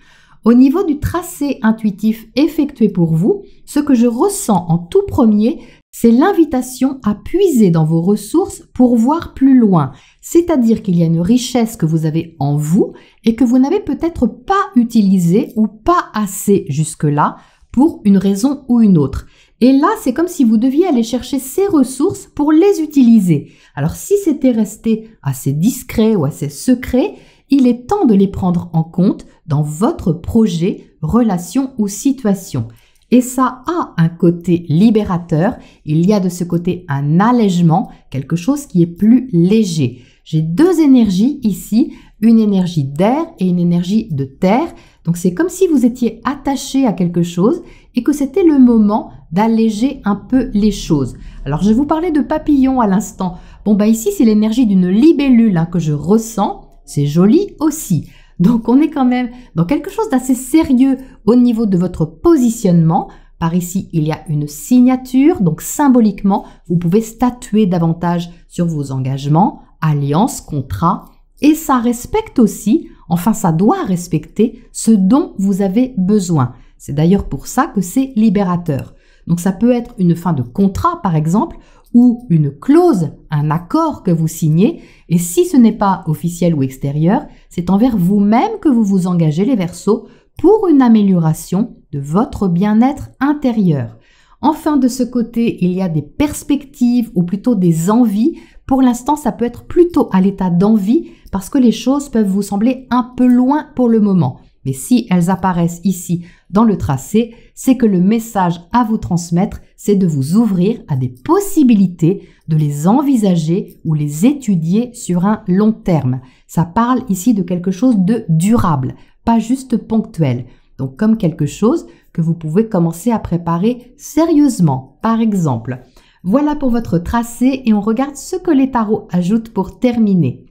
Speaker 1: Au niveau du tracé intuitif effectué pour vous, ce que je ressens en tout premier, c'est l'invitation à puiser dans vos ressources pour voir plus loin. C'est-à-dire qu'il y a une richesse que vous avez en vous et que vous n'avez peut-être pas utilisée ou pas assez jusque-là pour une raison ou une autre. Et là, c'est comme si vous deviez aller chercher ces ressources pour les utiliser. Alors si c'était resté assez discret ou assez secret, il est temps de les prendre en compte dans votre projet, relation ou situation. Et ça a un côté libérateur, il y a de ce côté un allègement, quelque chose qui est plus léger. J'ai 2 énergies ici, une énergie d'air et une énergie de terre. Donc c'est comme si vous étiez attaché à quelque chose et que c'était le moment d'alléger un peu les choses. Alors je vous parlais de papillon à l'instant. Ici c'est l'énergie d'une libellule que je ressens. C'est joli aussi. Donc on est quand même dans quelque chose d'assez sérieux au niveau de votre positionnement. Par ici, il y a une signature, donc symboliquement, vous pouvez statuer davantage sur vos engagements, alliances, contrats. Et ça respecte aussi, enfin ça doit respecter ce dont vous avez besoin. C'est d'ailleurs pour ça que c'est libérateur. Donc ça peut être une fin de contrat par exemple, ou une clause, un accord que vous signez, et si ce n'est pas officiel ou extérieur, c'est envers vous-même que vous vous engagez les Verseaux pour une amélioration de votre bien-être intérieur. Enfin, de ce côté, il y a des perspectives ou plutôt des envies. Pour l'instant, ça peut être plutôt à l'état d'envie parce que les choses peuvent vous sembler un peu loin pour le moment. Mais si elles apparaissent ici dans le tracé, c'est que le message à vous transmettre, c'est de vous ouvrir à des possibilités, de les envisager ou les étudier sur un long terme. Ça parle ici de quelque chose de durable, pas juste ponctuel. Donc comme quelque chose que vous pouvez commencer à préparer sérieusement. Par exemple, voilà pour votre tracé et on regarde ce que les tarots ajoutent pour terminer.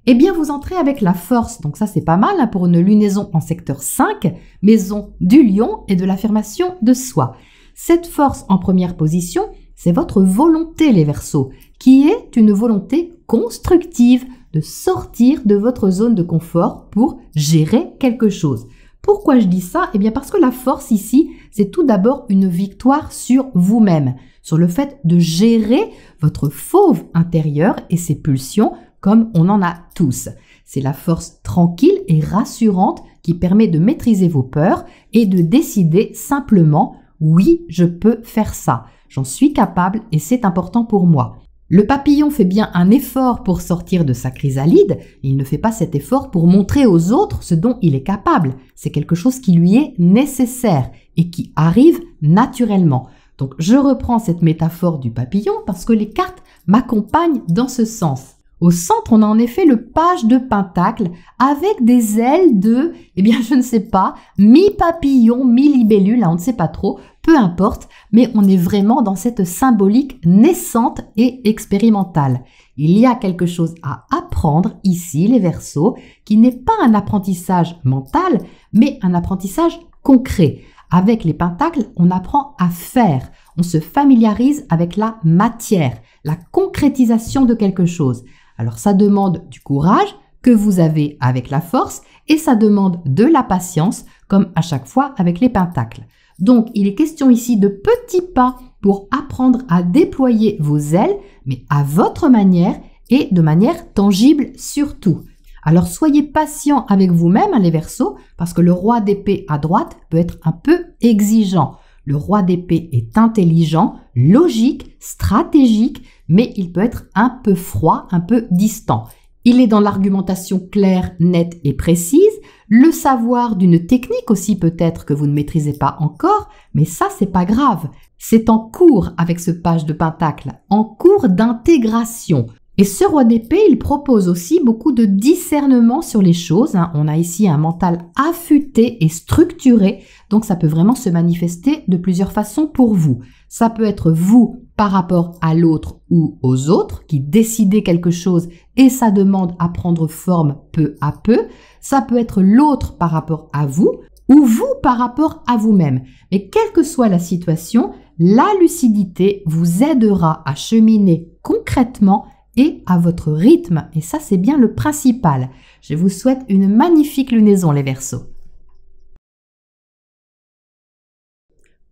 Speaker 1: Eh bien, vous entrez avec la force, donc ça c'est pas mal hein, pour une lunaison en secteur 5, maison du lion et de l'affirmation de soi. Cette force en première position, c'est votre volonté les Verseaux, qui est une volonté constructive de sortir de votre zone de confort pour gérer quelque chose. Pourquoi je dis ça? Eh bien parce que la force ici, c'est tout d'abord une victoire sur vous-même, sur le fait de gérer votre fauve intérieur et ses pulsions comme on en a tous. C'est la force tranquille et rassurante qui permet de maîtriser vos peurs et de décider simplement « oui, je peux faire ça, j'en suis capable et c'est important pour moi ». Le papillon fait bien un effort pour sortir de sa chrysalide, il ne fait pas cet effort pour montrer aux autres ce dont il est capable. C'est quelque chose qui lui est nécessaire et qui arrive naturellement. Donc je reprends cette métaphore du papillon parce que les cartes m'accompagnent dans ce sens. Au centre, on a en effet le page de pentacle avec des ailes de, je ne sais pas, mi-papillon, mi-libellule, là on ne sait pas trop, peu importe, mais on est vraiment dans cette symbolique naissante et expérimentale. Il y a quelque chose à apprendre ici, les Verseaux, qui n'est pas un apprentissage mental, mais un apprentissage concret. Avec les pentacles, on apprend à faire, on se familiarise avec la matière, la concrétisation de quelque chose. Alors ça demande du courage que vous avez avec la force et ça demande de la patience comme à chaque fois avec les pentacles. Donc il est question ici de petits pas pour apprendre à déployer vos ailes, mais à votre manière et de manière tangible surtout. Alors soyez patient avec vous-même les Verseaux parce que le roi d'épée à droite peut être un peu exigeant. Le roi d'épée est intelligent, logique, stratégique, mais il peut être un peu froid, un peu distant. Il est dans l'argumentation claire, nette et précise, le savoir d'une technique aussi peut-être que vous ne maîtrisez pas encore, mais ça c'est pas grave. C'est en cours avec ce page de pentacle, en cours d'intégration. Et ce roi d'épée, il propose aussi beaucoup de discernement sur les choses. On a ici un mental affûté et structuré, donc ça peut vraiment se manifester de plusieurs façons pour vous. Ça peut être vous par rapport à l'autre ou aux autres qui décidez quelque chose et ça demande à prendre forme peu à peu. Ça peut être l'autre par rapport à vous ou vous par rapport à vous-même. Mais quelle que soit la situation, la lucidité vous aidera à cheminer concrètement et à votre rythme. Et ça, c'est bien le principal. Je vous souhaite une magnifique lunaison, les Verseaux.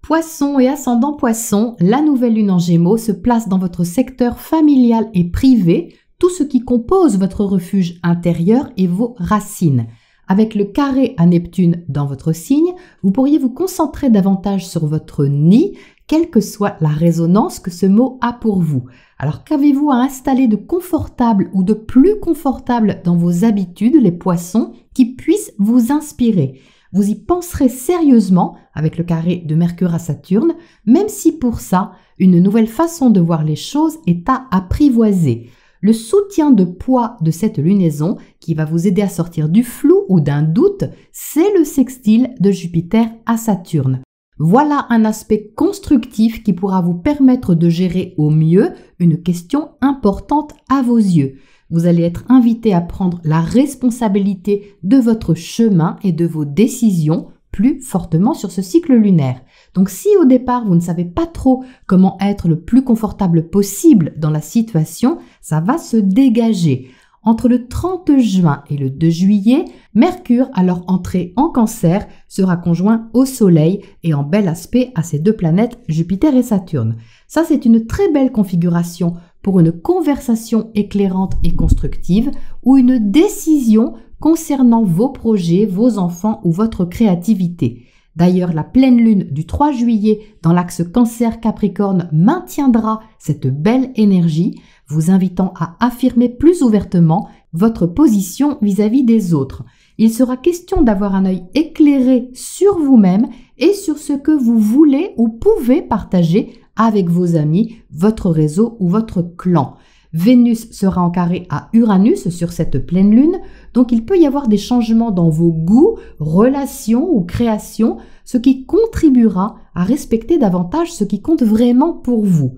Speaker 1: Poisson et ascendant Poisson, la nouvelle lune en Gémeaux se place dans votre secteur familial et privé, tout ce qui compose votre refuge intérieur et vos racines. Avec le carré à Neptune dans votre signe, vous pourriez vous concentrer davantage sur votre nid, quelle que soit la résonance que ce mot a pour vous. Alors qu'avez-vous à installer de confortable ou de plus confortable dans vos habitudes, les Poissons, qui puissent vous inspirer? Vous y penserez sérieusement avec le carré de Mercure à Saturne, même si pour ça, une nouvelle façon de voir les choses est à apprivoiser. Le soutien de poids de cette lunaison, qui va vous aider à sortir du flou ou d'un doute, c'est le sextile de Jupiter à Saturne. Voilà un aspect constructif qui pourra vous permettre de gérer au mieux une question importante à vos yeux. Vous allez être invité à prendre la responsabilité de votre chemin et de vos décisions plus fortement sur ce cycle lunaire. Donc si au départ vous ne savez pas trop comment être le plus confortable possible dans la situation, ça va se dégager. Entre le 30 juin et le 2 juillet, Mercure, à leur entrée en Cancer, sera conjoint au Soleil et en bel aspect à ces deux planètes Jupiter et Saturne. Ça, c'est une très belle configuration pour une conversation éclairante et constructive ou une décision concernant vos projets, vos enfants ou votre créativité. D'ailleurs, la pleine lune du 3 juillet dans l'axe Cancer-Capricorne maintiendra cette belle énergie, vous invitant à affirmer plus ouvertement votre position vis-à-vis des autres. Il sera question d'avoir un œil éclairé sur vous-même et sur ce que vous voulez ou pouvez partager avec vos amis, votre réseau ou votre clan. Vénus sera en carré à Uranus sur cette pleine lune, donc il peut y avoir des changements dans vos goûts, relations ou créations, ce qui contribuera à respecter davantage ce qui compte vraiment pour vous.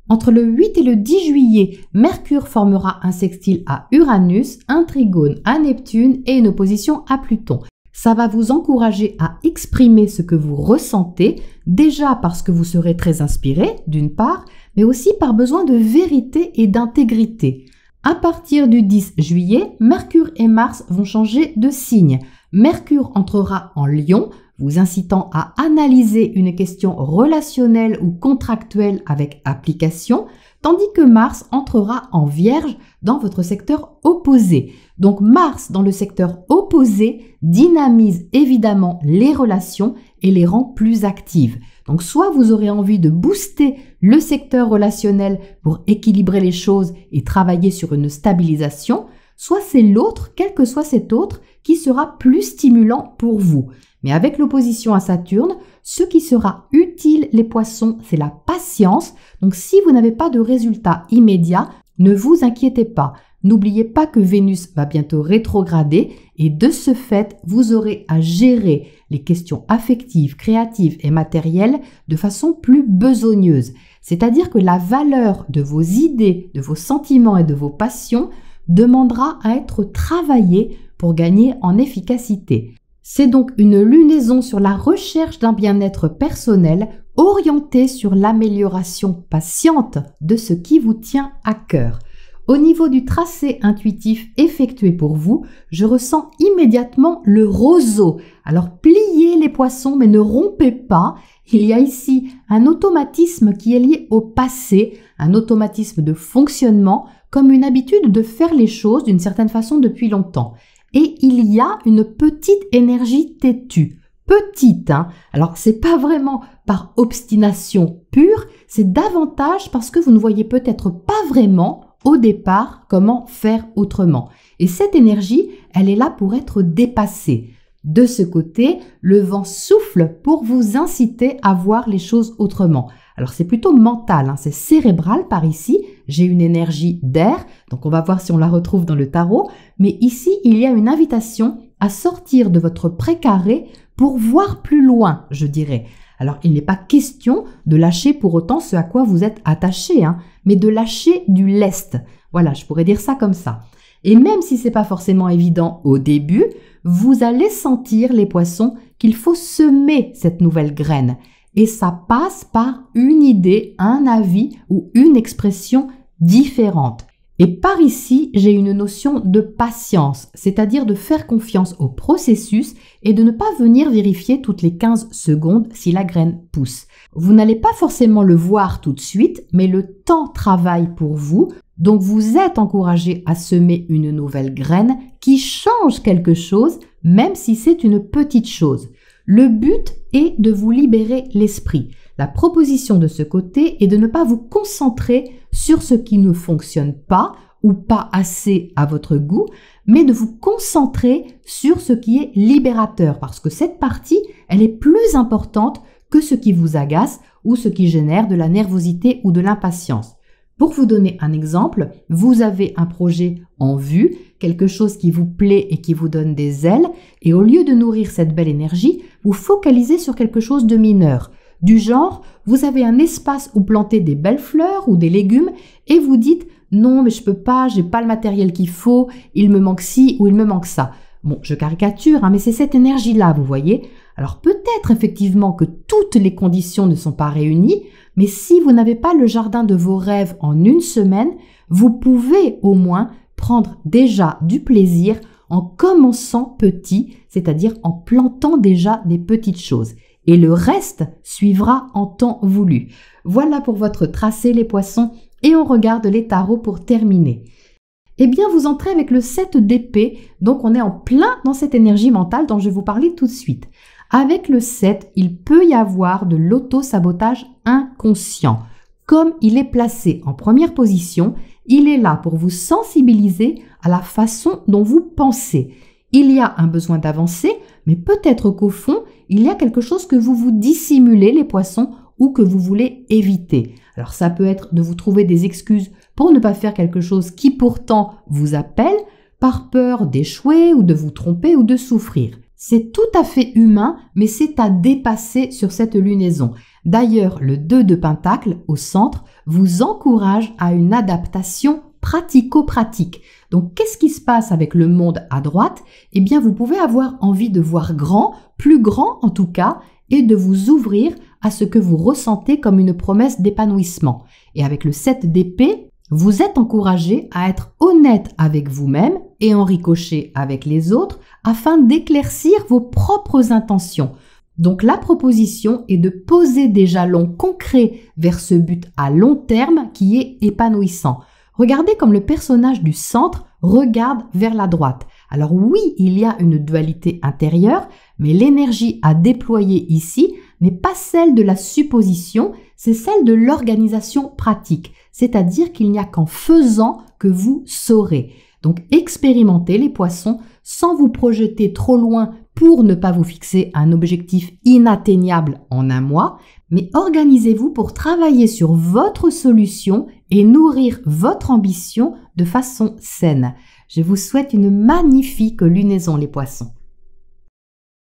Speaker 1: Entre le 8 et le 10 juillet, Mercure formera un sextile à Uranus, un trigone à Neptune et une opposition à Pluton. Ça va vous encourager à exprimer ce que vous ressentez, déjà parce que vous serez très inspiré, d'une part, mais aussi par besoin de vérité et d'intégrité. À partir du 10 juillet, Mercure et Mars vont changer de signe. Mercure entrera en Lion, vous incitant à analyser une question relationnelle ou contractuelle avec application, tandis que Mars entrera en Vierge dans votre secteur opposé. Donc Mars dans le secteur opposé dynamise évidemment les relations et les rend plus actives. Donc soit vous aurez envie de booster le secteur relationnel pour équilibrer les choses et travailler sur une stabilisation, soit c'est l'autre, quel que soit cet autre, qui sera plus stimulant pour vous. Mais avec l'opposition à Saturne, ce qui sera utile les poissons, c'est la patience. Donc si vous n'avez pas de résultat immédiat, ne vous inquiétez pas. N'oubliez pas que Vénus va bientôt rétrograder et de ce fait, vous aurez à gérer les questions affectives, créatives et matérielles de façon plus besogneuse. C'est-à-dire que la valeur de vos idées, de vos sentiments et de vos passions demandera à être travaillée pour gagner en efficacité. C'est donc une lunaison sur la recherche d'un bien-être personnel orientée sur l'amélioration patiente de ce qui vous tient à cœur. Au niveau du tracé intuitif effectué pour vous, je ressens immédiatement le roseau. Alors pliez les poissons mais ne rompez pas. Il y a ici un automatisme qui est lié au passé, un automatisme de fonctionnement comme une habitude de faire les choses d'une certaine façon depuis longtemps. Et il y a une petite énergie têtue. Petite, hein. Alors c'est pas vraiment par obstination pure, c'est davantage parce que vous ne voyez peut-être pas vraiment au départ comment faire autrement. Et cette énergie, elle est là pour être dépassée. De ce côté, le vent souffle pour vous inciter à voir les choses autrement. Alors c'est plutôt mental, hein, c'est cérébral par ici. J'ai une énergie d'air, donc on va voir si on la retrouve dans le tarot. Mais ici, il y a une invitation à sortir de votre précaré pour voir plus loin, je dirais. Alors il n'est pas question de lâcher pour autant ce à quoi vous êtes attaché, hein, mais de lâcher du lest. Voilà, je pourrais dire ça comme ça. Et même si c'est pas forcément évident au début, vous allez sentir, les poissons, qu'il faut semer cette nouvelle graine. Et ça passe par une idée, un avis ou une expression différente. Et par ici, j'ai une notion de patience, c'est-à-dire de faire confiance au processus et de ne pas venir vérifier toutes les 15 secondes si la graine pousse. Vous n'allez pas forcément le voir tout de suite, mais le temps travaille pour vous. Donc vous êtes encouragé à semer une nouvelle graine qui change quelque chose, même si c'est une petite chose. Le but est de vous libérer l'esprit. La proposition de ce côté est de ne pas vous concentrer sur ce qui ne fonctionne pas ou pas assez à votre goût, mais de vous concentrer sur ce qui est libérateur, parce que cette partie, elle est plus importante que ce qui vous agace ou ce qui génère de la nervosité ou de l'impatience. Pour vous donner un exemple, vous avez un projet en vue, quelque chose qui vous plaît et qui vous donne des ailes, et au lieu de nourrir cette belle énergie, vous focalisez sur quelque chose de mineur. Du genre, vous avez un espace où planter des belles fleurs ou des légumes et vous dites « Non, mais je peux pas, j'ai pas le matériel qu'il faut, il me manque ci ou il me manque ça. » Bon, je caricature, hein, mais c'est cette énergie-là, vous voyez. Alors peut-être effectivement que toutes les conditions ne sont pas réunies, mais si vous n'avez pas le jardin de vos rêves en une semaine, vous pouvez au moins prendre déjà du plaisir en commençant petit, c'est-à-dire en plantant déjà des petites choses. Et le reste suivra en temps voulu. Voilà pour votre tracé, les poissons, et on regarde les tarots pour terminer. Eh bien, vous entrez avec le 7 d'épée, donc on est en plein dans cette énergie mentale dont je vais vous parler tout de suite. Avec le 7, il peut y avoir de l'auto-sabotage inconscient. Comme il est placé en première position, il est là pour vous sensibiliser à la façon dont vous pensez. Il y a un besoin d'avancer, mais peut-être qu'au fond, il y a quelque chose que vous vous dissimulez, les poissons, ou que vous voulez éviter. Alors ça peut être de vous trouver des excuses pour ne pas faire quelque chose qui pourtant vous appelle, par peur d'échouer ou de vous tromper ou de souffrir. C'est tout à fait humain, mais c'est à dépasser sur cette lunaison. D'ailleurs, le 2 de Pentacle au centre vous encourage à une adaptation pratico-pratique. Donc, qu'est-ce qui se passe avec le monde à droite? Eh bien, vous pouvez avoir envie de voir grand, plus grand en tout cas, et de vous ouvrir à ce que vous ressentez comme une promesse d'épanouissement. Et avec le 7 d'épée, vous êtes encouragé à être honnête avec vous-même et en ricochet avec les autres afin d'éclaircir vos propres intentions. Donc la proposition est de poser des jalons concrets vers ce but à long terme qui est épanouissant. Regardez comme le personnage du centre regarde vers la droite. Alors oui, il y a une dualité intérieure, mais l'énergie à déployer ici n'est pas celle de la supposition, c'est celle de l'organisation pratique. C'est-à-dire qu'il n'y a qu'en faisant que vous saurez. Donc expérimentez les poissons sans vous projeter trop loin pour ne pas vous fixer un objectif inatteignable en un mois, mais organisez-vous pour travailler sur votre solution et nourrir votre ambition de façon saine. Je vous souhaite une magnifique lunaison les poissons.